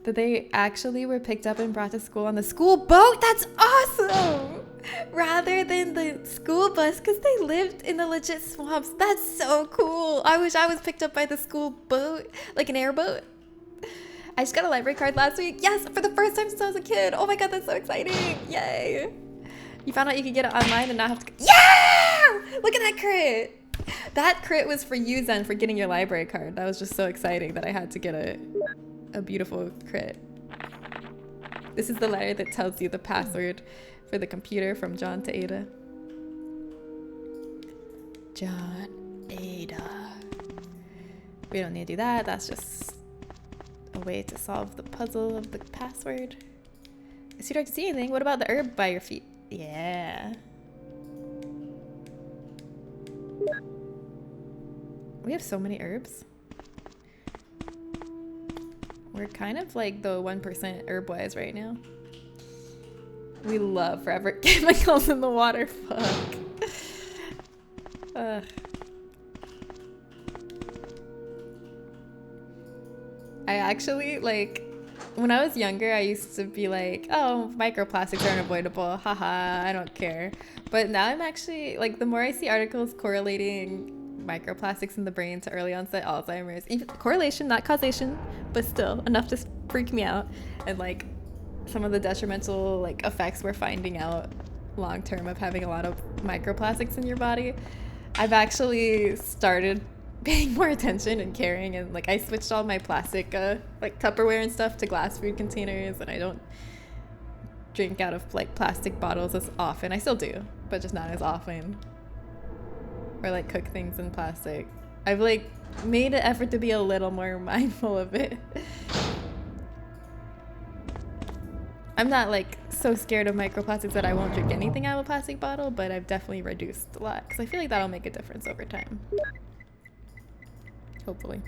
That they actually were picked up and brought to school on the school boat? That's awesome! Rather than the school bus, because they lived in the legit swamps. That's so cool. I wish I was picked up by the school boat, like an airboat. I just got a library card last week. Yes, for the first time since I was a kid. Oh my god, that's so exciting. Yay. You found out you could get it online and not have to... Yeah! Look at that crit. That crit was for you, Zen, for getting your library card. That was just so exciting that I had to get a beautiful crit. This is the letter that tells you the password for the computer from John to Ada. John, Ada. We don't need to do that. That's just a way to solve the puzzle of the password. It's too dark to see anything. What about the herb by your feet? Yeah. We have so many herbs. We're kind of like the 1% herb-wise right now. We love forever chemicals in the water. Fuck. Ugh. I actually, like, when I was younger, I used to be like, oh, microplastics are unavoidable. Haha, I don't care. But now I'm actually, like, the more I see articles correlating microplastics in the brain to early onset Alzheimer's, even correlation, not causation, but still enough to freak me out. And, like, some of the detrimental, like, effects we're finding out long term of having a lot of microplastics in your body. I've actually started paying more attention and caring, and like I switched all my plastic like Tupperware and stuff to glass food containers, and I don't drink out of like plastic bottles as often. I still do, but just not as often. Or like cook things in plastic. I've like made an effort to be a little more mindful of it. I'm not like so scared of microplastics that I won't drink anything out of a plastic bottle, but I've definitely reduced a lot because I feel like that'll make a difference over time. Hopefully.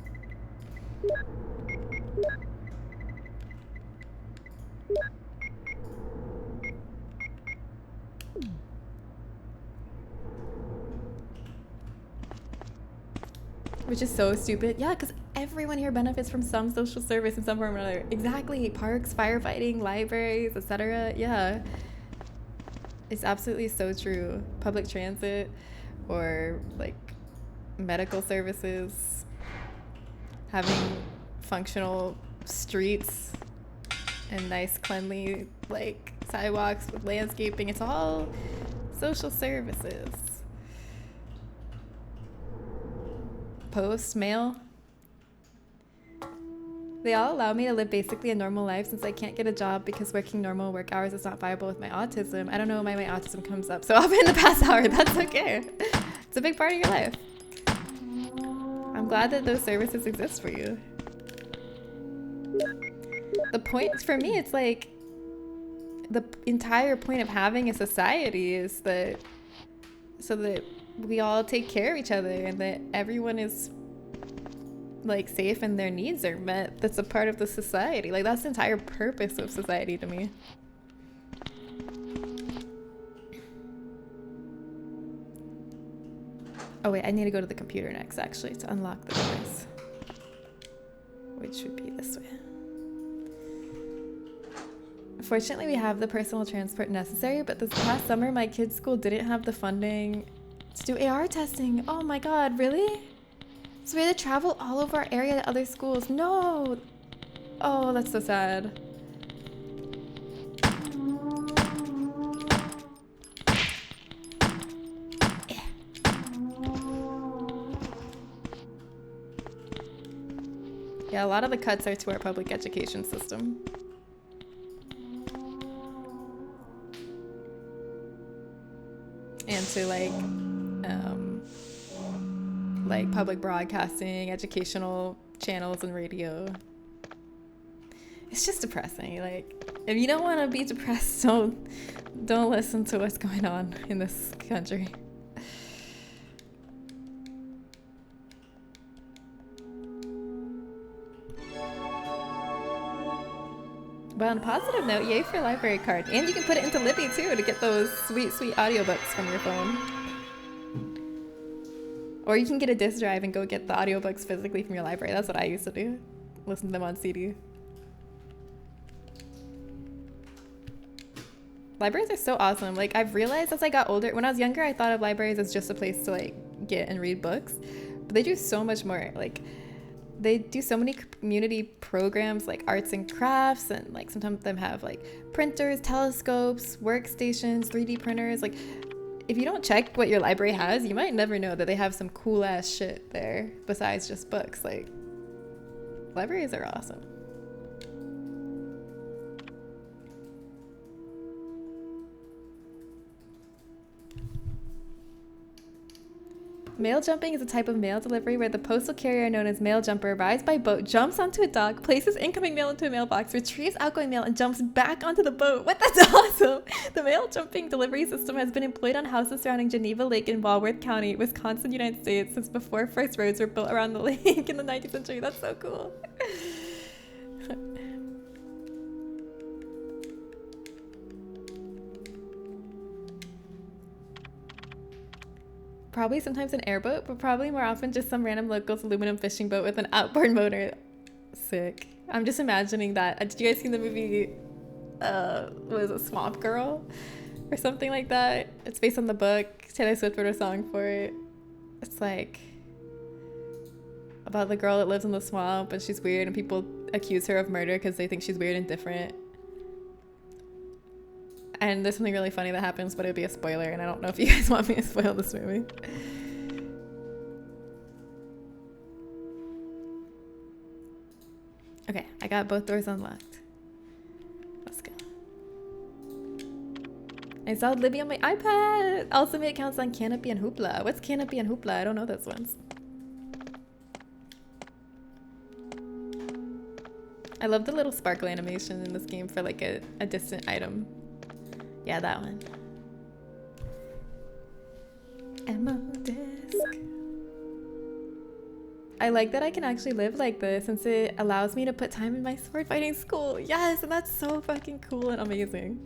Which is so stupid. Yeah, because everyone here benefits from some social service in some form or another. Exactly. Parks, firefighting, libraries, etc. Yeah. It's absolutely so true. Public transit or like medical services. Having functional streets and nice cleanly like sidewalks with landscaping. It's all social services. Post, mail. They all allow me to live basically a normal life since I can't get a job because working normal work hours is not viable with my autism. I don't know why my autism comes up so often in the past hour. That's okay. It's a big part of your life. I'm glad that those services exist for you. The point for me, it's like the entire point of having a society is that so that we all take care of each other and that everyone is like safe and their needs are met. That's a part of the society. Like that's the entire purpose of society to me. Oh wait, I need to go to the computer next actually to unlock the doors. Which would be this way. Fortunately, we have the personal transport necessary, but this past summer my kids' school didn't have the funding to do AR testing. Oh my god, really? So we had to travel all over our area to other schools. No! Oh, that's so sad. Yeah, a lot of the cuts are to our public education system. And to like public broadcasting, educational channels and radio. It's just depressing. Like, if you don't want to be depressed, don't listen to what's going on in this country. But on a positive note, yay for library card. And you can put it into Libby too to get those sweet, sweet audiobooks from your phone. Or you can get a disc drive and go get the audiobooks physically from your library. That's what I used to do. Listen to them on CD. Libraries are so awesome. Like, I've realized as I got older, when I was younger, I thought of libraries as just a place to like get and read books, but they do so much more. Like, they do so many community programs like arts and crafts, and like sometimes them have like printers, telescopes, workstations, 3D printers. Like, if you don't check what your library has, you might never know that they have some cool ass shit there besides just books. Like, libraries are awesome. Mail jumping is a type of mail delivery where the postal carrier known as mail jumper arrives by boat, jumps onto a dock, places incoming mail into a mailbox, retrieves outgoing mail, and jumps back onto the boat. What? That's awesome! The mail jumping delivery system has been employed on houses surrounding Geneva Lake in Walworth County, Wisconsin, United States since before first roads were built around the lake in the 19th century. That's so cool. Probably sometimes an airboat, but probably more often just some random local's aluminum fishing boat with an outboard motor. Sick. I'm just imagining that. Did you guys see the movie, was it Swamp Girl? Or something like that? It's based on the book. Taylor Swift wrote a song for it. It's like about the girl that lives in the swamp and she's weird and people accuse her of murder because they think she's weird and different. And there's something really funny that happens, but it'd be a spoiler, and I don't know if you guys want me to spoil this movie. Okay, I got both doors unlocked. Let's go. I saw Libby on my iPad. Also made accounts on Canopy and Hoopla. What's Canopy and Hoopla? I don't know those ones. I love the little sparkle animation in this game for like a distant item. Yeah, that one. Ammo disc. I like that I can actually live like this since it allows me to put time in my sword fighting school. Yes, and that's so fucking cool and amazing.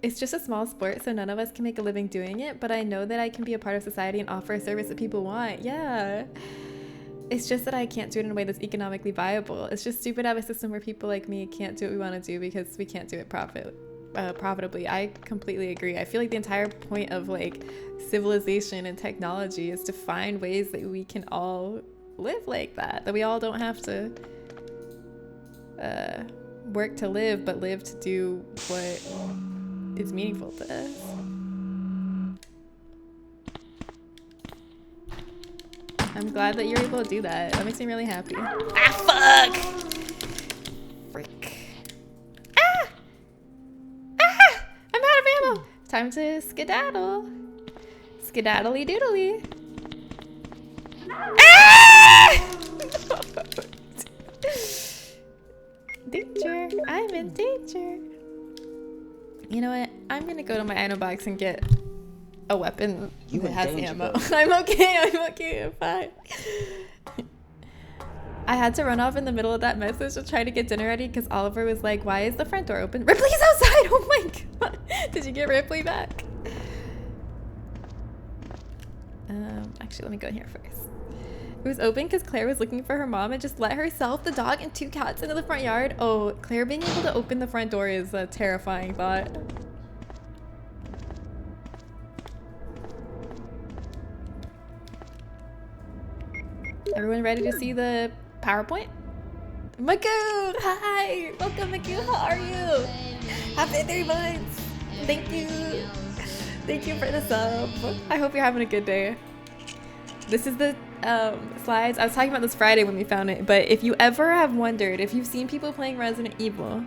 It's just a small sport, so none of us can make a living doing it, but I know that I can be a part of society and offer a service that people want. Yeah. It's just that I can't do it in a way that's economically viable. It's just stupid to have a system where people like me can't do what we want to do because we can't do it profitably. I completely agree. I feel like the entire point of like civilization and technology is to find ways that we can all live like that we all don't have to work to live, but live to do what is meaningful to us. I'm glad that you're able to do that. That makes me really happy. Ah, fuck! Freak. Ah! Ah! I'm out of ammo! Time to skedaddle. Skedaddly doodly. Ah! Danger. I'm in danger. You know what? I'm gonna go to my item box and get a weapon that has ammo. I'm okay, I'm fine. I had to run off in the middle of that message to try to get dinner ready because Oliver was like, why is the front door open? Ripley's outside! Oh my god! Did you get Ripley back? Actually, let me go in here first. It was open because Claire was looking for her mom and just let herself, the dog, and 2 cats into the front yard. Oh, Claire being able to open the front door is a terrifying thought. Everyone ready to see the PowerPoint? Maku! Hi! Welcome, Maku! How are you? Happy 3 months! Thank you! Thank you for the sub. I hope you're having a good day. This is the slides. I was talking about this Friday when we found it, but if you ever have wondered, if you've seen people playing Resident Evil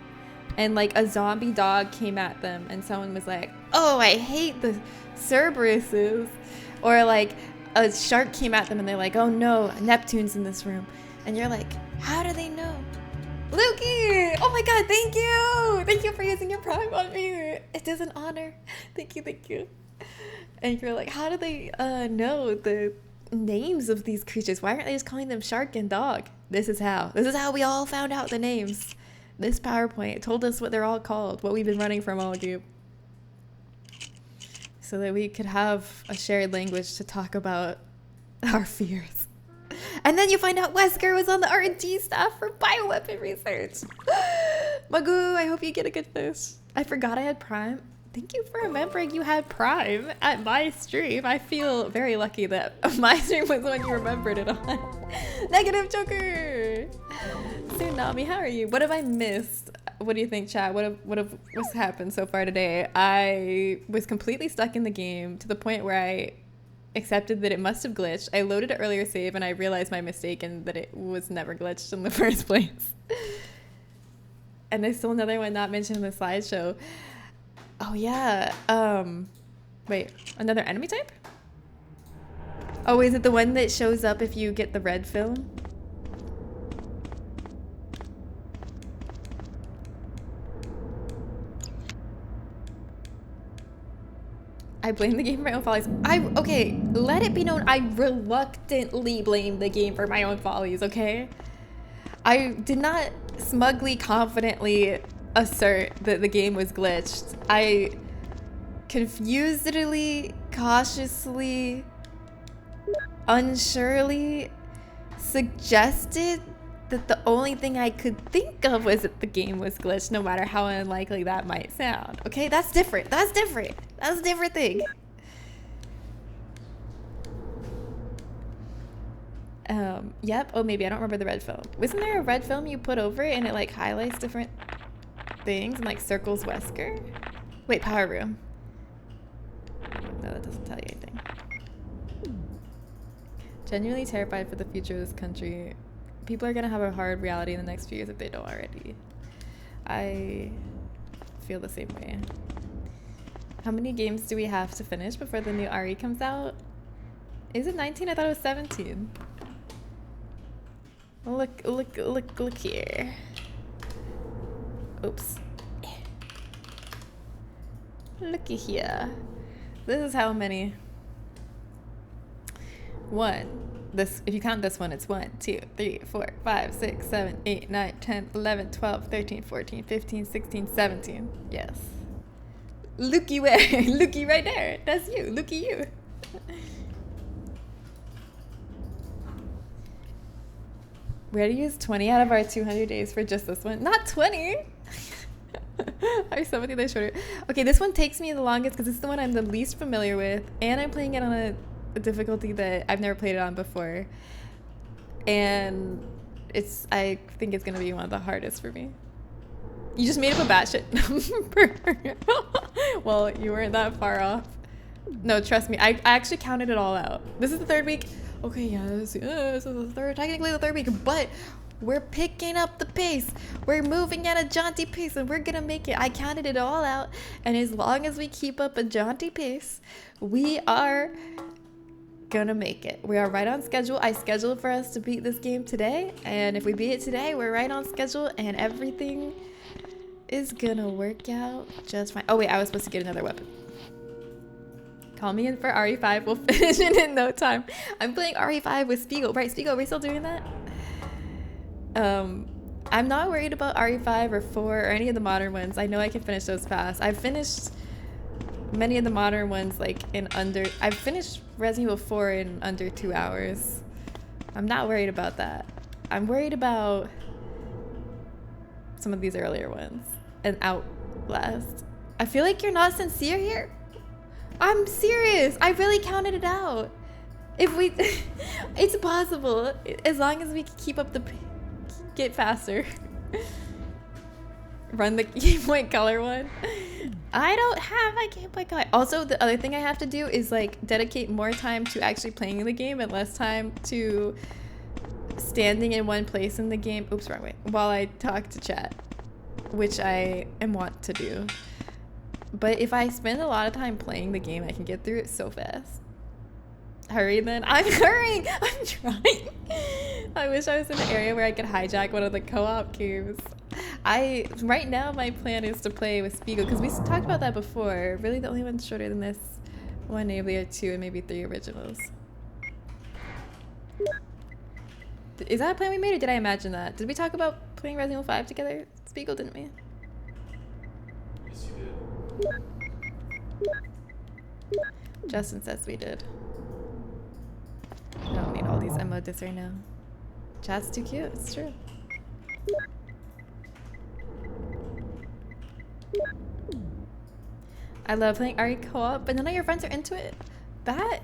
and like a zombie dog came at them and someone was like, oh, I hate the Cerberuses, or like a shark came at them and they're like, oh no, Neptune's in this room, and you're like, how do they know? Lukey! Oh my god, thank you! Thank you for using your Prime on me. It is an honor. Thank you, thank you. And you're like, how do they know the names of these creatures? Why aren't they just calling them shark and dog? This is how we all found out the names. This PowerPoint told us what they're all called, what we've been running from all group, so that we could have a shared language to talk about Our fears. And then you find out Wesker was on the R&D staff for bioweapon research. Magoo, I hope you get a good fish. I forgot I had Prime. Thank you for remembering you had Prime at my stream. I feel very lucky that my stream was the one you remembered it on. Negative Joker! Tsunami, how are you? What have I missed? What do you think, chat? What's happened so far today? I was completely stuck in the game to the point where I accepted that it must have glitched. I loaded an earlier save and I realized my mistake and that it was never glitched in the first place. And there's still another one not mentioned in the slideshow. Oh yeah, wait, another enemy type? Oh, is it the one that shows up if you get the red film? I blame the game for my own follies. Okay, let it be known I reluctantly blame the game for my own follies, okay? I did not smugly, confidently assert that the game was glitched. I confusedly, cautiously, unsurely suggested that the only thing I could think of was that the game was glitched, no matter how unlikely that might sound. Okay, that's different. That's different. That's a different thing. Yep. Oh, maybe I don't remember the red film. Wasn't there a red film you put over it and it like highlights different things and like circles Wesker? Wait, power room. No, that doesn't tell you anything. Genuinely terrified for the future of this country. People are gonna have a hard reality in the next few years if they don't already. I feel the same way. How many games do we have to finish before the new RE comes out? Is it 19? I thought it was 17. Look here. Oops. Looky here. This is how many. If you count this one, it's 1, 2, 3, 4, 5, 6, 7, 8, 9, 10, 11, 12, 13, 14, 15, 16, 17. Yes. Looky where? Looky right there. That's you. Looky you. We had to use 20 out of our 200 days for just this one. Not 20! Our 70 days shorter. Okay, this one takes me the longest because it's the one I'm the least familiar with, and I'm playing it on a difficulty that I've never played it on before. And I think it's gonna be one of the hardest for me. You just made up a batshit number. Well, you weren't that far off. No, trust me, I actually counted it all out. This is the third week. Okay, yeah, this is technically the third week, but we're picking up the pace. We're moving at a jaunty pace and we're gonna make it. I counted it all out, and as long as we keep up a jaunty pace, we are gonna make it. We are right on schedule. I scheduled for us to beat this game today, and if we beat it today, we're right on schedule and everything is gonna work out just fine. Oh wait, I was supposed to get another weapon. Call me in for RE5. We'll finish it in no time. I'm playing RE5 with Spiegel. Right, Spiegel, are we still doing that? I'm not worried about RE5 or 4 or any of the modern ones. I know I can finish those fast. I've finished many of the modern ones like in under... I've finished Resident Evil 4 in under 2 hours. I'm not worried about that. I'm worried about some of these earlier ones. And Outlast. I feel like you're not sincere here. I'm serious. I really counted it out. If we... It's possible. As long as we can keep up the... Get faster. Run the Game Boy Color one. I don't have a Game Boy Color. Also, the other thing I have to do is like dedicate more time to actually playing the game and less time to standing in one place in the game. Oops, wrong way. While I talk to chat, which I am want to do. But if I spend a lot of time playing the game, I can get through it so fast. Hurry then. I'm hurrying. I'm trying. I wish I was in an area where I could hijack one of the co-op games. Right now my plan is to play with Spiegel because we talked about that before. Really the only one shorter than this one, maybe or 2 and maybe 3 originals. Is that a plan we made or did I imagine that? Did we talk about playing Resident Evil 5 together? Spiegel, didn't we? Yes, you did. Justin says we did. download this right now. Chat's too cute. It's true. I love playing RE co-op, but none of your friends are into it. That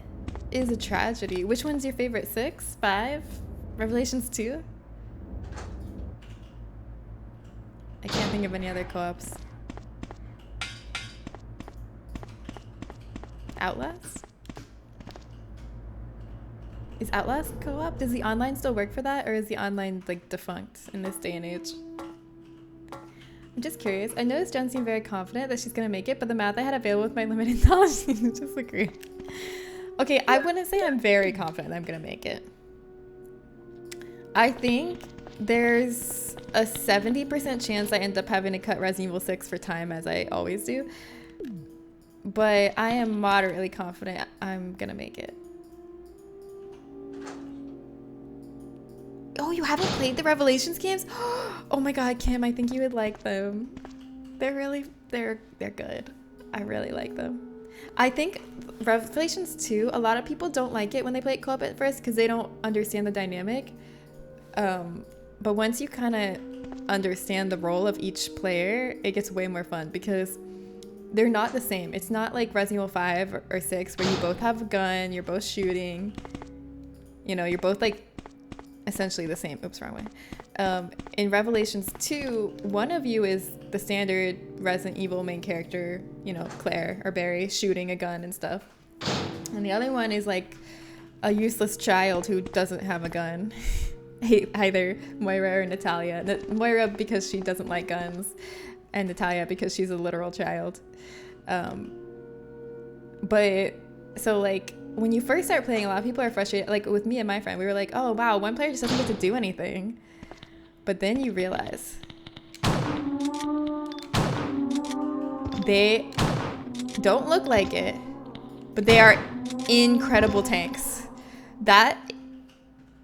is a tragedy. Which one's your favorite? 6? 5? Revelations 2? I can't think of any other co-ops. Outlast? Is Outlast co-op? Does the online still work for that, or is the online like defunct in this day and age? I'm just curious. I noticed Jen seemed very confident that she's gonna make it, but the math I had available with my limited knowledge seemed to disagree. Okay, I wouldn't say I'm very confident I'm gonna make it. I think there's a 70% chance I end up having to cut Resident Evil 6 for time, as I always do. But I am moderately confident I'm gonna make it. Oh, you haven't played the Revelations games? Oh my god, Kim, I think you would like them. They're good. I really like them. I think Revelations 2, a lot of people don't like it when they play it co-op at first because they don't understand the dynamic. But once you kind of understand the role of each player, it gets way more fun because they're not the same. It's not like Resident Evil 5 or 6 where you both have a gun, you're both shooting. You know, you're both like essentially the same. Oops, wrong way. In Revelations 2, one of you is the standard Resident Evil main character, you know, Claire or Barry, shooting a gun and stuff. And the other one is like a useless child who doesn't have a gun. Either Moira or Natalia. Moira because she doesn't like guns, and Natalia because she's a literal child. But so like when you first start playing, a lot of people are frustrated. Like with me and my friend, we were like, oh wow, one player just doesn't get to do anything. But then you realize they don't look like it, but they are incredible tanks. That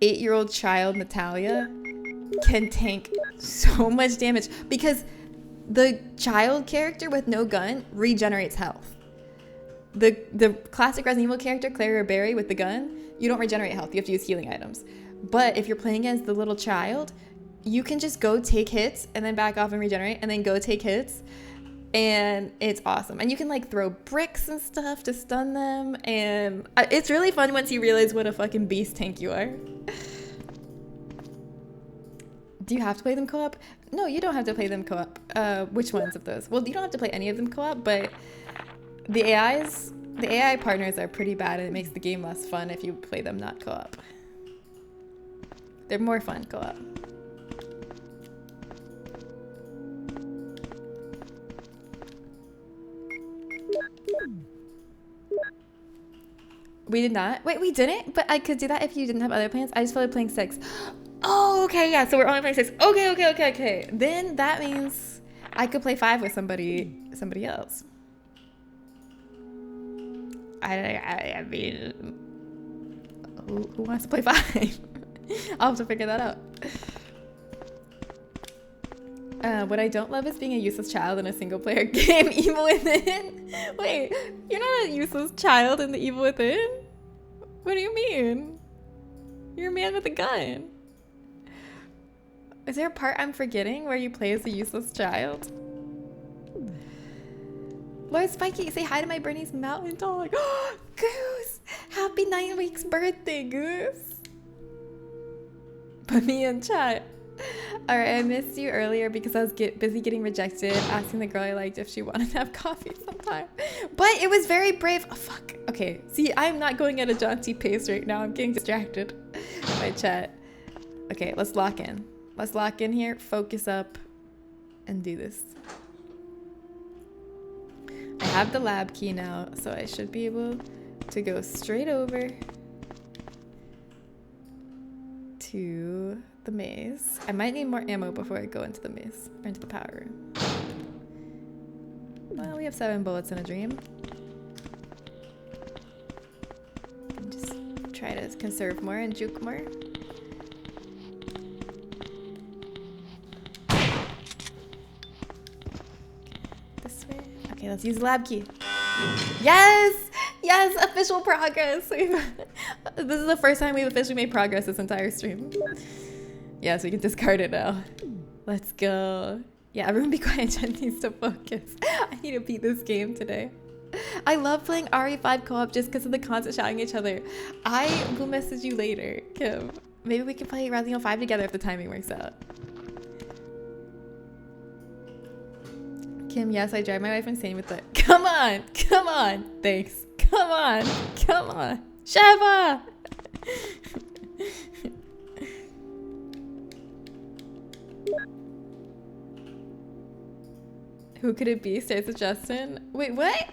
8-year-old child, Natalia, can tank so much damage because the child character with no gun regenerates health. The classic Resident Evil character, Claire or Barry with the gun, you don't regenerate health. You have to use healing items. But if you're playing against the little child, you can just go take hits and then back off and regenerate and then go take hits. And it's awesome. And you can like throw bricks and stuff to stun them. And it's really fun once you realize what a fucking beast tank you are. Do you have to play them co-op? No, you don't have to play them co-op. Which ones of those? Well, you don't have to play any of them co-op, but the AI partners are pretty bad and it makes the game less fun if you play them not co-op. They're more fun co-op. We did not. Wait, we didn't? But I could do that if you didn't have other plans. I just felt like playing 6. Oh, okay, yeah. So we're only playing 6. Okay. Then that means I could play 5 with somebody else. I mean, who wants to play 5? I'll have to figure that out. What I don't love is being a useless child in a single-player game. Evil Within? Wait, you're not a useless child in the Evil Within? What do you mean? You're a man with a gun. Is there a part I'm forgetting where you play as a useless child? Lord Spiky, say hi to my Bernese mountain dog. Goose! Happy 9 weeks birthday, Goose! Put me in chat. Alright, I missed you earlier because I was busy getting rejected, asking the girl I liked if she wanted to have coffee sometime. But it was very brave. Oh, fuck. Okay, see, I'm not going at a jaunty pace right now. I'm getting distracted by chat. Okay, let's lock in. Let's lock in here, focus up, and do this. I have the lab key now, so I should be able to go straight over to the maze. I might need more ammo before I go into the maze, or into the power room. Well, we have 7 bullets in a dream. Just try to conserve more and juke more. This way. Okay, let's use the lab key. Yes! Yes, official progress. This is the first time we've officially made progress this entire stream. Yes, we can discard it now. Let's go. Yeah, everyone be quiet. Jen needs to focus. I need to beat this game today. I love playing RE5 co-op just because of the constant shouting at each other. I will message you later, Kim. Maybe we can play Resident Evil 5 together if the timing works out. Kim, yes, I drive my wife insane with it. Come on, come on. Thanks. Come on, come on. Sheva! Who could it be? Stares at Justin. Wait, what?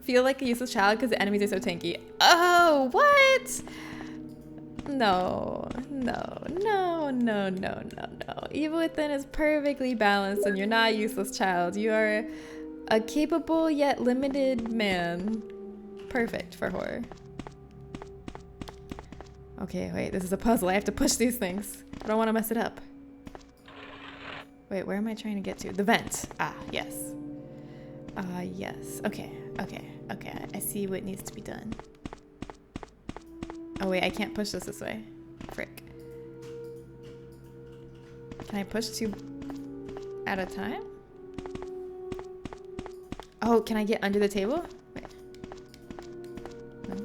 Feel like a useless child because the enemies are so tanky. Oh, what? No, no, no, no, no, no, no. Evil within is perfectly balanced and you're not a useless child. You are a capable yet limited man. Perfect for horror. Okay, wait, this is a puzzle. I have to push these things. I don't want to mess it up. Wait, where am I trying to get to? The vent. Ah, yes. Yes. Okay, okay, okay. I see what needs to be done. Oh wait, I can't push this way. Frick. Can I push two at a time? Oh, can I get under the table? Wait. No.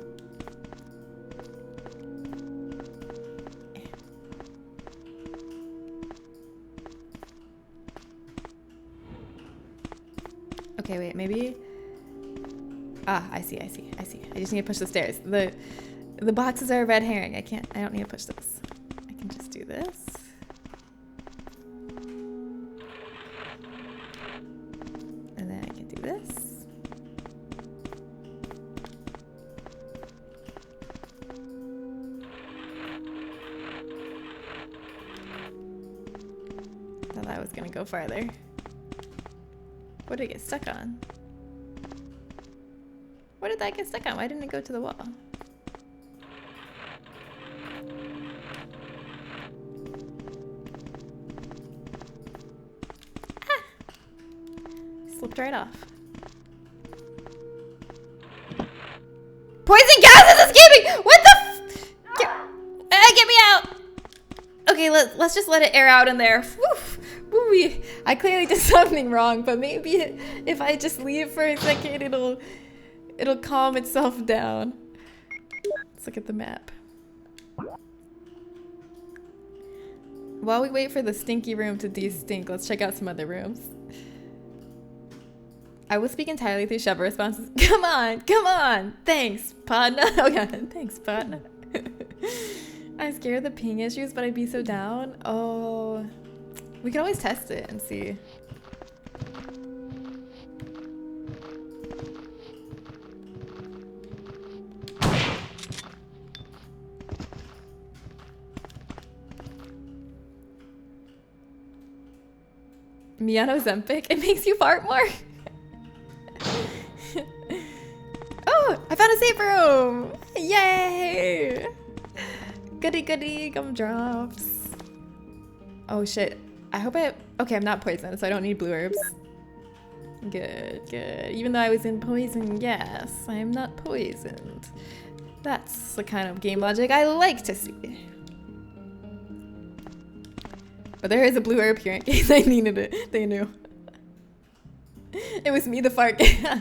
Okay, wait, maybe. Ah, I see. I just need to push the stairs. The boxes are a red herring. I don't need to push this. I can just do this. And then I can do this. Thought I was gonna go farther. What did it get stuck on? What did that get stuck on? Why didn't it go to the wall? Slipped right off. Poison gas is escaping! What the get me out! Okay, let's just let it air out in there. Woof. Woo-wee. I clearly did something wrong, but maybe if I just leave for a second, it'll calm itself down. Let's look at the map. While we wait for the stinky room to de-stink, let's check out some other rooms. I will speak entirely through Sheva responses. Come on. Thanks, partner. Oh yeah, thanks, partner. I'm scared of the ping issues, but I'd be so down. Oh, we could always test it and see. Miyano Zempic, it makes you fart more. Oh, I found a safe room! Yay! Goody gumdrops. Oh shit. I hope okay, I'm not poisoned, so I don't need blue herbs. Good. Even though I was in poison gas, I am not poisoned. That's the kind of game logic I like to see. But there is a blue herb here in case I needed it. They knew. It was me, the fart gas.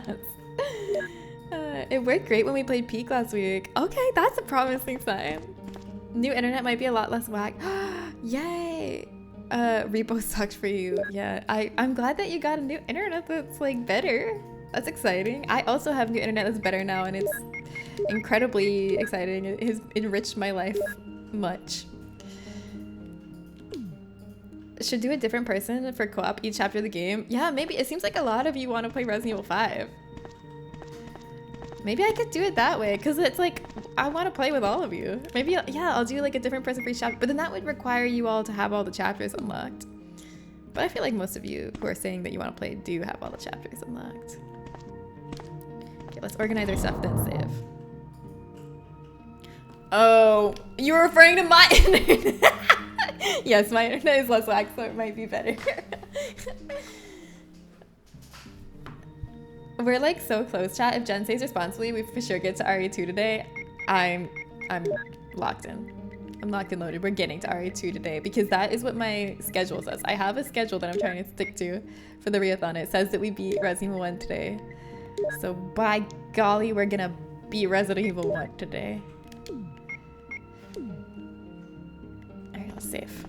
It worked great when we played Peak last week. Okay, that's a promising sign. New internet might be a lot less whack. Yay! Repo sucked for you. Yeah, I'm glad that you got a new internet that's like better. That's exciting. I also have new internet that's better now, and it's incredibly exciting. It has enriched my life much. Should do a different person for co-op each chapter of the game. Yeah, maybe. It seems like a lot of you want to play Resident Evil 5. Maybe I could do it that way, because it's like, I want to play with all of you. Maybe, yeah, I'll do like a different person for each chapter, but then that would require you all to have all the chapters unlocked. But I feel like most of you who are saying that you want to play do have all the chapters unlocked. Okay, let's organize our stuff, then save. Oh, you're referring to my internet. Yes, my internet is less lag, so it might be better. We're like so close, chat. If Jen stays responsibly, we for sure get to RE2 today. I'm locked in. I'm locked and loaded. We're getting to RE2 today because that is what my schedule says. I have a schedule that I'm trying to stick to for the reathon. It says that we beat Resident Evil 1 today. So by golly, we're gonna beat Resident Evil 1 today. Alright, let's save.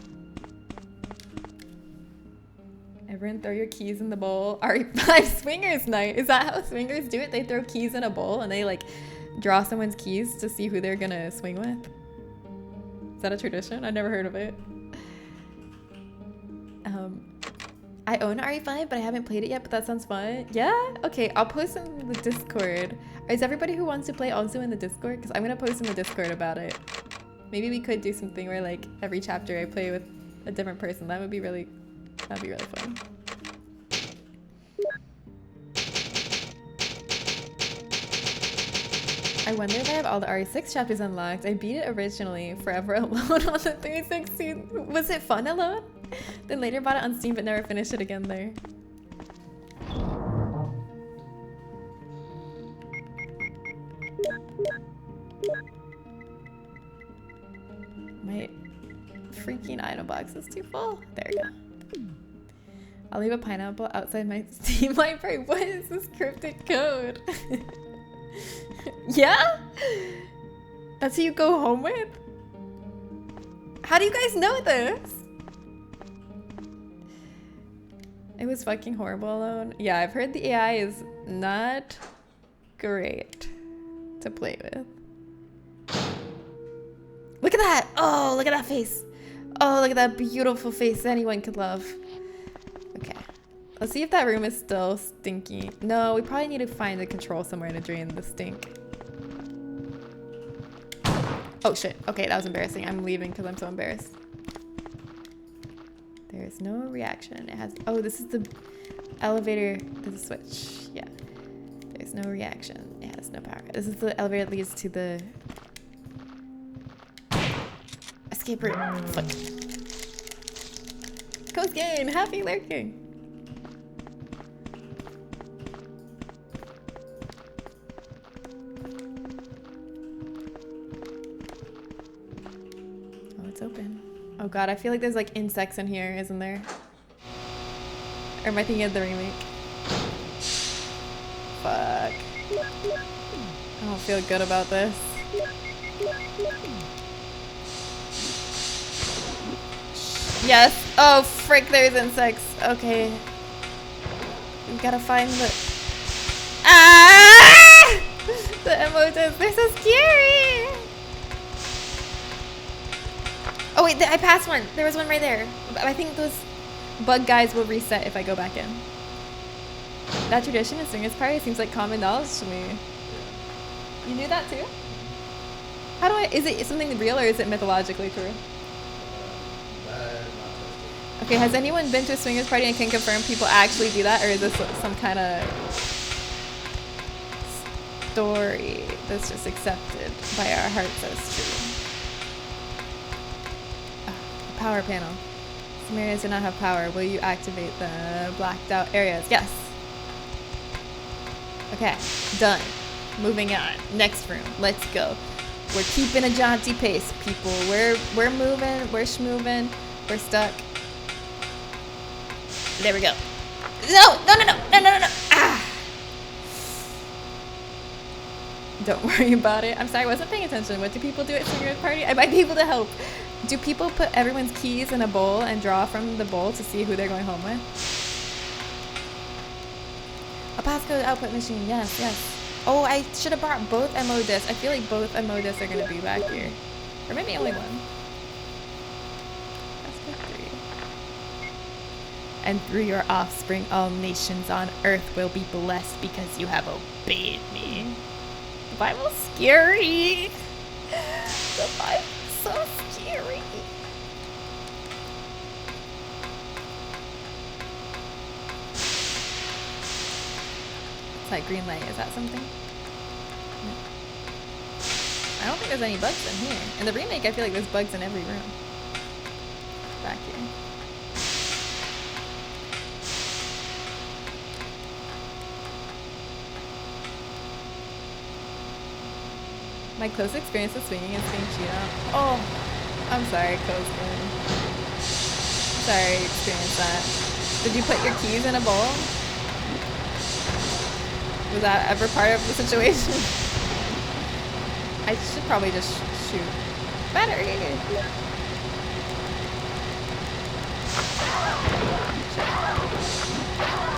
Everyone throw your keys in the bowl. RE5 swingers night. Is that how swingers do it? They throw keys in a bowl and they like draw someone's keys to see who they're gonna swing with? Is that a tradition? I've never heard of it. I own RE5, but I haven't played it yet, but that sounds fun. Yeah? Okay, I'll post in the Discord. Is everybody who wants to play also in the Discord? Because I'm gonna post in the Discord about it. Maybe we could do something where like every chapter I play with a different person. That'd be really fun. I wonder if I have all the RE6 chapters unlocked. I beat it originally, Forever Alone on the 360. Was it fun alone? Then later bought it on Steam but never finished it again there. My freaking item box is too full. There we go. I'll leave a pineapple outside my Steam library. What is this cryptic code? Yeah? That's who you go home with? How do you guys know this? It was fucking horrible alone. Yeah, I've heard the AI is not great to play with. Look at that! Oh, look at that face! Oh, look at that beautiful face anyone could love. Okay. Let's see if that room is still stinky. No, we probably need to find a control somewhere to drain the stink. Oh shit. Okay, that was embarrassing. I'm leaving because I'm so embarrassed. There's no reaction. It has... Oh, this is the elevator. There's a switch. Yeah. There's no reaction. It has no power. This is the elevator that leads to the... escape room. Foot. Coast game. Happy lurking. Oh, it's open. Oh god, I feel like there's like insects in here, isn't there? Or am I thinking of the remake? Fuck. I don't feel good about this. Yes. Oh, frick, there's insects. Okay. We gotta find the... Ah! The emojis, they're so scary! Oh wait, I passed one. There was one right there. I think those bug guys will reset if I go back in. That tradition in Swingers Party seems like common knowledge to me. You knew that too? How do I... Is it something real or is it mythologically true? Okay, has anyone been to a swingers party and can confirm people actually do that, or is this some kind of story that's just accepted by our hearts as true? Oh, power panel. Some areas do not have power. Will you activate the blacked out areas? Yes. Okay, done. Moving on. Next room. Let's go. We're keeping a jaunty pace, people. We're moving. We're schmoving. We're stuck. There we go. No! Ah! Don't worry about it. I'm sorry, I wasn't paying attention. What do people do at swingers party? I might be able to help. Do people put everyone's keys in a bowl and draw from the bowl to see who they're going home with? A passcode output machine. Yes, yes. Oh, I should have brought both MO discs. I feel like both MO discs are going to be back here. Or maybe only one. And through your offspring, all nations on earth will be blessed because you have obeyed me. The Bible's scary. The Bible's so scary. It's like green light. Is that something? No. I don't think there's any bugs in here. In the remake, I feel like there's bugs in every room. Back here. My close experience with swinging is being cheated on. Oh, I'm sorry, Coastin. Sorry you experienced that. Did you put your keys in a bowl? Was that ever part of the situation? I should probably just shoot. Battery!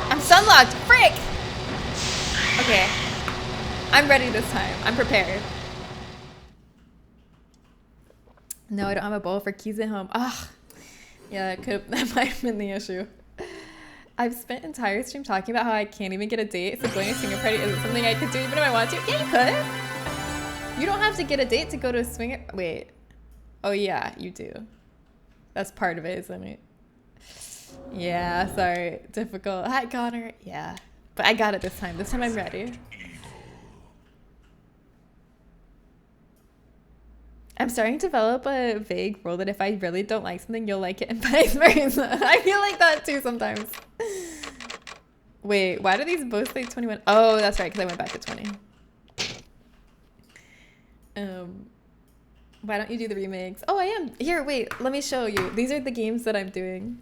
I'm sunlocked! Frick! Okay. I'm ready this time. I'm prepared. No, I don't have a bowl for keys at home. Ugh. Yeah, that might have been the issue. I've spent entire stream talking about how I can't even get a date, so going to a swinger party isn't something I could do even if I want to. Yeah, you could. You don't have to get a date to go to a swinger. Wait. Oh yeah, you do. That's part of it, isn't it? Yeah, sorry. Difficult. Hi, Connor. Yeah. But I got it this time. This time I'm ready. I'm starting to develop a vague rule that if I really don't like something, you'll like it and vice versa. I feel like that too sometimes. Wait, why do these both say 21? Oh, that's right, because I went back to 20. Why don't you do the remakes? Oh, I am. Here, wait, let me show you. These are the games that I'm doing.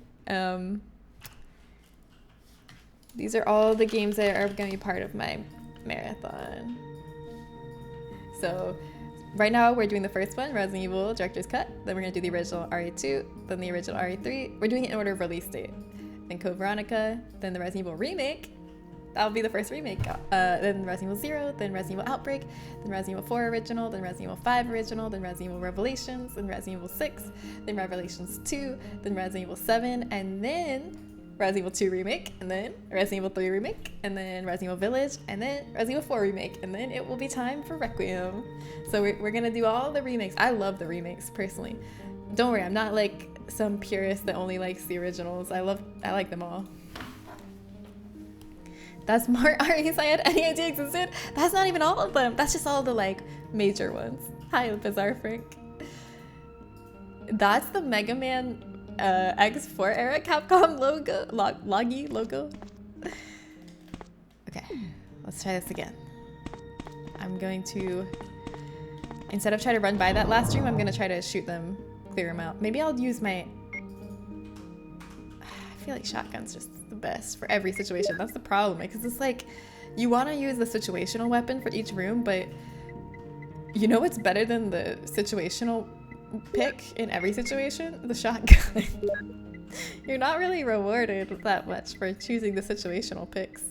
These are all the games that are going to be part of my marathon. So right now we're doing the first one, Resident Evil Director's Cut. Then we're going to do the original RE2, then the original RE3. We're doing it in order of release date. Then Code Veronica, then the Resident Evil remake. That'll be the first remake. Then Resident Evil 0, then Resident Evil Outbreak, then Resident Evil 4 original, then Resident Evil 5 original, then Resident Evil Revelations, then Resident Evil 6, then Revelations 2, then Resident Evil 7, and then Resident Evil 2 remake, and then Resident Evil 3 remake, and then Resident Evil Village, and then Resident Evil 4 remake, and then it will be time for Requiem. So we're gonna do all the remakes. I love the remakes personally. Don't worry, I'm not like some purist that only likes the originals. I like them all. That's more REs I had any idea existed. That's not even all of them. That's just all the like major ones. Hi, Bizarre Frank. That's the Mega Man X4 era Capcom logo, Logi logo. Okay, let's try this again. I'm going to, instead of try to run by that last stream, I'm gonna try to shoot them, clear them out. Maybe I'll use my, I feel like shotgun's just the best for every situation. That's the problem, because it's like, you want to use the situational weapon for each room, but you know what's better than the situational pick in every situation? The shotgun. You're not really rewarded that much for choosing the situational picks.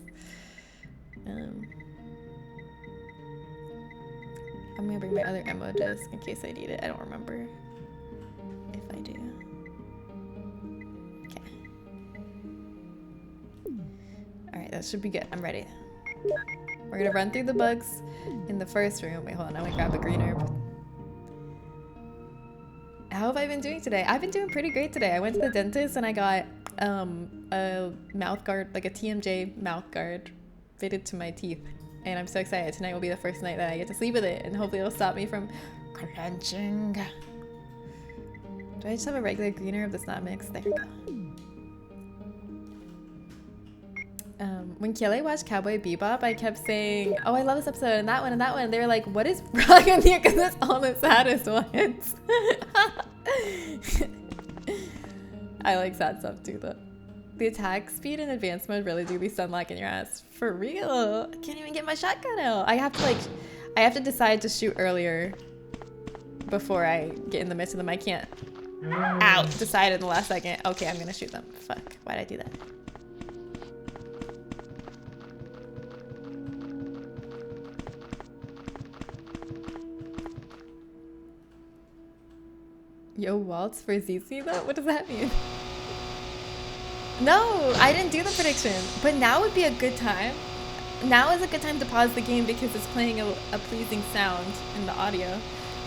I'm gonna bring my other ammo disc in case I need it. I don't remember if I do. Okay. Alright, that should be good. I'm ready. We're gonna run through the bugs in the first room. Wait, hold on. I'm gonna grab a green herb. How have I been doing today? I've been doing pretty great today. I went to the dentist and I got a mouth guard, like a TMJ mouth guard fitted to my teeth. And I'm so excited. Tonight will be the first night that I get to sleep with it, and hopefully it'll stop me from clenching. Do I just have a regular green herb that's not mixed? There we go. When Kelly watched Cowboy Bebop, I kept saying, oh, I love this episode, and that one, and that one. And they were like, what is wrong with you? Because it's all the saddest ones. I like sad stuff too, though. The attack speed in advanced mode really do be sunlocking your ass. For real. I can't even get my shotgun out. I have to decide to shoot earlier before I get in the midst of them. I can't decide in the last second. Okay, I'm gonna shoot them. Fuck, why'd I do that? Yo, waltz for ZC though? What does that mean? No, I didn't do the prediction, but now would be a good time. Now is a good time to pause the game because it's playing a pleasing sound in the audio.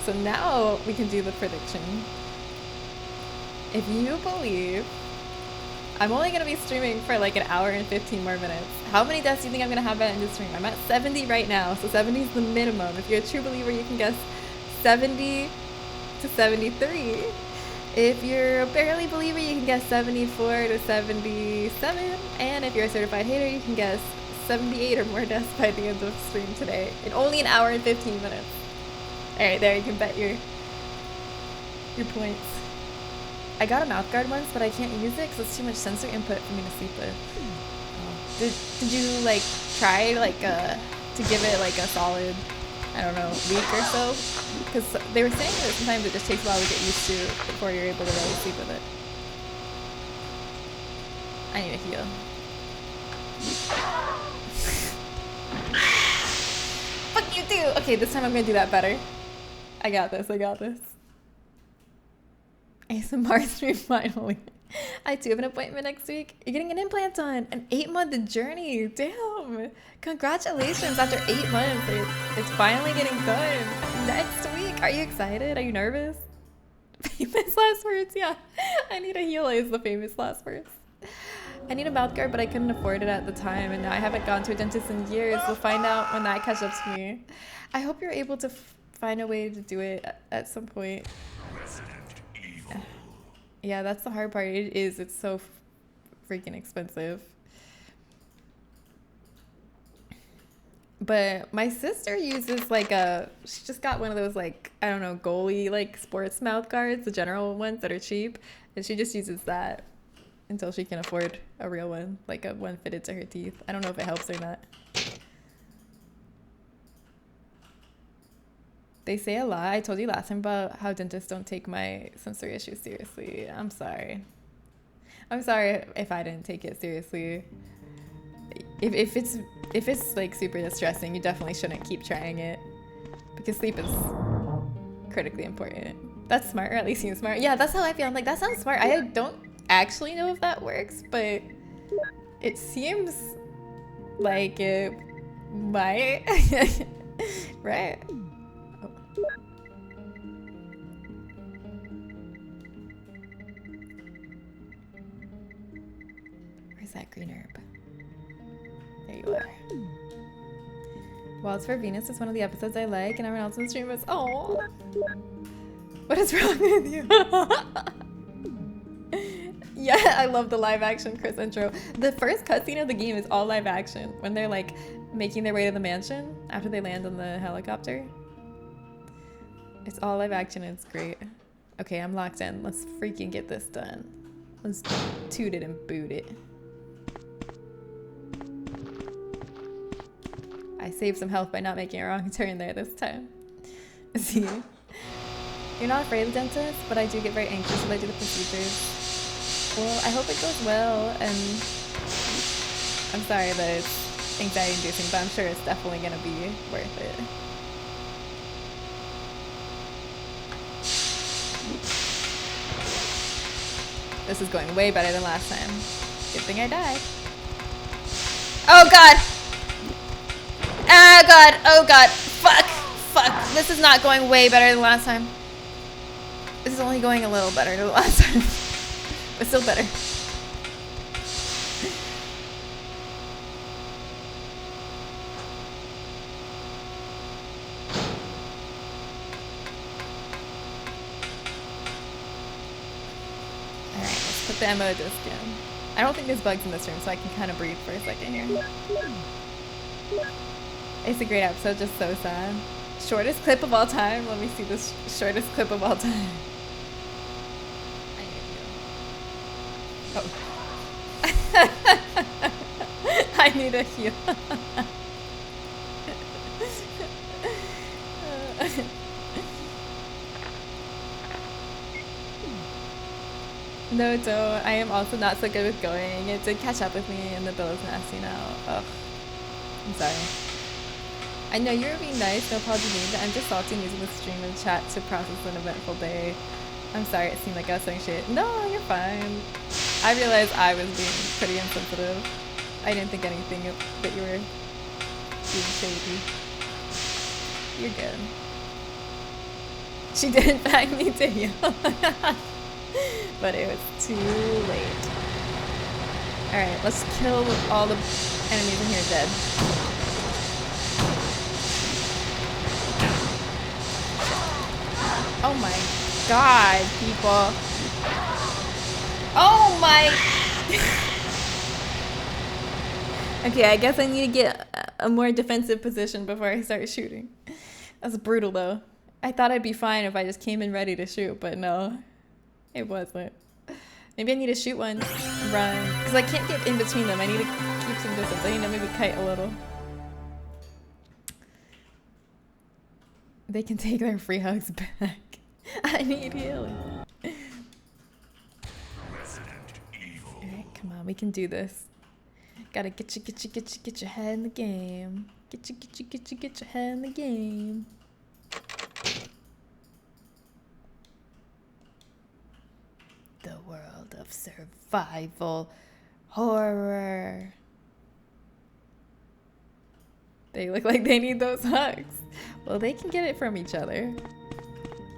So now we can do the prediction. If you believe, I'm only going to be streaming for like an hour and 15 more minutes. How many deaths do you think I'm going to have at the end of the stream? I'm at 70 right now, so 70 is the minimum. If you're a true believer, you can guess 70 to 73. If you're a barely believer, you can guess 74 to 77. And if you're a certified hater, you can guess 78 or more deaths by the end of the stream today in only an hour and 15 minutes. Alright, there, you can bet your points. I got a mouth guard once, but I can't use it because it's too much sensor input for me to sleep with. Did you like try like to give it like a solid, I don't know, week or so? Because they were saying that sometimes it just takes a while to get used to before you're able to really sleep with it. I need a heal. Fuck you too! Okay, this time I'm gonna do that better. I got this, I got this. ASMR stream finally. I too have an appointment next week. You're getting an implant done. An 8-month journey. Damn. Congratulations. After 8 months, it's finally getting done. Next week. Are you excited? Are you nervous? Famous last words? Yeah. I need a heal is the famous last words. I need a mouth guard, but I couldn't afford it at the time. And now I haven't gone to a dentist in years. We'll find out when that catches up to me. I hope you're able to find a way to do it at some point. Yeah, that's the hard part. It is. It's so freaking expensive. But my sister uses like she just got one of those like, I don't know, goalie like sports mouth guards, the general ones that are cheap. And she just uses that until she can afford a real one, like a one fitted to her teeth. I don't know if it helps or not. They say a lot. I told you last time about how dentists don't take my sensory issues seriously. I'm sorry. I'm sorry if I didn't take it seriously. If it's like super distressing, you definitely shouldn't keep trying it because sleep is critically important. That's smart, or at least seems smart. Yeah, that's how I feel. I'm like, that sounds smart. I don't actually know if that works, but it seems like it might. Right? Where's that green herb? There you are. Waltz for Venus is one of the episodes I like, and everyone else in the stream was, oh. What is wrong with you? Yeah, I love the live action Chris intro. The first cutscene of the game is all live action when they're like making their way to the mansion after they land on the helicopter. It's all live action and it's great. Okay, I'm locked in. Let's freaking get this done. Let's toot it and boot it. I saved some health by not making a wrong turn there this time. See? You're not afraid of the dentist, but I do get very anxious when I do the procedures. Well, I hope it goes well, and I'm sorry that it's anxiety-inducing, but I'm sure it's definitely gonna be worth it. This is going way better than last time. Good thing I died. Oh god! Ah god! Oh god! Fuck! Fuck! This is not going way better than last time. This is only going a little better than last time. But still better. Alright, let's put the ammo disc in. I don't think there's bugs in this room, so I can kind of breathe for a second here. It's a great episode, just so sad. Shortest clip of all time? Let me see this shortest clip of all time. I need a heal. No, don't. I am also not so good with going. It did catch up with me and the bill is nasty now. Ugh. I'm sorry. I know you're being nice, no apology needed. I'm just salty using the stream and chat to process an eventful day. I'm sorry, it seemed like I was saying shit. No, you're fine. I realized I was being pretty insensitive. I didn't think anything that you were being shady. You're good. She didn't bag me to heal. But it was too late. Alright, let's kill all the enemies in here dead. Oh my god, people. Oh my... Okay, I guess I need to get a more defensive position before I start shooting. That's brutal though. I thought I'd be fine if I just came in ready to shoot, but no, it wasn't. Maybe I need to shoot one, run, because I can't get in between them. I need to keep some distance. I need to maybe kite a little. They can take their free hugs back. I need healing. Alright, come on, we can do this. Gotta get your head in the game. Get your head in the game. The world of survival horror. They look like they need those hugs. Well, they can get it from each other.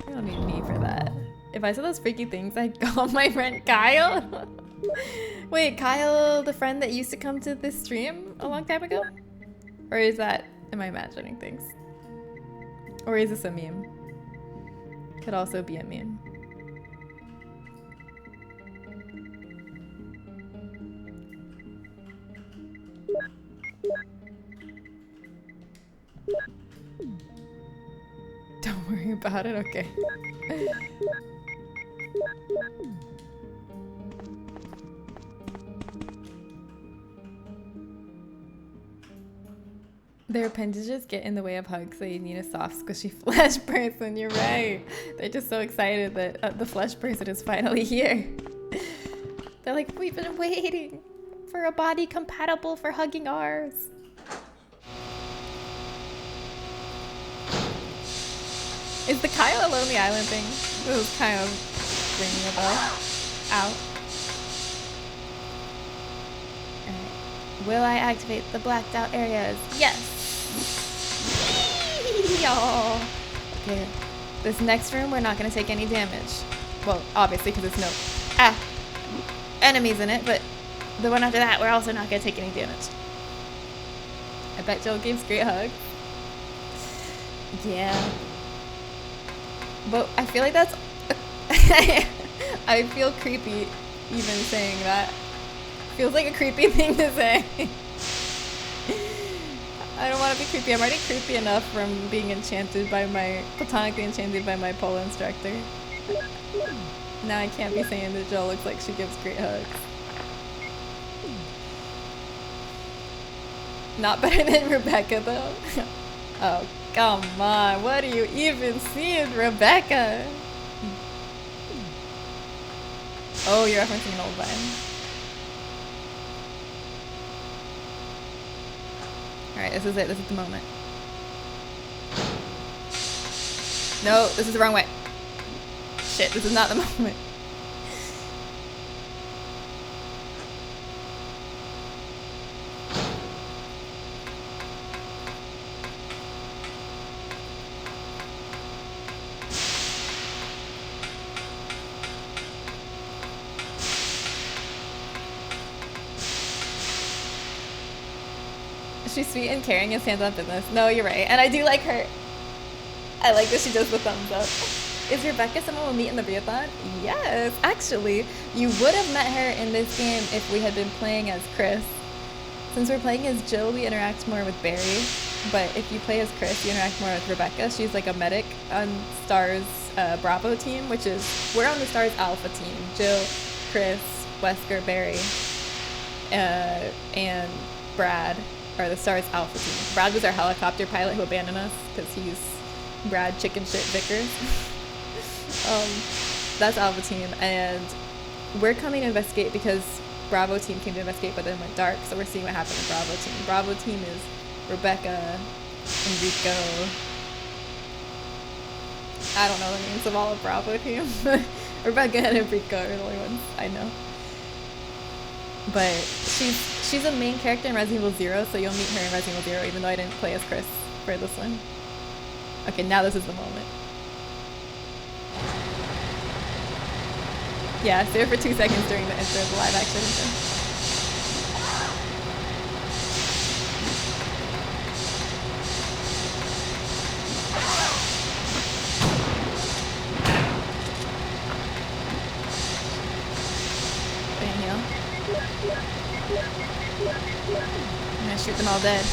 They don't need me for that. If I saw those freaky things, I'd call my friend Kyle. Wait, Kyle, the friend that used to come to this stream a long time ago? Or is that, am I imagining things? Or is this a meme? Could also be a meme. Don't worry about it, okay. Their appendages get in the way of hugs, so you need a soft, squishy flesh person. You're right. They're just so excited that the flesh person is finally here. They're like, we've been waiting for a body compatible for hugging ours. Is the Kyle a Lonely Island thing? This was kind of ringing a bell. Ow. Alright. Will I activate the blacked out areas? Yes! Y'all. Okay. This next room, we're not going to take any damage. Well, obviously, because there's no enemies in it, but the one after that, we're also not going to take any damage. I bet Joel gives great hugs. Yeah. But I feel like that's... I feel creepy even saying that. Feels like a creepy thing to say. I don't want to be creepy. I'm already creepy enough from being enchanted by platonically enchanted by my pole instructor. Now I can't be saying that Jill looks like she gives great hugs. Not better than Rebecca though. Oh, come on. What do you even see in Rebecca? Oh, you're referencing an old vine. Alright, this is it. This is the moment. No, this is the wrong way. Shit, this is not the moment. She's sweet and caring and stands on business. No, you're right. And I do like her. I like that she does the thumbs up. Is Rebecca someone we'll meet in the Beathon? Yes, actually. You would have met her in this game if we had been playing as Chris. Since we're playing as Jill, we interact more with Barry. But if you play as Chris, you interact more with Rebecca. She's like a medic on Star's Bravo team, which is, we're on the Star's Alpha team. Jill, Chris, Wesker, Barry, and Brad are the Star's Alpha team. Brad was our helicopter pilot who abandoned us because he's Brad Chicken Shit Vickers. That's Alpha team, and we're coming to investigate because Bravo team came to investigate but then went dark, so we're seeing what happened with Bravo team. Bravo team is Rebecca, Enrico. I don't know the names of all of Bravo team. Rebecca and Enrico are the only ones I know. But she's a main character in Resident Evil 0, so you'll meet her in Resident Evil 0, even though I didn't play as Chris for this one. Okay, now this is the moment. Yeah, stay there for 2 seconds during the intro of the live action intro. I'm gonna shoot them all dead.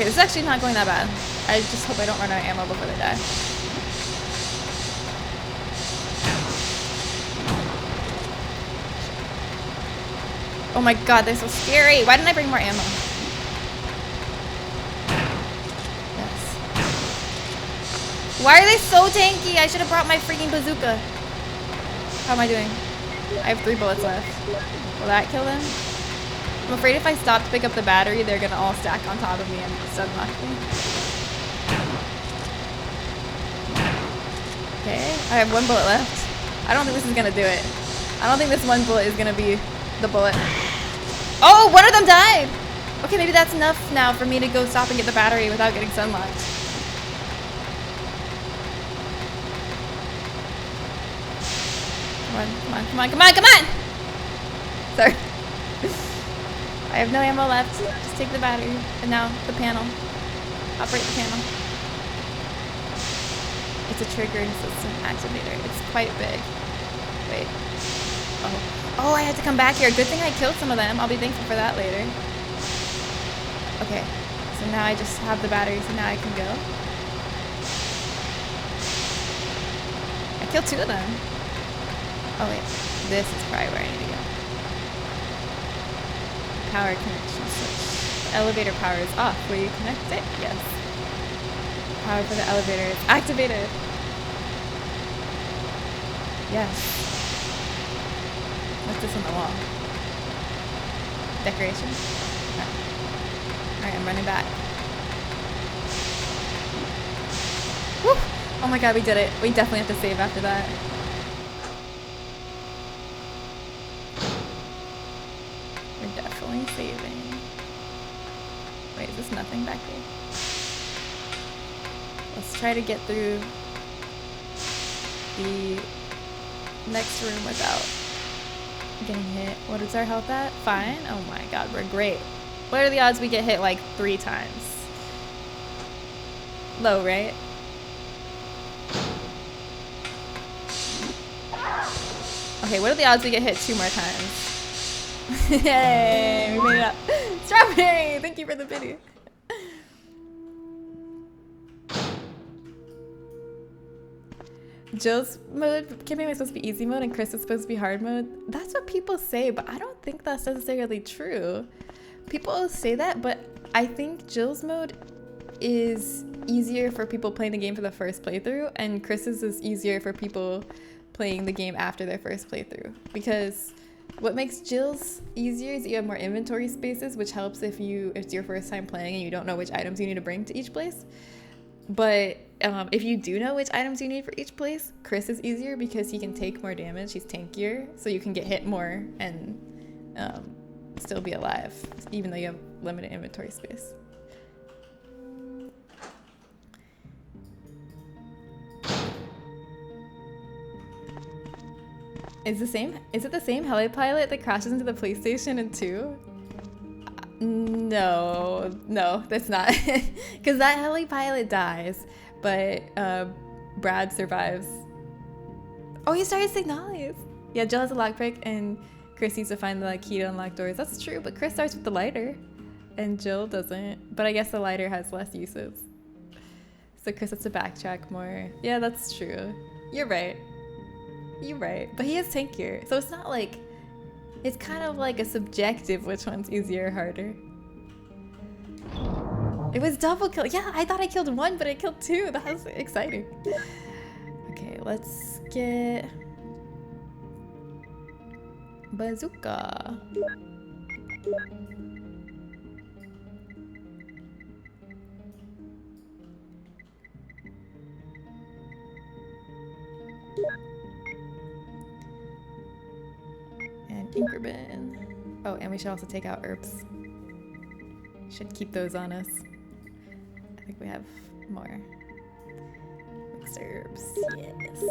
this is actually not going that bad. I just hope I don't run out of ammo before they die. Oh my god, they're so scary. Why didn't I bring more ammo? Yes. Why are they so tanky? I should have brought my freaking bazooka. How am I doing? I have 3 bullets left. Will that kill them? I'm afraid if I stop to pick up the battery, they're gonna all stack on top of me and stun-lock me. Okay, I have 1 bullet left. I don't think this is gonna do it. I don't think this 1 bullet is gonna be the bullet. Oh, one of them died! Okay, maybe that's enough now for me to go stop and get the battery without getting stun-locked. Come on, come on, come on, come on, come on! Sorry. I have no ammo left. Just take the battery. And now the panel. Operate the panel. It's a triggering system activator. It's quite big. Wait. Oh. Oh, I had to come back here. Good thing I killed some of them. I'll be thankful for that later. Okay. So now I just have the battery, so now I can go. I killed 2 of them. Oh wait. This is probably where I need to go. Power connection switch. The elevator power is off. Will you connect it? Yes. Power for the elevator is activated. Yes. What's this on the wall? Decoration? Alright, I'm running back. Woo! Oh my god, we did it. We definitely have to save after that. We're definitely saving. Wait, is this nothing back here? Let's try to get through the next room without getting hit. What is our health at? Fine. Oh my god, we're great. What are the odds we get hit like 3 times? Low, right? Okay, what are the odds we get hit 2 more times? Yay, we made it up. Strawberry, thank you for the pity. Jill's mode campaign was supposed to be easy mode and Chris is supposed to be hard mode. That's what people say, but I don't think that's necessarily true. People say that, but I think Jill's mode is easier for people playing the game for the first playthrough, and Chris's is easier for people playing the game after their first playthrough. Because what makes Jill's easier is you have more inventory spaces, which helps if it's your first time playing and you don't know which items you need to bring to each place. But if you do know which items you need for each place, Chris is easier because he can take more damage. He's tankier, so you can get hit more and still be alive, even though you have limited inventory space. Is it the same helipilot that crashes into the police station in 2? No, that's not. Because that helipilot dies, but Brad survives. Oh, he started Signales. Yeah, Jill has a lockpick and Chris needs to find the key to unlock doors. That's true, but Chris starts with the lighter and Jill doesn't. But I guess the lighter has less uses. So Chris has to backtrack more. Yeah, that's true. You're right. You're right. But he is tankier. So it's not like... It's kind of like a subjective which one's easier or harder. It was double kill. Yeah, I thought I killed 1, but I killed 2. That was exciting. Okay, let's get... Bazooka. And Ingerbin. Oh, and we should also take out herbs. Should keep those on us. I think we have more. Mixed herbs. Yes.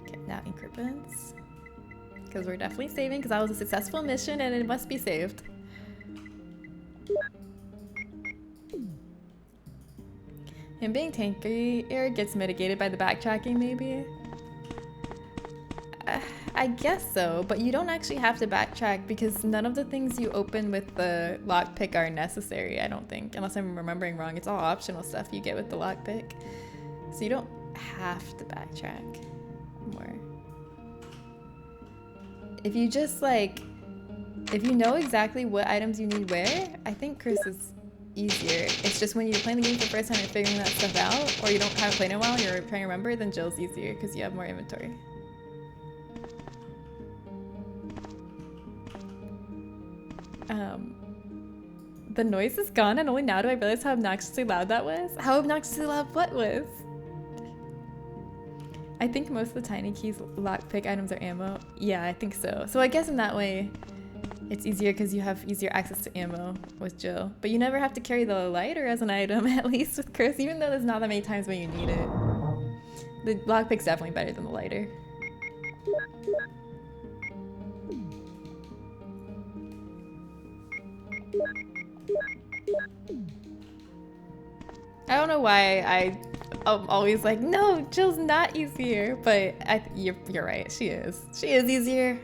Okay, now Ingerbins. Because we're definitely saving, because that was a successful mission and it must be saved. Him being tanky gets mitigated by the backtracking, maybe? I guess so, but you don't actually have to backtrack because none of the things you open with the lockpick are necessary, I don't think. Unless I'm remembering wrong. It's all optional stuff you get with the lockpick. So you don't have to backtrack more. If you just like, if you know exactly what items you need where, I think Chris is easier. It's just when you're playing the game for the first time and figuring that stuff out, or you haven't played in a while and you're trying to remember, then Jill's easier because you have more inventory. The noise is gone and only now do I realize how obnoxiously loud that was. How obnoxiously loud what was? I think most of the tiny keys lockpick items are ammo. Yeah, I think so. So I guess in that way, it's easier because you have easier access to ammo with Jill. But you never have to carry the lighter as an item, at least with Chris, even though there's not that many times when you need it. The lockpick's definitely better than the lighter. I don't know why I'm always like, no, Jill's not easier, but you're right, she is. She is easier.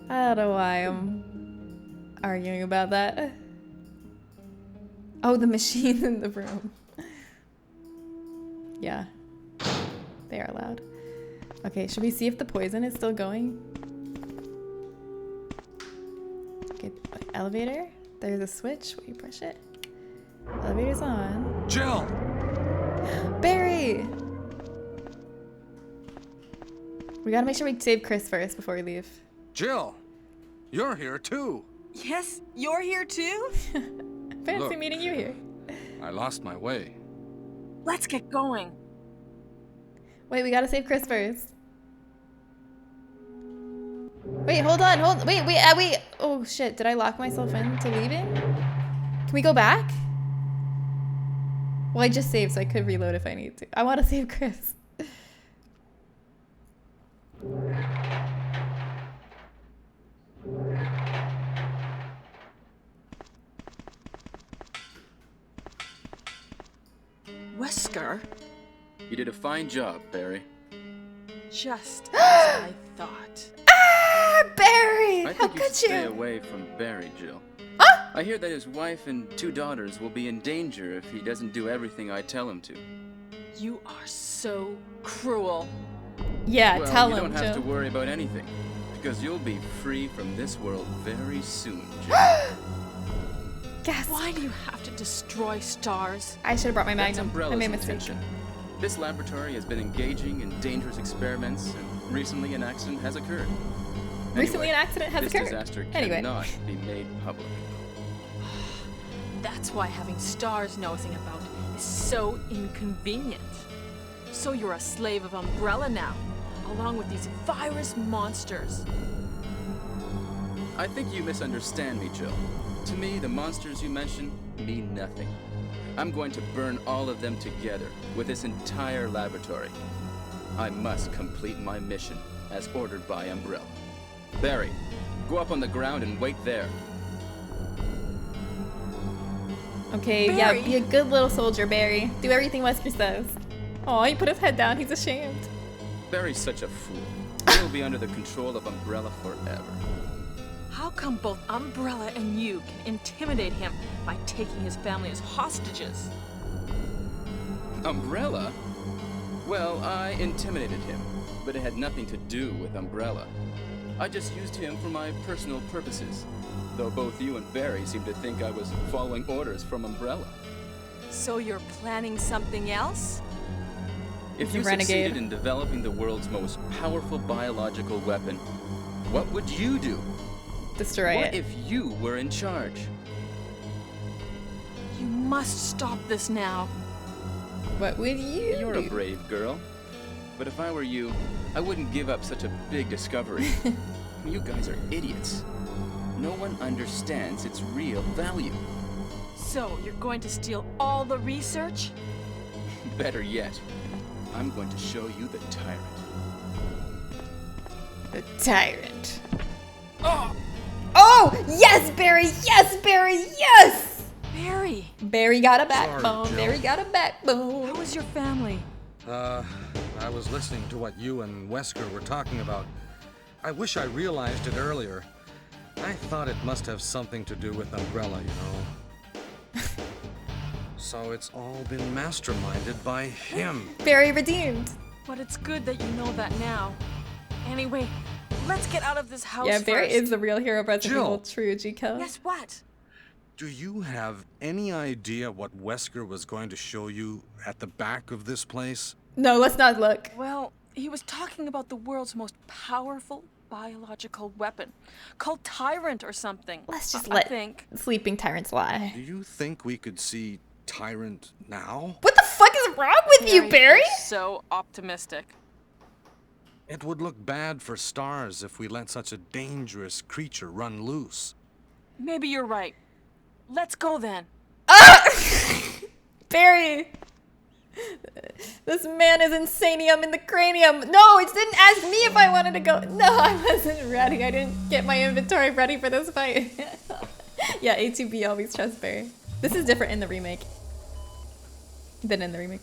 I don't know why I'm arguing about that. Oh, the machine in the room. Yeah, they are loud. Okay, should we see if the poison is still going? Okay, elevator. There's a switch. Will you push it? Elevator's on. Jill! Barry! We gotta make sure we save Chris first before we leave. Jill! You're here too! Yes, you're here too? Fancy Look. meeting you here. I lost my way. Let's get going. Wait, we gotta save Chris first. Wait, hold on, wait. Oh shit, did I lock myself into leaving? Can we go back? Well, I just saved, so I could reload if I need to. I want to save Chris. Wesker? You did a fine job, Barry. Just as I thought. Ah, Barry! I How think you should could stay you? away from Barry, Jill. Ah! I hear that his wife and 2 daughters will be in danger if he doesn't do everything I tell him to. You are so cruel. Yeah, Well, tell you him, don't have Jill. to worry about anything, because you'll be free from this world very soon, Jill. Yes. Why do you have to destroy stars? I should have brought my That's magnum. I Umbrella's made a mistake. intention. This laboratory has been engaging in dangerous experiments, and recently an accident has occurred. Recently Anyway, an accident has this occurred. disaster Anyway. cannot be made public. That's why having stars nosing about is so inconvenient. So you're a slave of Umbrella now, along with these virus monsters. I think you misunderstand me, Jill. To me, the monsters you mention mean nothing. I'm going to burn all of them together with this entire laboratory. I must complete my mission as ordered by Umbrella. Barry, go up on the ground and wait there. Okay, Barry. yeah, be a good little soldier, Barry. Do everything Wesker says. Oh, he put his head down. He's ashamed. Barry's such a fool. He'll be under the control of Umbrella forever. How come both Umbrella and you can intimidate him by taking his family as hostages? Umbrella? Well, I intimidated him, but it had nothing to do with Umbrella. I just used him for my personal purposes, though both you and Barry seem to think I was following orders from Umbrella. So you're planning something else? If He's a you renegade. succeeded in developing the world's most powerful biological weapon, what would you do? Destroy What it. if you were in charge? You must stop this now. What would you You're do? a brave girl. But if I were you, I wouldn't give up such a big discovery. You guys are idiots. No one understands its real value. So you're going to steal all the research? Better yet, I'm going to show you the tyrant. The tyrant. Oh, yes, Barry! Yes, Barry! Yes! Barry, Barry got a Sorry, backbone. Jill. Barry got a backbone. how is your family? I was listening to what you and Wesker were talking about. I wish I realized it earlier. I thought it must have something to do with Umbrella, you know. So it's all been masterminded by him. Barry redeemed. But it's good that you know that now. Anyway, let's get out of this house Yeah, Barry first. is the real hero of Resident Jill. Evil. True, G-Code. Yes, what? Do you have any idea what Wesker was going to show you at the back of this place? No, let's not look. Well, he was talking about the world's most powerful biological weapon, called Tyrant or something. Let's just I let think. sleeping tyrants lie. Do you think we could see Tyrant now? What the fuck is wrong with you, Barry? is so optimistic. It would look bad for Stars if we let such a dangerous creature run loose. Maybe you're right. Let's go then. Barry! This man is insanium in the cranium. No, it didn't ask me if I wanted to go. No, I wasn't ready. I didn't get my inventory ready for this fight. Yeah, A2B always trust Barry. This is different in the remake than in the remake.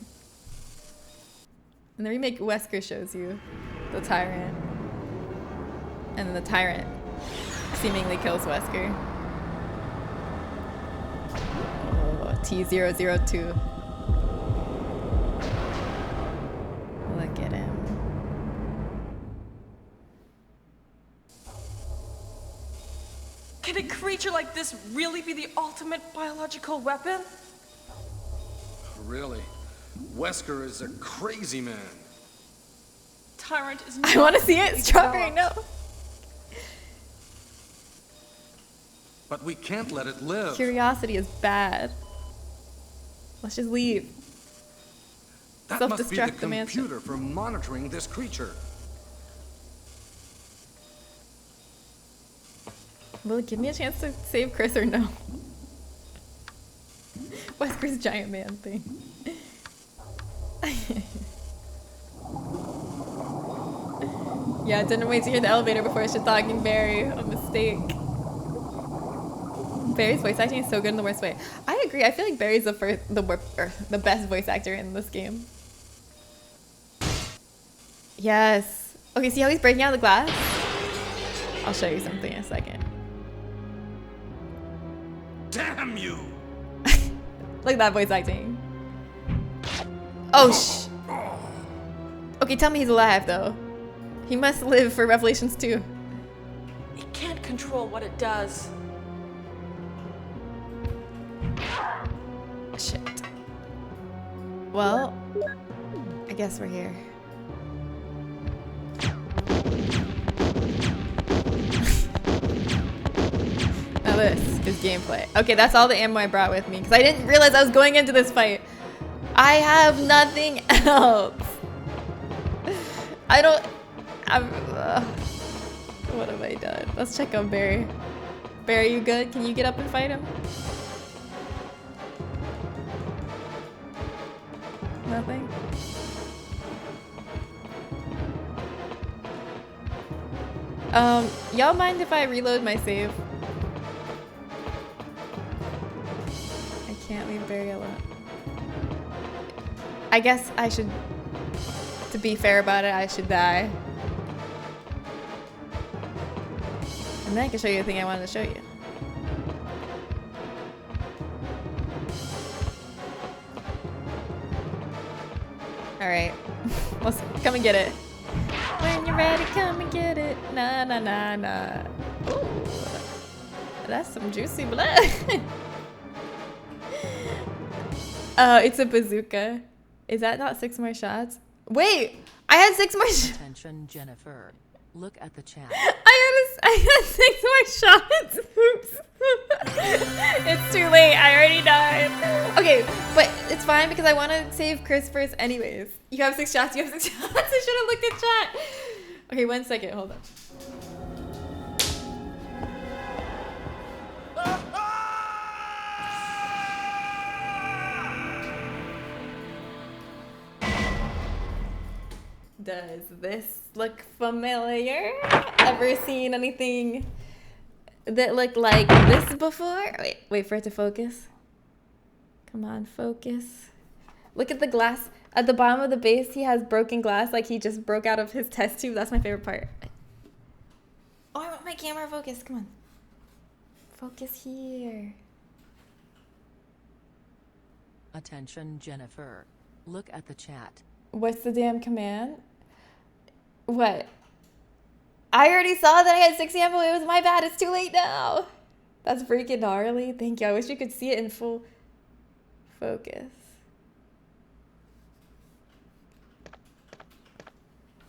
In the remake, Wesker shows you the Tyrant. And then the Tyrant seemingly kills Wesker. Oh, T002. Look at him. Can a creature like this really be the ultimate biological weapon? Really? Wesker is a crazy man. Tyrant is I want to see it. fully Strawberry, developed. no. But we can't let it live. Curiosity is bad. Let's just leave. That must be the Self-destruct the mansion. computer for monitoring this creature. Will it give me a chance to save Chris or no? Wesker's giant man thing. Yeah, didn't wait to hear the elevator before I started talking Barry. A mistake. Barry's voice acting is so good in the worst way. I agree. I feel like Barry's the best voice actor in this game. Yes. Okay, see how he's breaking out the glass? I'll show you something in a second. Damn you! Look at that voice acting. Oh, Okay, tell me he's alive, though. He must live for Revelations 2. It can't control what it does. Shit. Well, I guess we're here. Now this is gameplay. Okay, that's all the ammo I brought with me because I didn't realize I was going into this fight. I have nothing else. What have I done? Let's check on Barry. Barry, you good? Can you get up and fight him? Nothing? Y'all mind if I reload my save? I can't leave Barry alone. I guess I should, to be fair about it, I should die. And then I can show you the thing I wanted to show you. Alright, let's come and get it. When you're ready, come and get it. Nah, nah, nah, nah. Ooh, that's some juicy blood. It's a bazooka. Is that not 6 more shots? Wait, I had 6 more shots. Attention, Jennifer. Look at the chat. I had 6 more shots. Oops. It's too late. I already died. Okay, but it's fine because I want to save Chris first anyways. You have 6 shots. You have 6 shots. I should have looked at chat. Okay, 1 second. Hold on. Does this look familiar? Ever seen anything that looked like this before? Wait for it to focus. Come on, focus. Look at the glass. At the bottom of the base, he has broken glass like he just broke out of his test tube. That's my favorite part. my camera focus. Come on. Focus here. Attention, Jennifer. Look at the chat. What's the damn command? What? I already saw that I had 6 ammo. It was my bad. It's too late now. That's freaking gnarly. Thank you. I wish you could see it in full focus.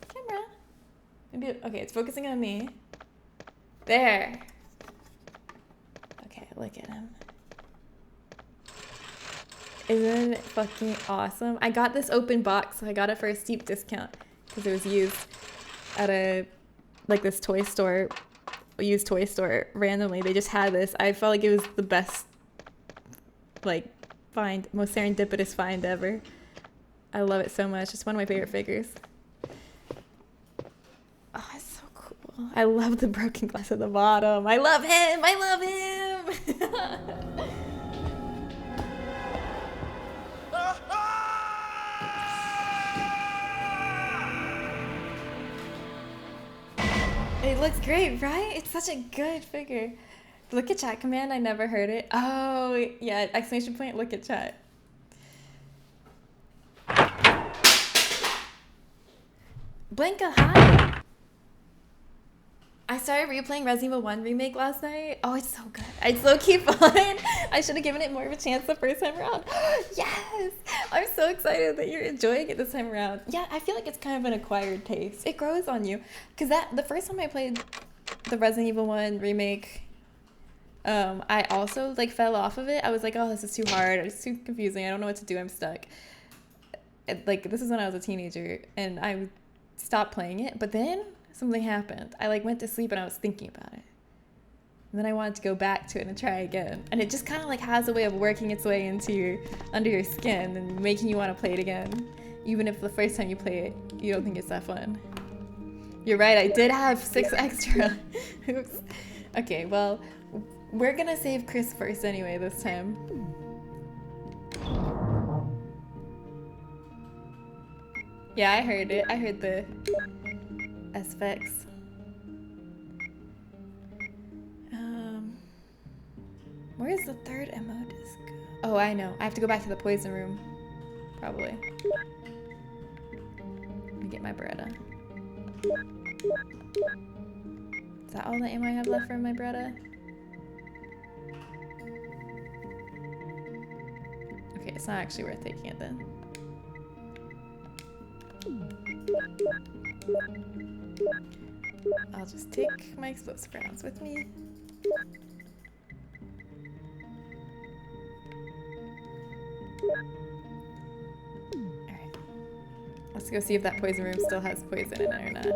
Camera. Maybe, okay, it's focusing on me. There. Okay, look at him. Isn't it fucking awesome? I got this open box. So I got it for a steep discount because it was used at a, like this toy store, used toy store randomly. They just had this. I felt like it was the best, like, find, most serendipitous find ever. I love it so much. It's one of my favorite figures. Oh, it's so cool. I love the broken glass at the bottom. I love him. I love him. It looks great, right? It's such a good figure. Look at chat command. I never heard it. Oh, yeah. Exclamation point. Look at chat. Blanca, hi. I started replaying Resident Evil 1 Remake last night. Oh, it's so good. It's low-key fun. I should have given it more of a chance the first time around. Yes! I'm so excited that you're enjoying it this time around. Yeah, I feel like it's kind of an acquired taste. It grows on you. Because the first time I played the Resident Evil 1 Remake, I also like fell off of it. I was like, oh, this is too hard. It's too confusing. I don't know what to do. I'm stuck. Like, this is when I was a teenager. And I stopped playing it. But then something happened. I like went to sleep and I was thinking about it. And then I wanted to go back to it and try again. And it just kind of like has a way of working its way into under your skin and making you want to play it again. Even if the first time you play it, you don't think it's that fun. You're right, I did have 6 extra. Oops. Okay, well, we're gonna save Chris first anyway this time. Yeah, I heard it. I heard the aspects. Where's the third ammo disc? Oh, I know. I have to go back to the poison room. Probably. Let me get my Beretta. Is that all the ammo I have left for my Beretta? Okay, it's not actually worth taking it then. I'll just take my explosive rounds with me. Alright. Let's go see if that poison room still has poison in it or not.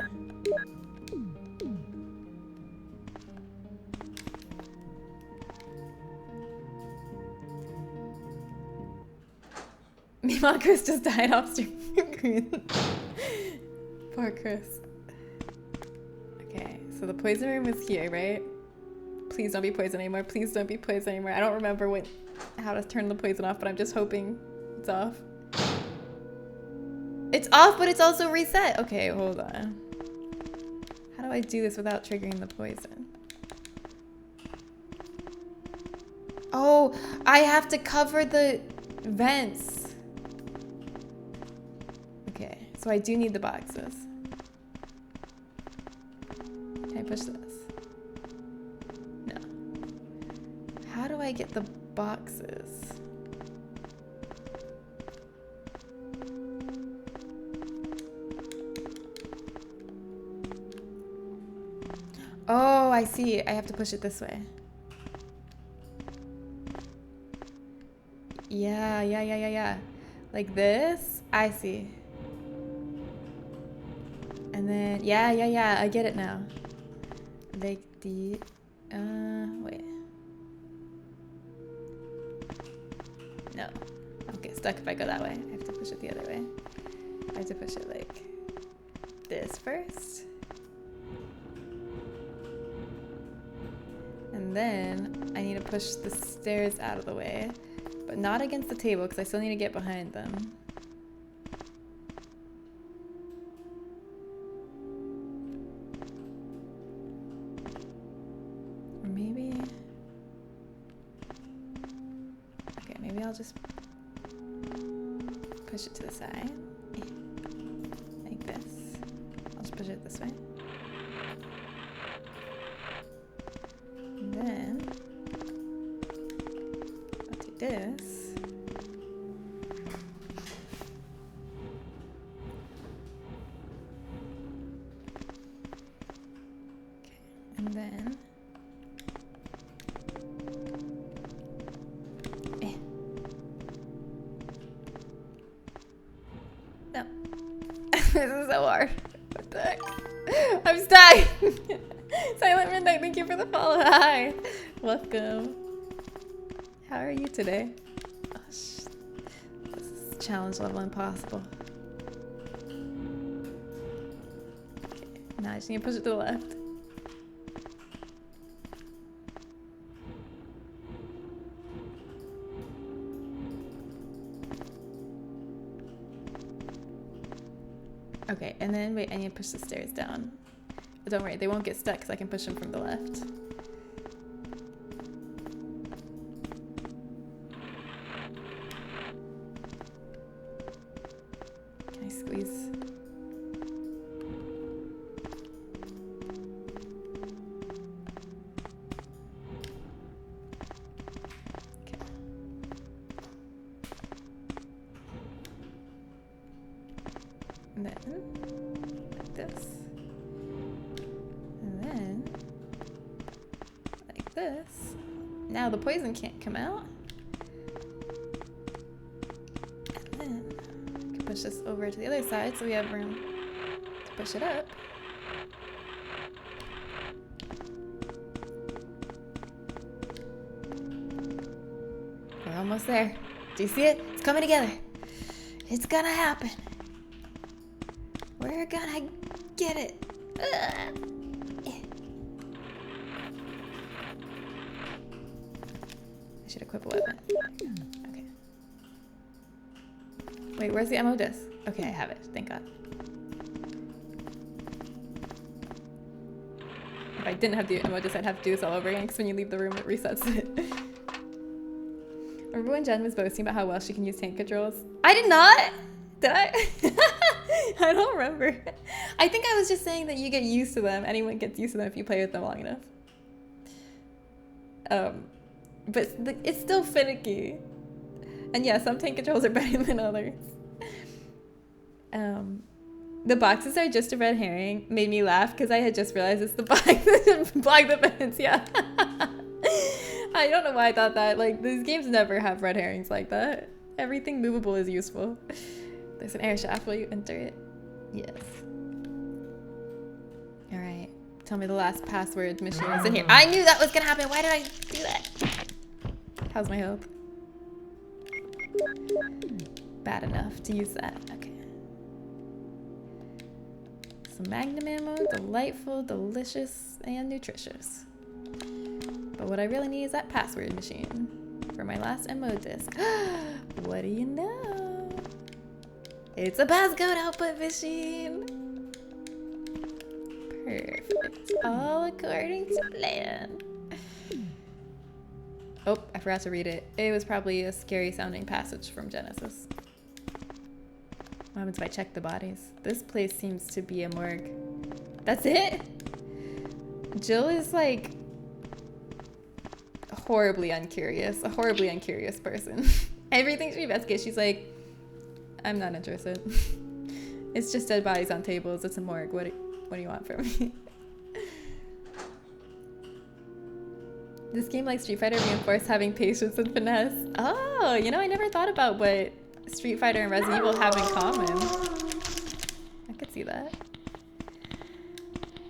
Meanwhile, Chris just died off screen. Poor Chris. Okay, so the poison room is here, right? Please don't be poison anymore. Please don't be poison anymore. I don't remember how to turn the poison off, but I'm just hoping it's off. It's off, but it's also reset. Okay, hold on. How do I do this without triggering the poison? Oh, I have to cover the vents. Okay, so I do need the boxes. Can I push this? No. How do I get the boxes? Oh, I see. I have to push it this way. Yeah. Like this? I see. And then, yeah. I get it now. Like the, wait. No. I'll get stuck if I go that way. I have to push it the other way. I have to push it like this first. And then I need to push the stairs out of the way, but not against the table because I still need to get behind them. push it to the side. Like this. I'll just push it this way. And then I'll do this. Okay, and then no. This is so hard. What the heck? I'm stuck. Silent Midnight, thank you for the follow. Hi. Welcome. How are you today? Oh, this is challenge level impossible. Okay, now I just need to push it to the left. Okay, and then wait, I need to push the stairs down. But don't worry, they won't get stuck because I can push them from the left. Can I squeeze? Okay. And then, like this. And then, like this. Now the poison can't come out. And then, I can push this over to the other side so we have room to push it up. We're almost there. Do you see it? It's coming together. It's gonna happen. We're gonna get it. Ugh. I should equip a weapon. Okay. Wait, where's the ammo disc? Okay, I have it. Thank God. If I didn't have the ammo disc, I'd have to do this all over again because when you leave the room, it resets it. Remember when Jen was boasting about how well she can use tank controls? I did not! Did I? I don't remember. I think I was just saying that you get used to them. Anyone gets used to them if you play with them long enough. But it's still finicky. And yeah, some tank controls are better than others. The boxes are just a red herring made me laugh because I had just realized it's the box that block the fence. Yeah. I don't know why I thought that. Like, these games never have red herrings like that. Everything movable is useful. There's an air shaft. Will you enter it? Yes. Alright. Tell me the last password mission is in here. I knew that was gonna happen. Why did I do that? How's my health? Bad enough to use that. Okay. Some magnum ammo. Delightful, delicious, and nutritious. But what I really need is that password machine for my last ammo disc. What do you know? It's a passcode output machine. Perfect. All according to plan. Oh, I forgot to read it. It was probably a scary sounding passage from Genesis. What happens if I check the bodies? This place seems to be a morgue. That's it? Jill is like horribly uncurious. A horribly uncurious person. Everything she investigates, she's like, I'm not interested. It's just dead bodies on tables. It's a morgue. What do you want from me? This game, like Street Fighter, reinforced having patience and finesse. Oh, you know, I never thought about what Street Fighter and Resident Evil have in common. I could see that.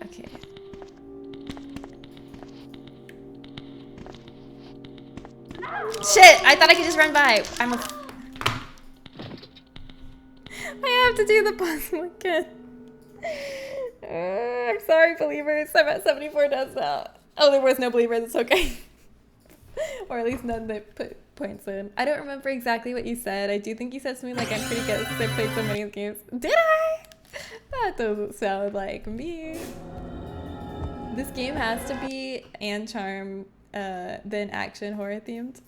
Okay. Shit! I thought I could just run by. I have to do the puzzle again. I'm sorry, believers. I'm at 74 deaths now. Oh, there was no believers. It's okay. Or at least none that put points in. I don't remember exactly what you said. I do think you said something like, I'm pretty good because I played so many games. Did I? That doesn't sound like me. This game has to be and charm, then action horror themed.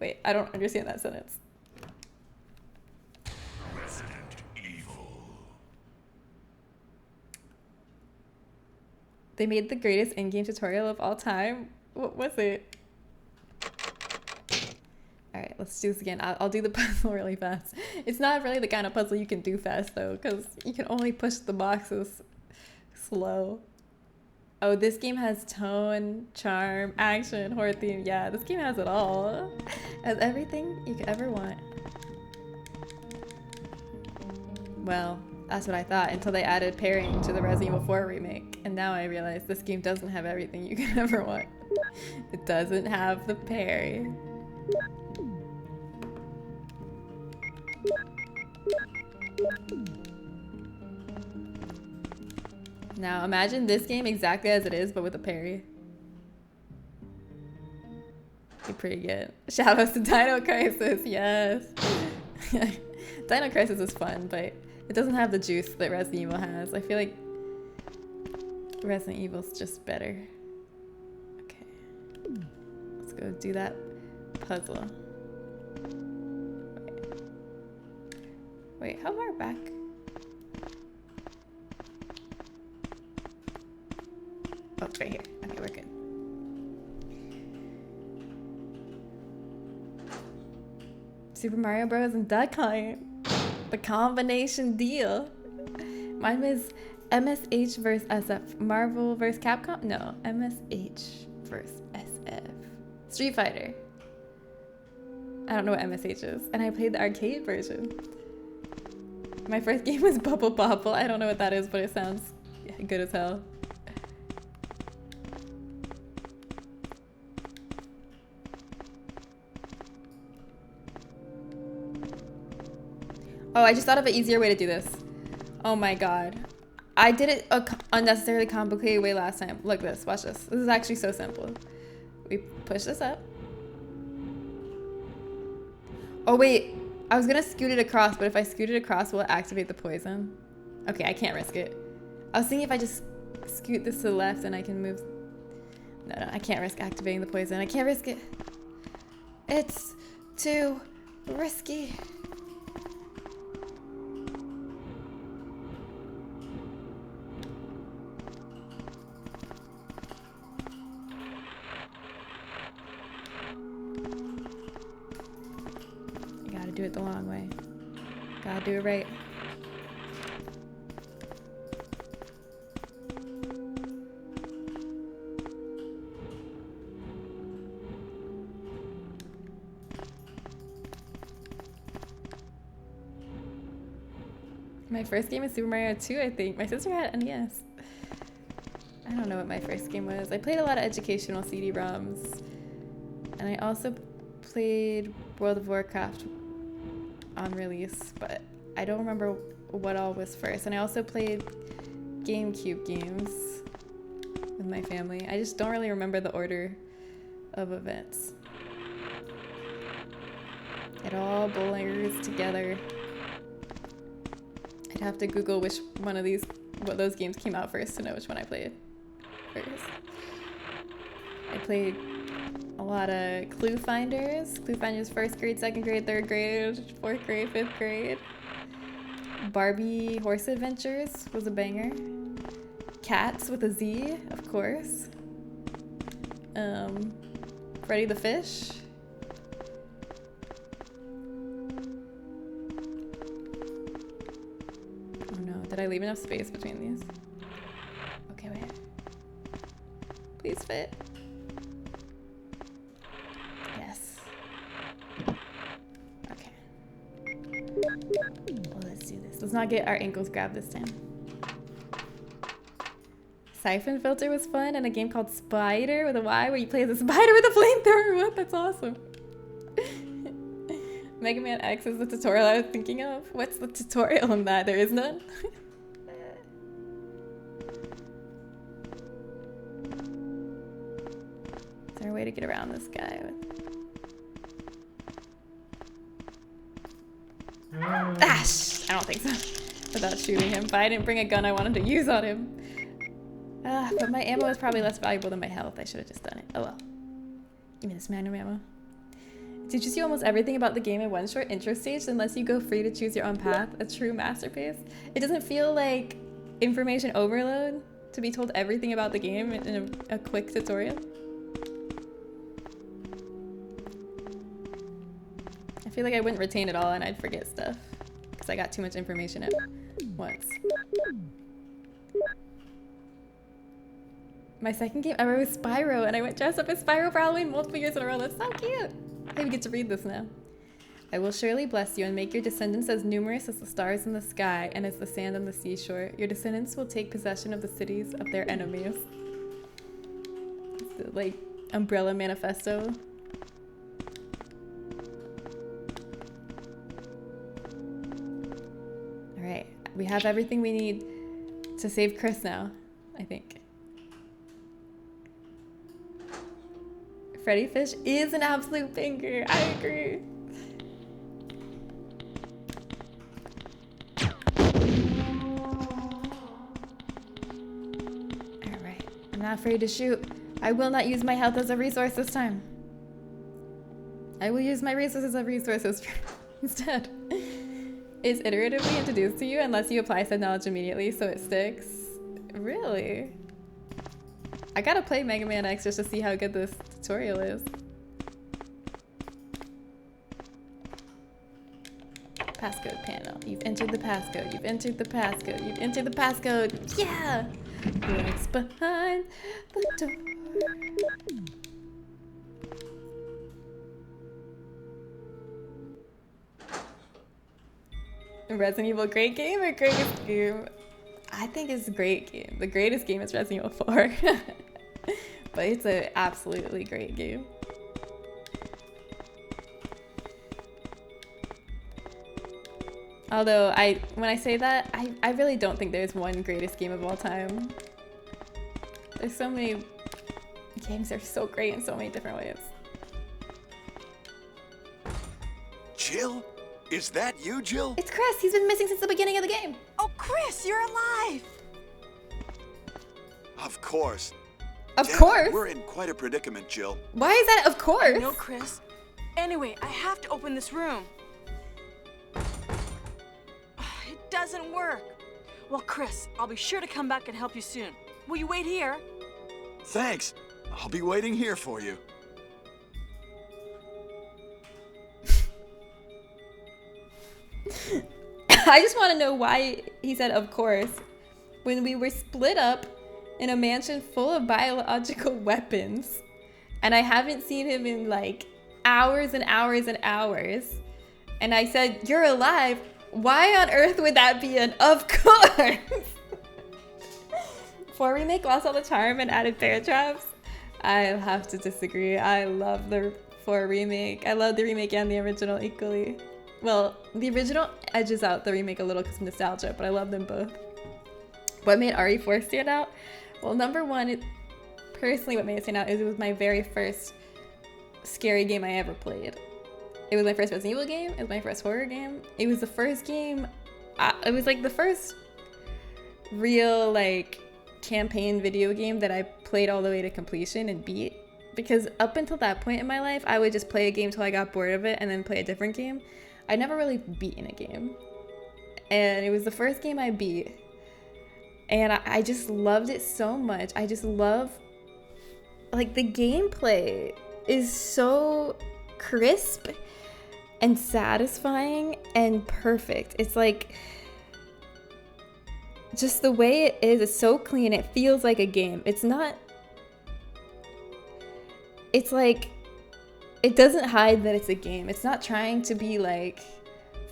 Wait, I don't understand that sentence. They made the greatest in-game tutorial of all time. What was it? All right, let's do this again. I'll do the puzzle really fast. It's not really the kind of puzzle you can do fast though, because you can only push the boxes slow. Oh, this game has tone, charm, action, horror theme. Yeah, this game has it all. It has everything you could ever want. Well, that's what I thought until they added pairing to the Resident Evil 4 remake. And now I realize this game doesn't have everything you could ever want. It doesn't have the parry. Now imagine this game exactly as it is, but with a parry. Be pretty good. Shoutouts to Dino Crisis, yes. Dino Crisis is fun, but it doesn't have the juice that Resident Evil has. I feel like Resident Evil's just better. Okay. Let's go do that puzzle. Wait, how far back? Oh, it's right here. Okay, we're good. Super Mario Bros. And Duck Hunt. The combination deal. Mine was MSH versus SF. Marvel versus Capcom? No, MSH versus SF. Street Fighter. I don't know what MSH is. And I played the arcade version. My first game was Bubble Bobble. I don't know what that is, but it sounds good as hell. Oh, I just thought of an easier way to do this. Oh my god. I did it a unnecessarily complicated way last time. Look this, watch this. This is actually so simple. We push this up. Oh wait, I was gonna scoot it across, but if I scoot it across, will it activate the poison? Okay, I can't risk it. I was thinking if I just scoot this to the left and I can move. No, I can't risk activating the poison. I can't risk it. It's too risky. Do it the long way. Gotta do it right. My first game is Super Mario 2, I think. My sister had NES. I don't know what my first game was. I played a lot of educational CD-ROMs. And I also played World of Warcraft on release, but I don't remember what all was first. And I also played GameCube games with my family. I just don't really remember the order of events. It all blurs together. I'd have to Google which one of what those games came out first to know which one I played first. I played a lot of Clue Finders. Clue Finders 1st grade, 2nd grade, 3rd grade, 4th grade, 5th grade. Barbie Horse Adventures was a banger. Cats with a Z, of course. Freddy the Fish. Oh no, did I leave enough space between these? Okay, wait. Please fit. Well, let's do this. Let's not get our ankles grabbed this time. Siphon Filter was fun, and a game called Spider with a Y where you play as a spider with a flamethrower. What? That's awesome. Mega Man X is the tutorial I was thinking of. What's the tutorial on that? There is none. Is there a way to get around this guy? I don't think so. Without shooting him. But I didn't bring a gun I wanted to use on him. But my ammo is probably less valuable than my health. I should have just done it. Oh well. Give me this magnum ammo. It teaches you almost everything about the game in one short intro stage and lets you go free to choose your own path. A true masterpiece. It doesn't feel like information overload to be told everything about the game in a quick tutorial. I feel like I wouldn't retain it all and I'd forget stuff because I got too much information at once. My second game ever was Spyro, and I went dressed up as Spyro for Halloween multiple years in a row. That's so cute. I even get to read this now. I will surely bless you and make your descendants as numerous as the stars in the sky and as the sand on the seashore. Your descendants will take possession of the cities of their enemies. It's the, like, Umbrella Manifesto. Alright, we have everything we need to save Chris now, I think. Freddy Fish is an absolute banger. I agree. Alright, I'm not afraid to shoot. I will not use my health as a resource this time. I will use my resources as resources instead. It's iteratively introduced to you unless you apply said knowledge immediately, so it sticks. Really? I gotta play Mega Man X just to see how good this tutorial is. Passcode panel. You've entered the passcode. You've entered the passcode. You've entered the passcode. Yeah! What's behind the door? Resident Evil, great game or greatest game? I think it's a great game. The greatest game is Resident Evil 4. But it's an absolutely great game. Although, when I say that, I really don't think there's one greatest game of all time. There's so many games that are so great in so many different ways. Jill? Is that you, Jill? It's Chris! He's been missing since the beginning of the game! Oh, Chris, you're alive! Of course. Of Damn, course? We're in quite a predicament, Jill. Why is that of course? No, Chris. Anyway, I have to open this room. It doesn't work. Well, Chris, I'll be sure to come back and help you soon. Will you wait here? Thanks. I'll be waiting here for you. I just want to know why he said of course when we were split up in a mansion full of biological weapons and I haven't seen him in like hours and hours and hours and I said you're alive. Why on earth would that be an of course? 4 remake lost all the charm and added bear traps. I'll have to disagree. I love the 4 remake. I love the remake and the original equally. Well, the original edges out the remake a little because of nostalgia, but I love them both. What made RE4 stand out? Well, number one, personally what made it stand out is it was my very first scary game I ever played. It was my first Resident Evil game, it was my first horror game. It was the first game, it was like the first real like campaign video game that I played all the way to completion and beat. Because up until that point in my life, I would just play a game till I got bored of it and then play a different game. I never really beaten a game. And it was the first game I beat. And I just loved it so much. I just love, like, the gameplay is so crisp and satisfying and perfect. It's like, just the way it is, it's so clean. It feels like a game. It's not, it's like, it doesn't hide that it's a game. It's not trying to be like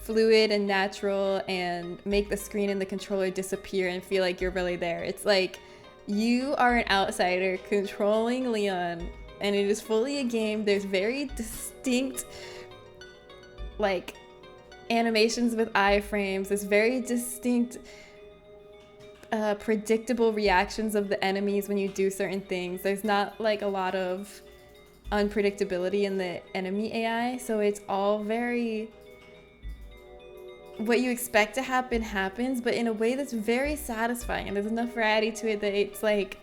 fluid and natural and make the screen and the controller disappear and feel like you're really there. It's like you are an outsider controlling Leon and it is fully a game. There's very distinct like animations with iframes. There's very distinct predictable reactions of the enemies when you do certain things. There's not like a lot of unpredictability in the enemy AI, so it's all very what you expect to happen happens, but in a way that's very satisfying, and there's enough variety to it that it's like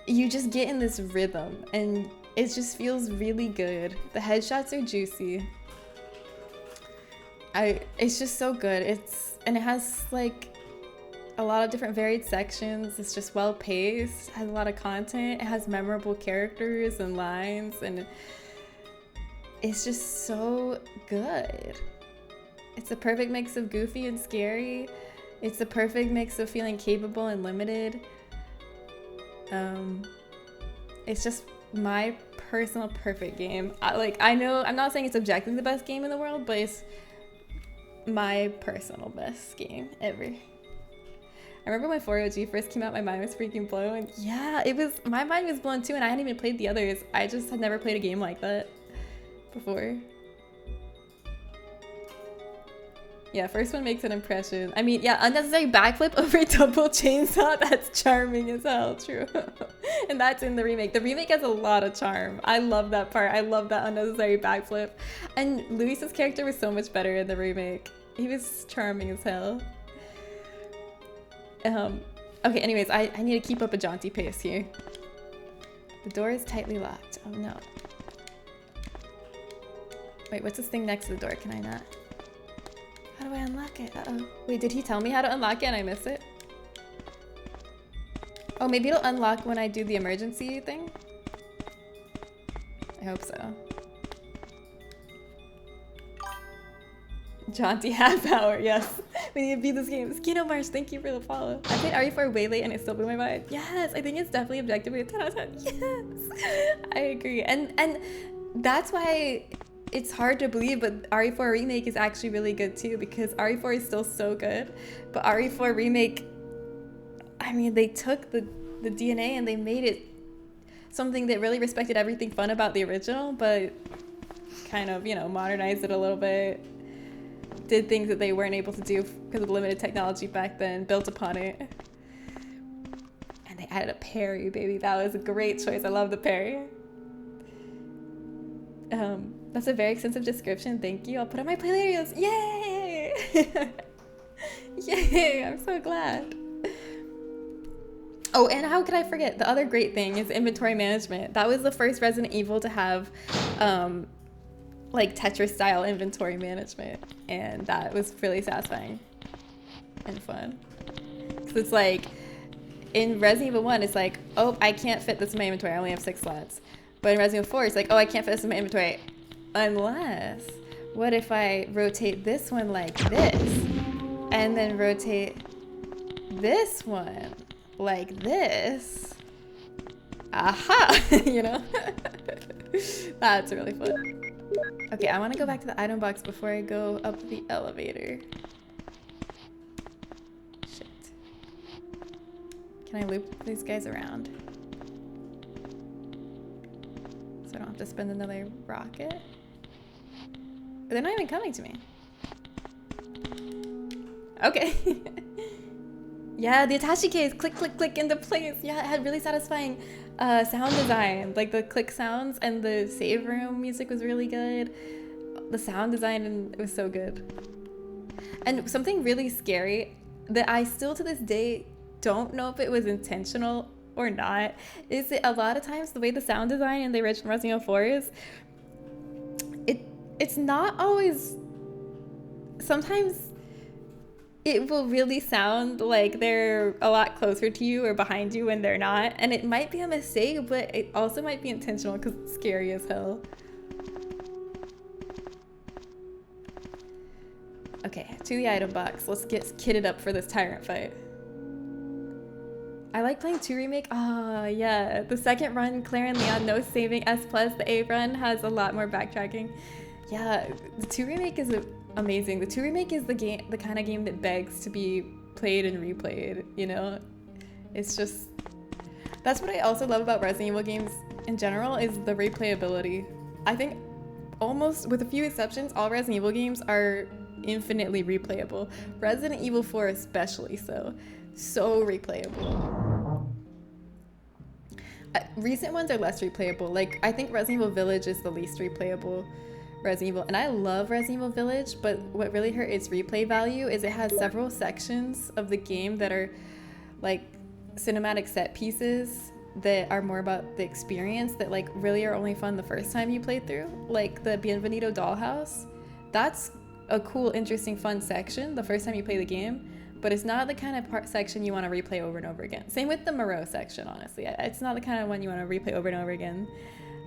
you just get in this rhythm and it just feels really good. The headshots are juicy. It's just so good. And it has like a lot of different varied sections. It's just well paced, has a lot of content, it has memorable characters and lines, and it's just so good. It's a perfect mix of goofy and scary. It's a perfect mix of feeling capable and limited. It's just my personal perfect game. I know I'm not saying it's objectively the best game in the world, but it's my personal best game ever. I remember when 4OG first came out, my mind was freaking blown. Yeah, my mind was blown too, and I hadn't even played the others. I just had never played a game like that before. Yeah, first one makes an impression. I mean, yeah, unnecessary backflip over double chainsaw, that's charming as hell, true. And that's in the remake. The remake has a lot of charm. I love that part. I love that unnecessary backflip. And Luis's character was so much better in the remake. He was charming as hell. Okay, anyways, I need to keep up a jaunty pace here. The door is tightly locked. Oh no. Wait, what's this thing next to the door? Can I not? How do I unlock it? Uh-oh. Wait, did he tell me how to unlock it and I miss it? Oh, maybe it'll unlock when I do the emergency thing? I hope so. Jaunty half hour, yes. We need to beat this game. Skino Marsh, thank you for the follow. I played RE4 way late and it still blew my mind. Yes, I think it's definitely objectively a 10 out of 10. Yes, I agree. And that's why it's hard to believe, but RE4 Remake is actually really good too, because RE4 is still so good. But RE4 Remake, I mean, they took the DNA and they made it something that really respected everything fun about the original, but kind of, you know, modernized it a little bit. Did things that they weren't able to do because of the limited technology back then, built upon it. And they added a parry, baby. That was a great choice. I love the parry. That's a very extensive description. Thank you. I'll put on my play later. Yay! Yay! I'm so glad. Oh, and how could I forget? The other great thing is inventory management. That was the first Resident Evil to have like Tetris style inventory management, and that was really satisfying and fun. Because it's like in Resident Evil 1, it's like, oh, I can't fit this in my inventory. I only have 6 slots. But in Resident Evil 4, it's like, oh, I can't fit this in my inventory unless, what if I rotate this one like this and then rotate this one like this? Aha! You know? That's really fun. Okay, I want to go back to the item box before I go up the elevator. Shit. Can I loop these guys around? So I don't have to spend another rocket? They're not even coming to me. Okay. Yeah, the attaché case, click, click, click into place. Yeah, it had really satisfying sound design. Like the click sounds and the save room music was really good. The sound design, and it was so good. And something really scary that I still to this day don't know if it was intentional or not is that a lot of times the way the sound design in the original Resident Evil 4 is, it's not always, sometimes it will really sound like they're a lot closer to you or behind you when they're not. And it might be a mistake, but it also might be intentional because it's scary as hell. Okay, to the item box. Let's get kitted up for this tyrant fight. I like playing 2 Remake. Ah, yeah. The second run, Claire and Leon, no saving S+. The A run has a lot more backtracking. Yeah, the 2 Remake is amazing. The 2 Remake is the kind of game that begs to be played and replayed, you know? It's just, that's what I also love about Resident Evil games in general, is the replayability. I think almost, with a few exceptions, all Resident Evil games are infinitely replayable. Resident Evil 4 especially so replayable. Recent ones are less replayable. Like, I think Resident Evil Village is the least replayable Resident Evil, and I love Resident Evil Village, but what really hurt its replay value is it has several sections of the game that are like cinematic set pieces that are more about the experience, that like really are only fun the first time you play through. Like the Bienvenido Dollhouse, that's a cool, interesting, fun section the first time you play the game, but it's not the kind of section you want to replay over and over again. Same with the Moreau section, honestly. It's not the kind of one you want to replay over and over again.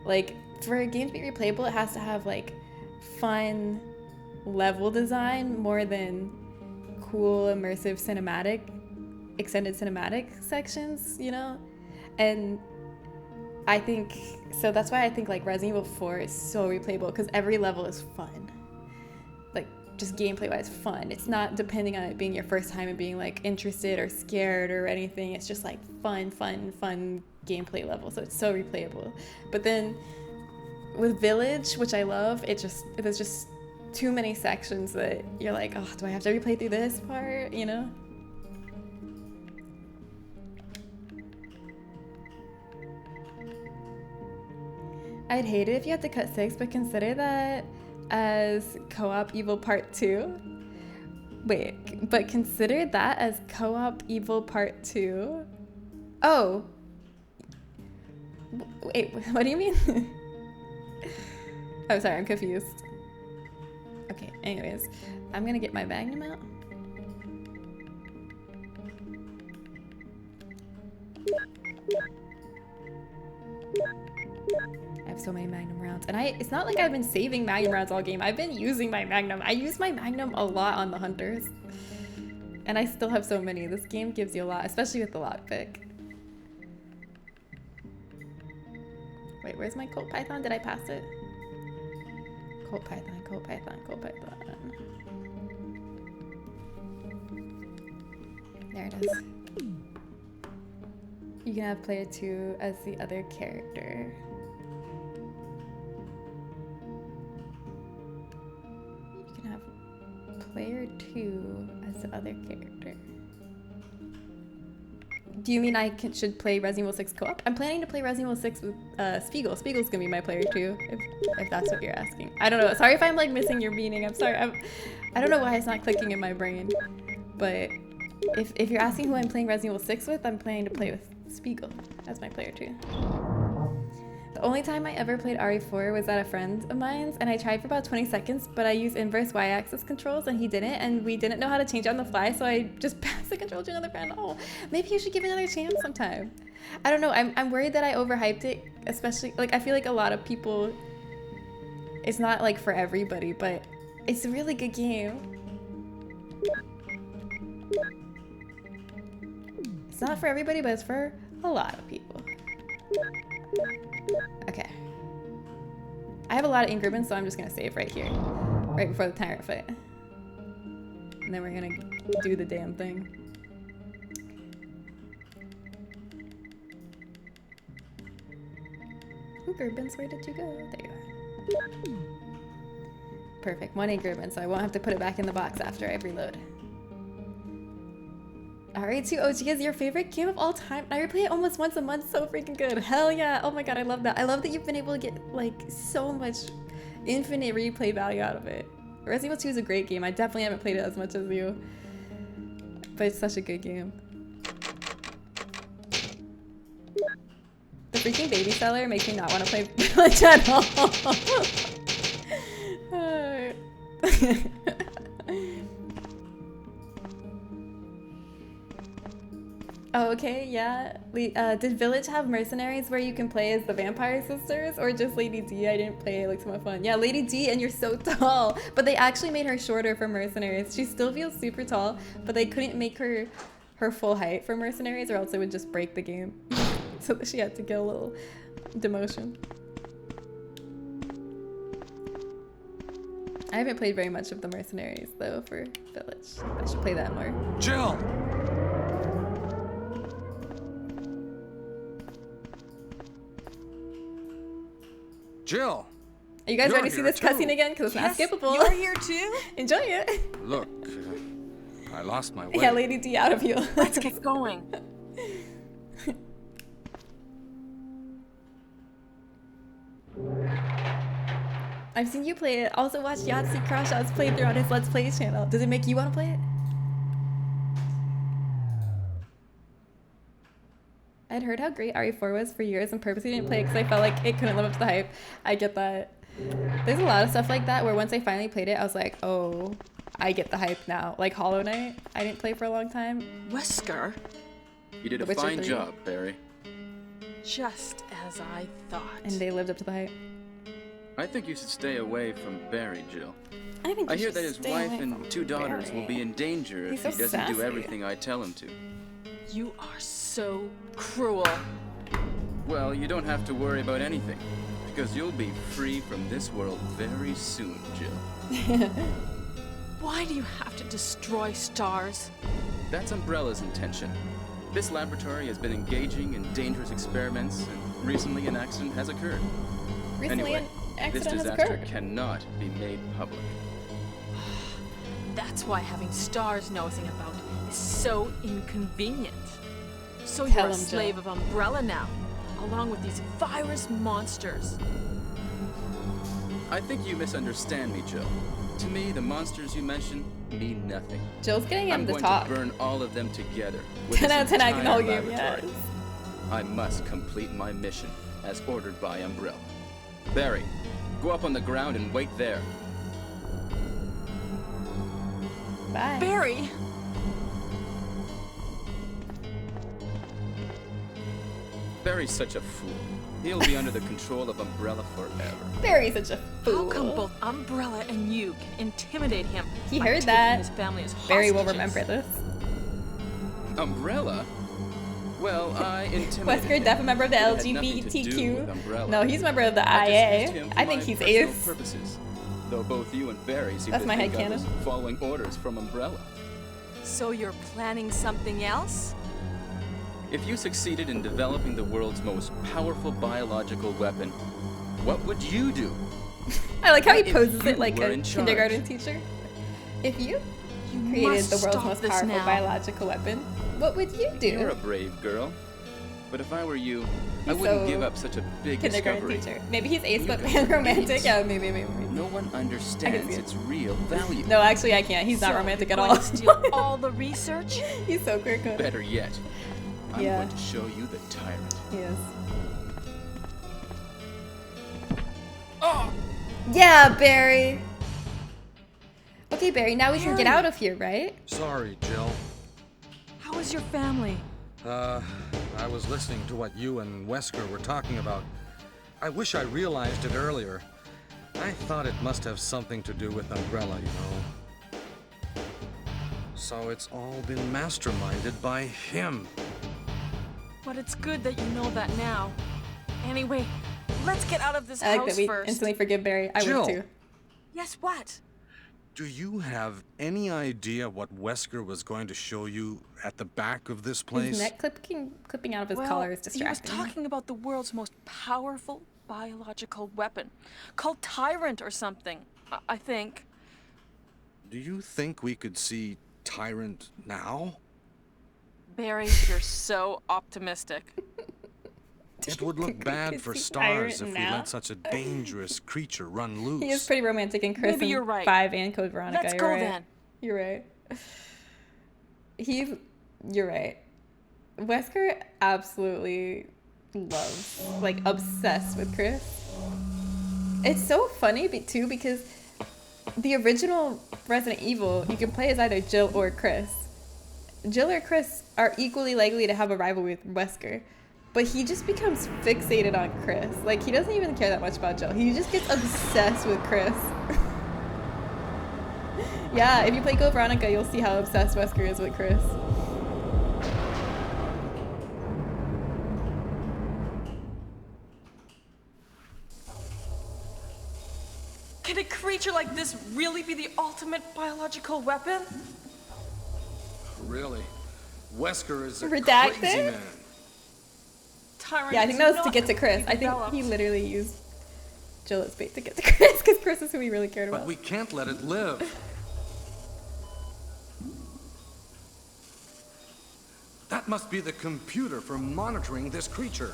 Like, for a game to be replayable, it has to have, like, fun level design more than cool, immersive, cinematic, extended cinematic sections, you know? And I think, so that's why I think, like, Resident Evil 4 is so replayable, because every level is fun. Like, just gameplay-wise fun. It's not depending on it being your first time and being, like, interested or scared or anything. It's just, like, fun gameplay level. So it's so replayable. But then with Village, which I love, there's just too many sections that you're like, oh, do I have to replay through this part, you know? I'd hate it if you had to cut 6, but consider that as co-op Evil Part 2. Wait, but consider that as co-op Evil Part 2? Oh. Wait, what do you mean? Oh, sorry, I'm confused. Okay, anyways, I'm gonna get my Magnum out. I have so many Magnum rounds, and it's not like I've been saving Magnum rounds all game. I've been using my Magnum. I use my Magnum a lot on the Hunters, and I still have so many. This game gives you a lot, especially with the lockpick. Wait, where's my Colt Python? Did I pass it? Colt Python, Colt Python, Colt Python. There it is. You can have player 2 as the other character. You can have player 2 as the other character. Do you mean I should play Resident Evil 6 co-op? I'm planning to play Resident Evil 6 with Spiegel. Spiegel's gonna be my player too, if that's what you're asking. I don't know. Sorry if I'm like missing your meaning. I'm sorry. I don't know why it's not clicking in my brain. But if you're asking who I'm playing Resident Evil 6 with, I'm planning to play with Spiegel as my player too. The only time I ever played RE4 was at a friend of mine's, and I tried for about 20 seconds, but I used inverse y-axis controls and he didn't, and we didn't know how to change it on the fly, so I just passed the control to another friend. Oh, maybe you should give it another chance sometime. I don't know, I'm worried that I overhyped it, especially, like, I feel like a lot of people, it's not like for everybody, but it's a really good game. It's not for everybody, but it's for a lot of people. Okay. I have a lot of ink ribbons, so I'm just gonna save right here. Right before the tyrant fight. And then we're gonna do the damn thing. Ink ribbons, where did you go? There you are. Perfect, 1 ink ribbon, so I won't have to put it back in the box after I reload. RE2 OG is your favorite game of all time. I replay it almost once a month. So freaking good. Hell yeah. Oh my god, I love that. I love that you've been able to get like so much infinite replay value out of it. Resident Evil 2 is a great game. I definitely haven't played it as much as you, but it's such a good game. The freaking baby seller makes me not want to play Village at all. Oh, okay, yeah. Did Village have mercenaries where you can play as the vampire sisters or just Lady D? I didn't play it. It looked so much fun. Yeah, Lady D, and you're so tall. But they actually made her shorter for mercenaries. She still feels super tall, but they couldn't make her full height for mercenaries or else it would just break the game. So she had to get a little demotion. I haven't played very much of the mercenaries though for Village. I should play that more. Jill! Jill! Are you guys ready to see this cutscene again? Because it's not skippable. You're here too? Enjoy it. Look, I lost my way. Yeah, Lady D out of you. Let's get going. I've seen you play it. Also watch Yahtzee Crosshot's playthrough on his Let's Play channel. Does it make you want to play it? I'd heard how great RE4 was for years and purposely didn't play it because I felt like it couldn't live up to the hype. I get that. There's a lot of stuff like that where once I finally played it, I was like, oh, I get the hype now. Like Hollow Knight, I didn't play for a long time. Wesker? You did a Witcher fine 3. job, Barry. Just as I thought. And they lived up to the hype. I think you should stay away from Barry, Jill. I think I you hear should that his stay wife away and from 2 daughters Barry. will be in danger He's if so he doesn't do sassy. everything I tell him to. You are so cruel. Well, you don't have to worry about anything, because you'll be free from this world very soon, Jill. Why do you have to destroy stars? That's Umbrella's intention. This laboratory has been engaging in dangerous experiments, and recently an accident has occurred. Recently Anyway, an this accident has disaster occurred. cannot be made public. That's why having stars nosing about is so inconvenient. So Tell you're a him, slave Jill. of Umbrella now, along with these virus monsters. I think you misunderstand me, Jill. To me, the monsters you mentioned mean nothing. Jill's getting him I'm to going talk. to burn all of them together. With 10 this out of 10 acting the whole entire game, laboratory. yes. I must complete my mission, as ordered by Umbrella. Barry, go up on the ground and wait there. Bye. Barry! Barry's such a fool. He'll be under the control of Umbrella forever. Barry's such a fool. How come both Umbrella and you can intimidate him? He by heard taking that. His family as Barry will hostages? remember this. Umbrella? Well, I intimidated Wesker, him. deaf member of the It had nothing to do with LGBTQ. Umbrella. No, he's a member of the I just IA. used him for I think my he's personal ace. purposes. Though both you and Barry seem That's to my think I headcanon. was following orders from Umbrella. So you're planning something else? If you succeeded in developing the world's most powerful biological weapon, what would you do? I like how he What if poses you it like were a in charge? kindergarten teacher. If you created must the world's stop most this powerful now. biological weapon, what would you do? You're a brave girl. But if I were you, I He's wouldn't so give up such a big Kindergarten discovery. teacher. Maybe he's ace, You but guys are romantic. idiots. Yeah, maybe. No one understands it. its real value. No, actually, I can't. He's not So romantic you're at going all. to steal all the research? He's so queer coded. Better yet, I'm Yeah. going to show you the tyrant. He is. Oh! Yeah, Barry. Okay, Barry. Now we can get Barry. out of here, right? Sorry, Jill. How is your family? I was listening to what you and Wesker were talking about. I wish I realized it earlier. I thought it must have something to do with Umbrella, you know. So it's all been masterminded by him. But it's good that you know that now. Anyway, let's get out of this I like house that we first. instantly forgive Barry. I Jill. would too. Yes, what? Do you have any idea what Wesker was going to show you at the back of this place? His neck clipping out of his Well, collar is he was distracting. talking about the world's most powerful biological weapon, called Tyrant or something, I think. Do you think we could see Tyrant now? Barry, you're so optimistic. It would look bad for see stars Tyrant if we now? let such a dangerous creature run loose. He is pretty romantic in Chris Maybe and you're right. 5 and Code Veronica. Let's You're go right. then. You're right. You're right. Wesker absolutely loves, like, obsessed with Chris. It's so funny too because the original Resident Evil, you can play as either Jill or Chris. Jill or Chris are equally likely to have a rivalry with Wesker. But he just becomes fixated on Chris. Like, he doesn't even care that much about Jill. He just gets obsessed with Chris. Yeah, if you play Go Veronica, you'll see how obsessed Wesker is with Chris. Can a creature like this really be the ultimate biological weapon? Really? Wesker is a Redacted? crazy man. Tyrant Yeah, I think is that was to not get to Chris. completely I think developed. he literally used Jill as bait to get to Chris, because Chris is who he really cared But about. we can't let it live. That must be the computer for monitoring this creature.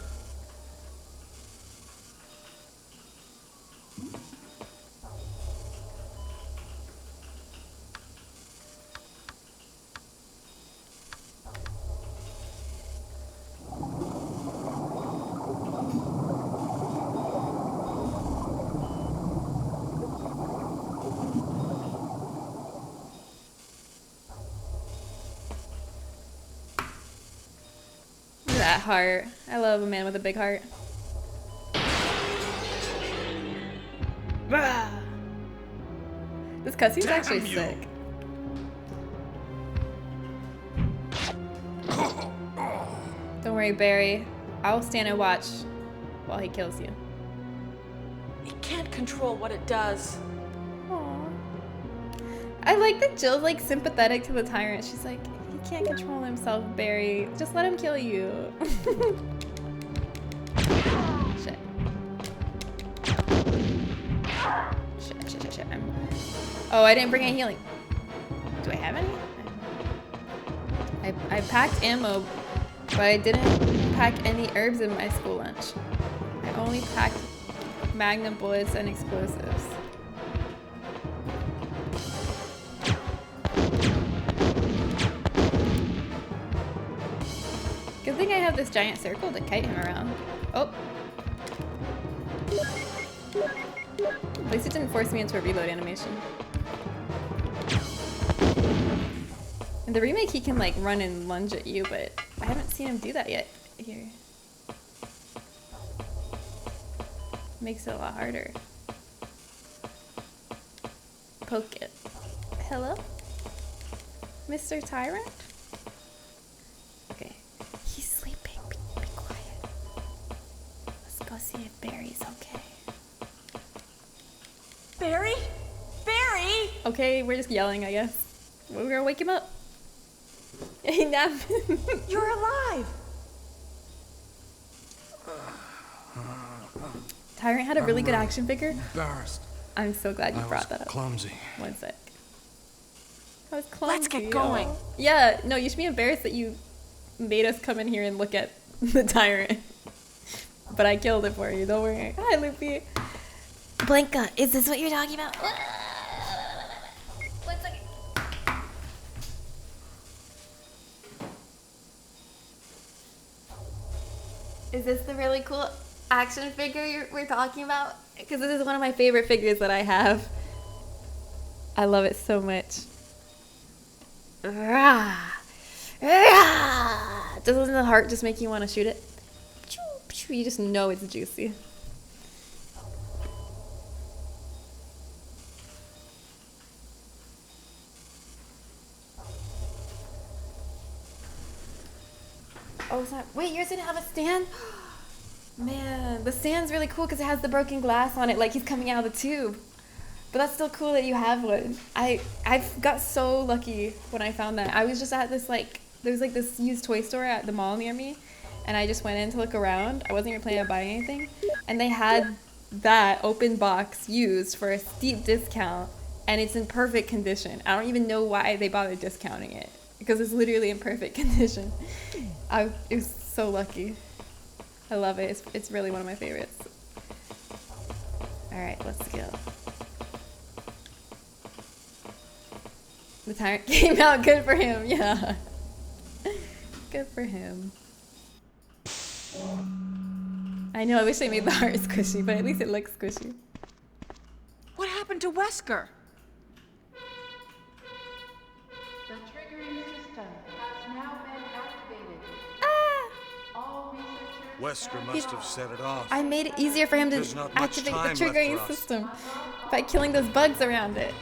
that heart. I love a man with a big heart. Rah! This cutscene's actually sick. Don't worry, Barry. I'll stand and watch while he kills you. It can't control what it does. Aww. I like that Jill's like sympathetic to the tyrant. She's like, he can't control himself, Barry. Just let him kill you. Shit. Shit. Oh, I didn't bring any healing. Do I have any? I packed ammo, but I didn't pack any herbs in my school lunch. I only packed magnum bullets and explosives. Good thing I have this giant circle to kite him around. Oh. At least it didn't force me into a reload animation. In the remake, he can like run and lunge at you, but I haven't seen him do that yet here. Makes it a lot harder. Poke it. Hello? Mr. Tyrant? Okay. He's sleeping. Be quiet. Let's go see if Barry's okay. Barry? Barry! Okay, we're just yelling, I guess. We're gonna wake him up. He napped. You're alive! Tyrant had a really good really action figure. Embarrassed. I'm so glad you brought that up. Clumsy. One sec. I was clumsy. Let's get going. Oh. Yeah, no, you should be embarrassed that you made us come in here and look at the tyrant. But I killed it for you, don't worry. Hi, Loopy. Blanca, is this what you're talking about? One second. Is this the really cool action figure we're talking about? Because this is one of my favorite figures that I have. I love it so much. Rah! Rah! Doesn't the heart just make you want to shoot it? You just know it's juicy. Oh, it's not. Wait, yours didn't have a stand? Man, the stand's really cool because it has the broken glass on it, like he's coming out of the tube. But that's still cool that you have one. I got so lucky when I found that. I was just at this there's like this used toy store at the mall near me, and I just went in to look around. I wasn't even planning on buying anything, and they had that open box used for a steep discount, and it's in perfect condition. I don't even know why they bothered discounting it because it's literally in perfect condition. It was so lucky. I love it. It's really one of my favorites. All right, let's go. The tyrant came out good for him. Yeah. Good for him. I know, I wish I made the heart squishy, but at least it looks squishy. What happened to Wesker? The triggering system has now been activated. Ah! All researchers Wesker must have set it off. I made it easier for him to There's not much activate the time left triggering for us. system by killing those bugs around it.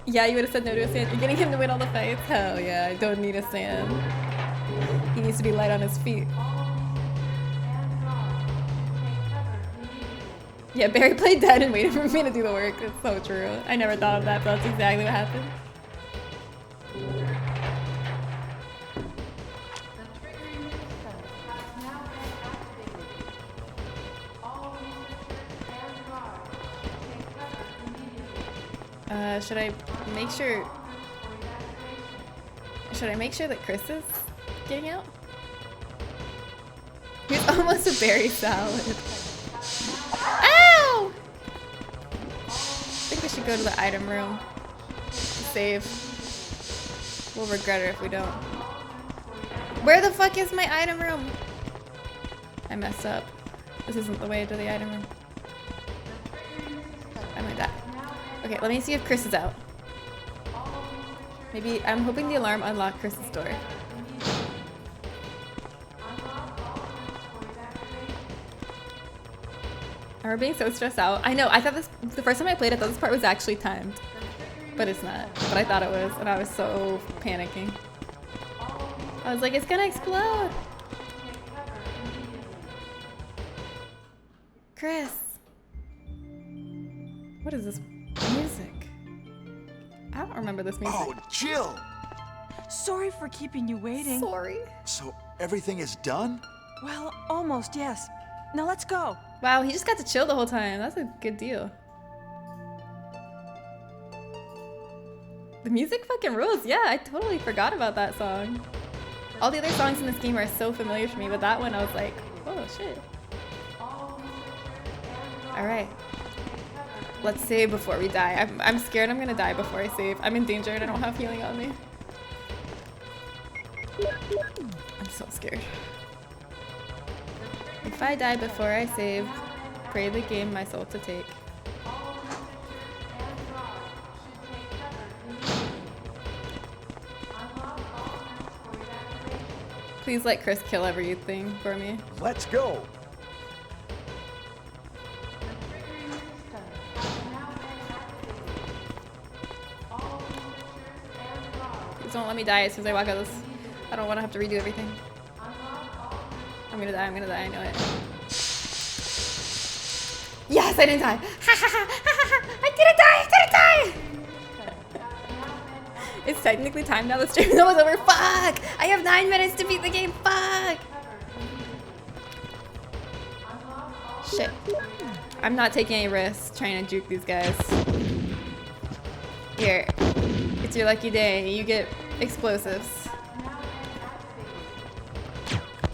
Yeah, you would have said no to a stand. You're getting him to win all the fights? Hell yeah, I don't need a stand. He needs to be light on his feet. Yeah, Barry played dead and waited for me to do the work. It's so true. I never thought of that, but that's exactly what happened. Should I make sure... Should I make sure that Chris is getting out? He's almost a berry salad. Ow! I think we should go to the item room. Save. We'll regret it if we don't. Where the fuck is my item room? I messed up. This isn't the way to the item room. I'm like that. Okay, let me see if Chris is out. Maybe I'm hoping the alarm unlocked Chris's door. I remember being so stressed out. I know, I thought this, the first time I played, I thought this part was actually timed. But it's not. But I thought it was, and I was so panicking. I was like, it's gonna explode! Chris! What is this music? I don't remember this music. Oh, Jill! Sorry for keeping you waiting. Sorry. So everything is done? Well, almost, yes. Now let's go. Wow, he just got to chill the whole time. That's a good deal. The music fucking rules. Yeah, I totally forgot about that song. All the other songs in this game are so familiar to me, but that one I was like, oh shit. Alright. Let's save before we die. I'm scared I'm gonna die before I save. I'm in danger and I don't have healing on me. I'm so scared. If I die before I save, pray the game my soul to take. Please let Chris kill everything for me. Let's go! Please don't let me die as soon as I walk out this. I don't want to have to redo everything. I'm gonna die, I know it. Yes, I didn't die! Ha ha ha ha! I didn't die! It's technically time now, the stream is almost over. Fuck! I have 9 minutes to beat the game, fuck! Shit. I'm not taking any risks trying to juke these guys. Here. It's your lucky day. You get explosives.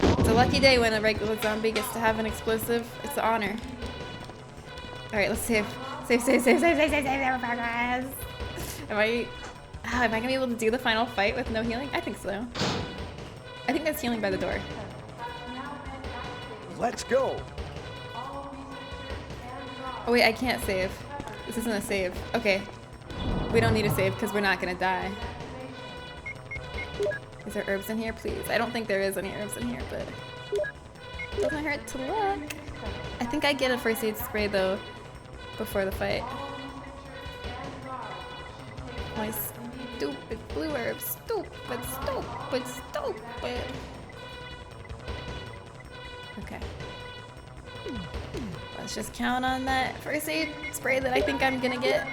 It's a lucky day when a regular zombie gets to have an explosive. It's an honor. Alright, let's save. Save. Progress. Am I gonna be able to do the final fight with no healing? I think so. I think that's healing by the door. Let's go! Oh wait, I can't save. This isn't a save. Okay. We don't need a save because we're not gonna die. Is there herbs in here? Please. I don't think there is any herbs in here, but it doesn't hurt to look. I think I get a first aid spray though before the fight. My stupid blue herbs. Stupid. Okay. Let's just count on that first aid spray that I think I'm gonna get.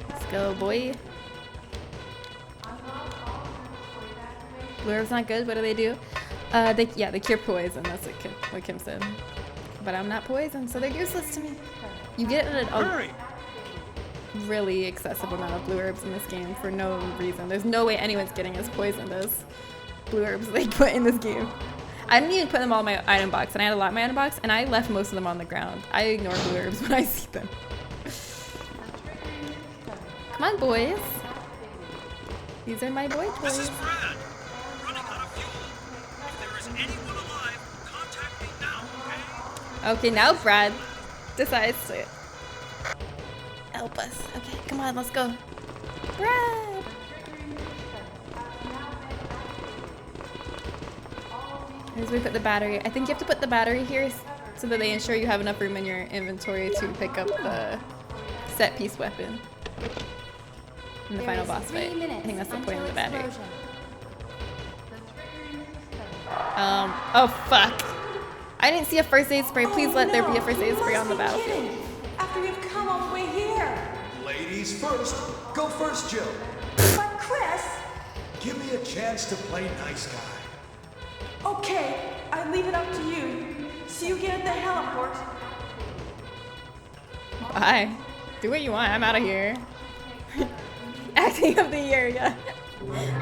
Let's go, boy. Blue herbs not good. What do? They cure poison. That's what Kim said. But I'm not poison, so they're useless to me. You get a really excessive amount of blue herbs in this game for no reason. There's no way anyone's getting as poisoned as blue herbs they put in this game. I didn't even put them all in my item box, and I had a lot in my item box, and I left most of them on the ground. I ignore blue herbs when I see them. Come on, boys. These are my boy toys. This is Brad. Running out of fuel. If there is anyone alive, contact me now, okay? Okay, now Brad decides to help us. Okay, come on, let's go. Brad! Here's where we put the battery. I think you have to put the battery here so that they ensure you have enough room in your inventory to pick up the set piece weapon in the final boss fight. I think that's the point of the battery. Oh fuck. I didn't see a first aid spray. Please let there be a first aid spray on the battlefield. After we've come all the way here. Ladies first. Go first, Jill. But Chris. Give me a chance to play nice guy. Okay, I leave it up to you. See you again at the heliport. Bye. Do what you want. I'm out of here. Acting of the year, yeah.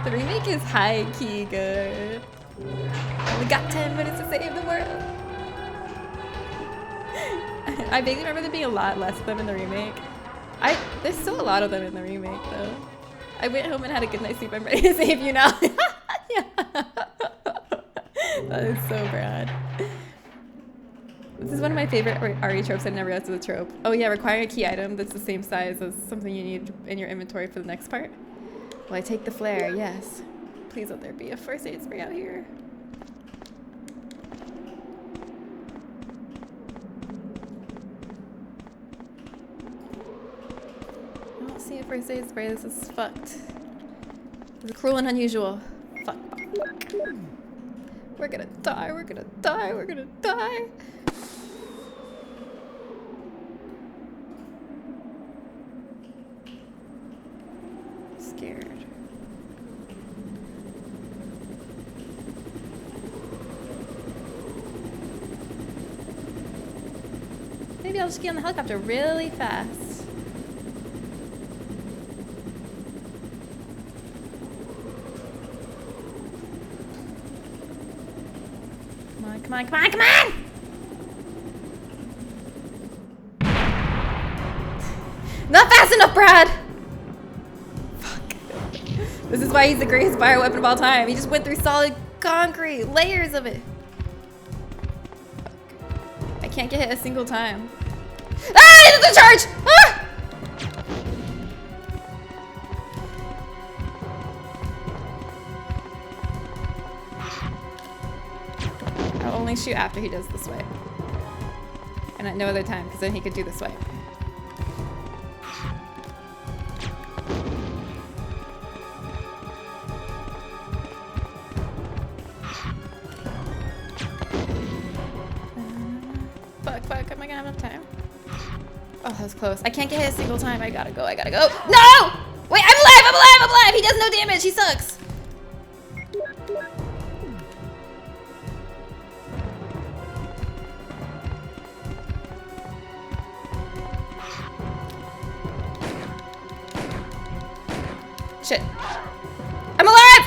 The remake is high-key good. We got 10 minutes to save the world. I vaguely remember there being a lot less of them in the remake. There's still a lot of them in the remake, though. I went home and had a good night's sleep. I'm ready to save you now. Yeah. That is so bad. This is one of my favorite RE tropes. I never realized it's a trope. Oh yeah, requiring a key item that's the same size as something you need in your inventory for the next part. Will I take the flare? Yes. Please let there be a first aid spray out here. I don't see a first aid spray. This is fucked. This is cruel and unusual. Fuck. We're gonna die. We're gonna die. We're gonna die. Scared. Maybe I'll just get on the helicopter really fast. Come on, come on, come on, come on! Not fast enough, Brad! This is why he's the greatest fire weapon of all time. He just went through solid concrete, layers of it. I can't get hit a single time. Ah, it's a charge! Ah! I'll only shoot after he does the swipe. And at no other time, because then he could do the swipe. Fuck, am I gonna have enough time? Oh, that was close. I can't get hit a single time. I gotta go, I gotta go. No! Wait, I'm alive, I'm alive, I'm alive! He does no damage, he sucks! Shit. I'm alive!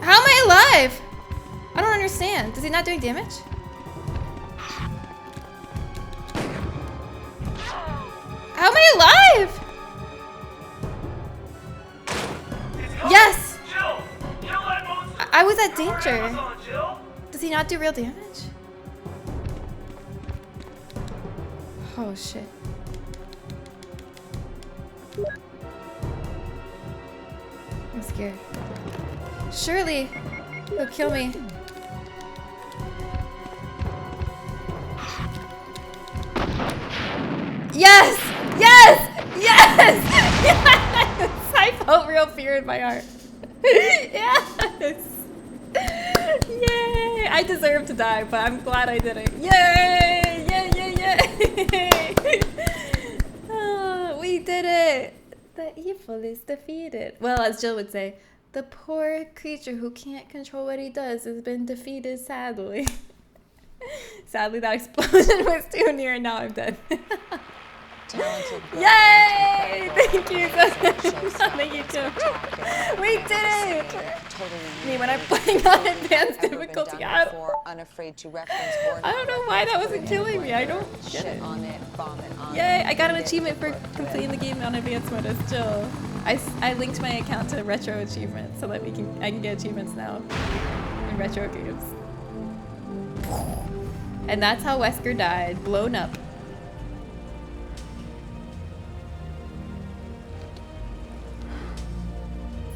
How am I alive? I don't understand. Is he not doing damage? How am I alive? Yes! I was at danger. Does he not do real damage? Oh shit. I'm scared. Surely he'll kill me. Yes! Yes! Yes! Yes! I felt real fear in my heart. Yes! Yay! I deserve to die, but I'm glad I did it. Yay! Yay, yay, yay! Oh, we did it! The evil is defeated. Well, as Jill would say, the poor creature who can't control what he does has been defeated, sadly. Sadly, that explosion was too near and now I'm dead. Yay! Thank you. Thank you too. We did it! Me when I'm playing on advanced difficulty. I don't know why that wasn't killing me. I don't get it. Yay! I got an achievement for completing the game on advanced mode as Jill. I linked my account to retro achievements so that I can get achievements now in retro games. And that's how Wesker died, blown up.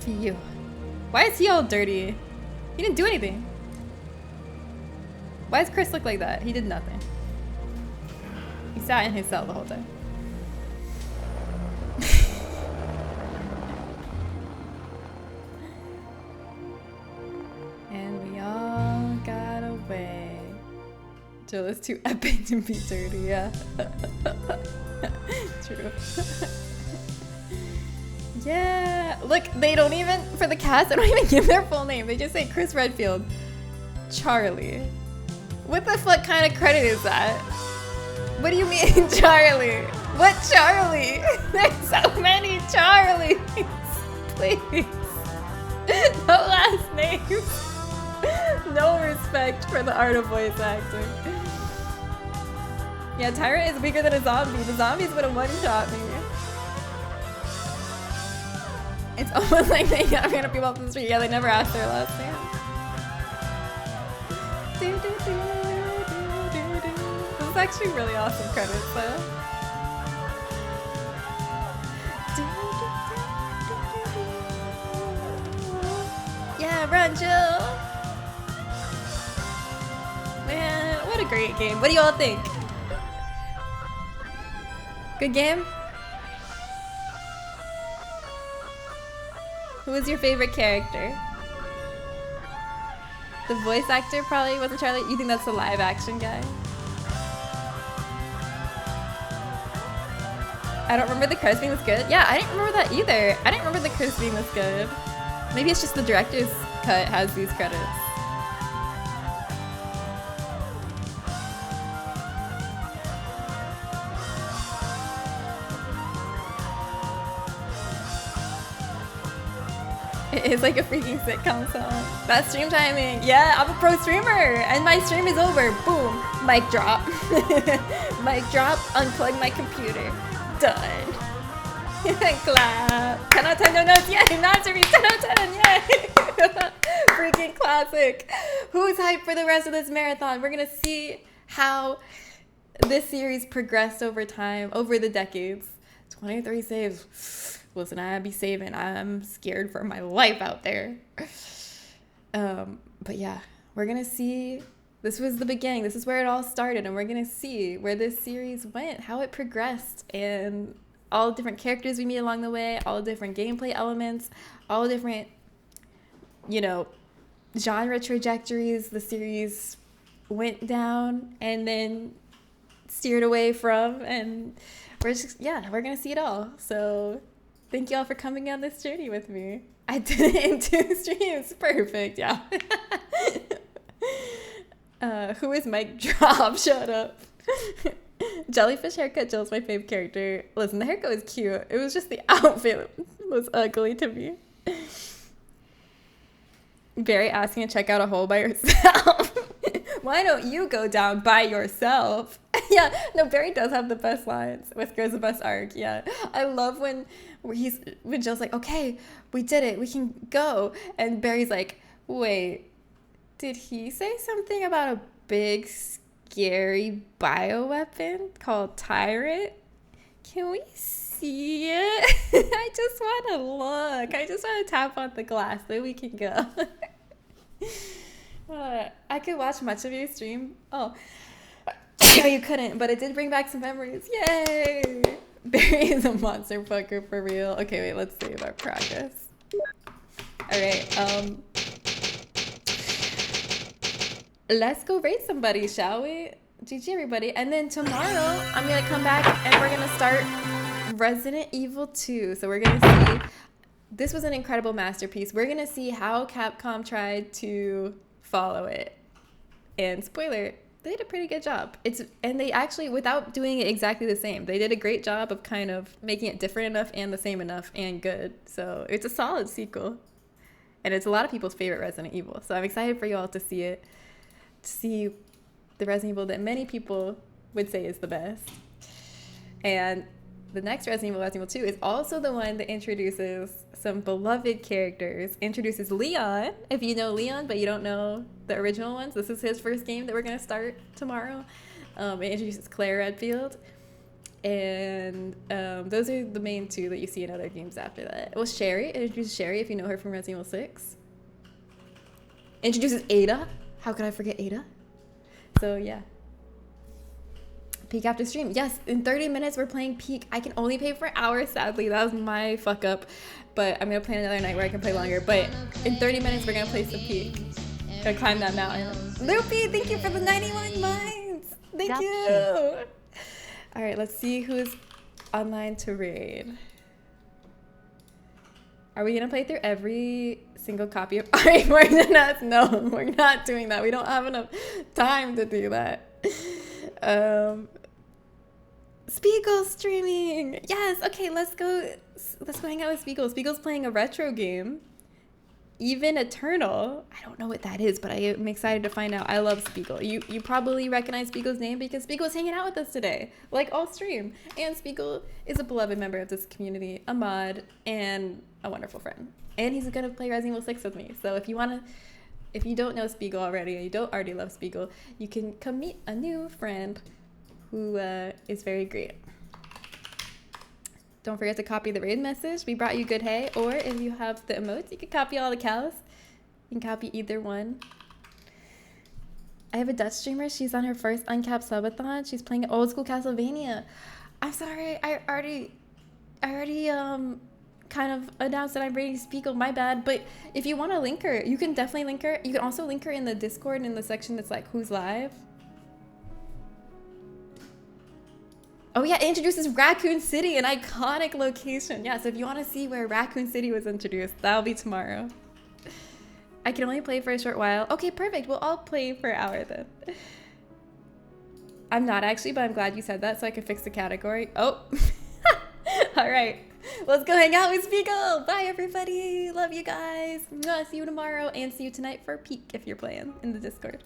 Phew. Why is he all dirty? He didn't do anything. Why does Chris look like that? He did nothing. He sat in his cell the whole time. And we all got away. Jill is too epic to be dirty, yeah. True. Yeah, look, they don't even, for the cast, they don't even give their full name. They just say Chris Redfield, Charlie. What the fuck kind of credit is that? What do you mean, Charlie? What Charlie? There's so many Charlies. Please. No last names. No respect for the art of voice acting. Yeah, Tyrant is weaker than a zombie. The zombies would have one-shot me. It's almost like they got random people off the street. Yeah, they never asked their last name. actually really awesome credits though. Yeah, run, Jill. Man, what a great game. What do you all think? Good game? Who was your favorite character? The voice actor probably wasn't Charlie. You think that's the live action guy? I don't remember the credits being this good. Yeah, I didn't remember that either. I didn't remember the credits being this good. Maybe it's just the director's cut has these credits. It is like a freaking sitcom song. That's stream timing. Yeah, I'm a pro streamer and my stream is over. Boom. Mic drop. Mic drop. Unplug my computer. Done. Clap. 10 out of 10 no notes. Yay. Masterpiece. 10 out of 10. Yay. Freaking classic. Who's hyped for the rest of this marathon? We're going to see how this series progressed over time, over the decades. 23 saves. Listen, I be saving. I'm scared for my life out there. But yeah, we're going to see. This was the beginning. This is where it all started. And we're going to see where this series went, how it progressed, and all the different characters we meet along the way, all the different gameplay elements, all the different, you know, genre trajectories the series went down and then steered away from. And we're just, yeah, we're going to see it all. So thank you all for coming on this journey with me. I did it in 2 streams. Perfect, yeah. Who is Mike Drop? Shut up. Jellyfish haircut. Jill's my fave character. Listen, the haircut was cute. It was just the outfit was ugly to me. Barry asking to check out a hole by yourself. Why don't you go down by yourself? Yeah, no, Barry does have the best lines. Whisker's the best arc. Yeah, I love when Jill's like, okay, we did it, we can go, and Barry's like, wait, did he say something about a big scary bioweapon called Tyrant? Can we see it? I just want to look. I just want to tap on the glass so we can go. I could watch much of your stream. Oh, no, you couldn't, but it did bring back some memories. Yay! Barry is a monster fucker for real. Okay, wait, let's save our progress. All right, let's go raid somebody, shall we? GG, everybody. And then tomorrow, I'm gonna come back and we're gonna start Resident Evil 2. So we're gonna see, this was an incredible masterpiece. We're gonna see how Capcom tried to follow it. And spoiler, they did a pretty good job. And they actually, without doing it exactly the same, they did a great job of kind of making it different enough and the same enough and good. So it's a solid sequel. And it's a lot of people's favorite Resident Evil. So I'm excited for you all to see it. To see the Resident Evil that many people would say is the best. And the next Resident Evil 2, is also the one that introduces some beloved characters. Introduces Leon, if you know Leon, but you don't know the original ones. This is his first game that we're going to start tomorrow. It introduces Claire Redfield. And those are the main 2 that you see in other games after that. Well, Sherry. It introduces Sherry, if you know her from Resident Evil 6. Introduces Ada. How could I forget Ada? So, yeah. Peak after stream. Yes, in 30 minutes we're playing Peak. I can only play for hours, sadly. That was my fuck up. But I'm going to play another night where I can play longer. But in 30 minutes we're going to play some Peak. Gonna climb that mountain. Loopy, thank you for the 91 mines. Thank you. All right, let's see who's online to raid. Are we going to play through every single copy of Iron? No, we're not doing that. We don't have enough time to do that. Spiegel streaming. Yes. Okay, let's go hang out with Spiegel. Spiegel's playing a retro game. Even Eternal. I don't know what that is, but I am excited to find out. I love Spiegel. You probably recognize Spiegel's name because Spiegel is hanging out with us today, like all stream. And Spiegel is a beloved member of this community, a mod, and a wonderful friend. And he's gonna play Resident Evil 6 with me. So if you don't know Spiegel already, and you don't already love Spiegel, you can come meet a new friend who is very great. Don't forget to copy the raid message. We brought you good hay. Or if you have the emotes, you can copy all the cows. You can copy either one. I have a Dutch streamer. She's on her first uncapped subathon. She's playing old school Castlevania. I'm sorry. I already kind of announced that I'm ready to speak. Oh, my bad. But if you want to link her, you can definitely link her. You can also link her in the Discord in the section that's like who's live. Oh yeah, it introduces Raccoon City, an iconic location. Yeah, so if you want to see where Raccoon City was introduced, that'll be tomorrow. I can only play for a short while. Okay, perfect. We'll all play for an hour then. I'm not actually, but I'm glad you said that so I can fix the category. Oh. All right. Let's go hang out with Spiegel. Bye, everybody. Love you guys. See you tomorrow and see you tonight for a peek if you're playing in the Discord.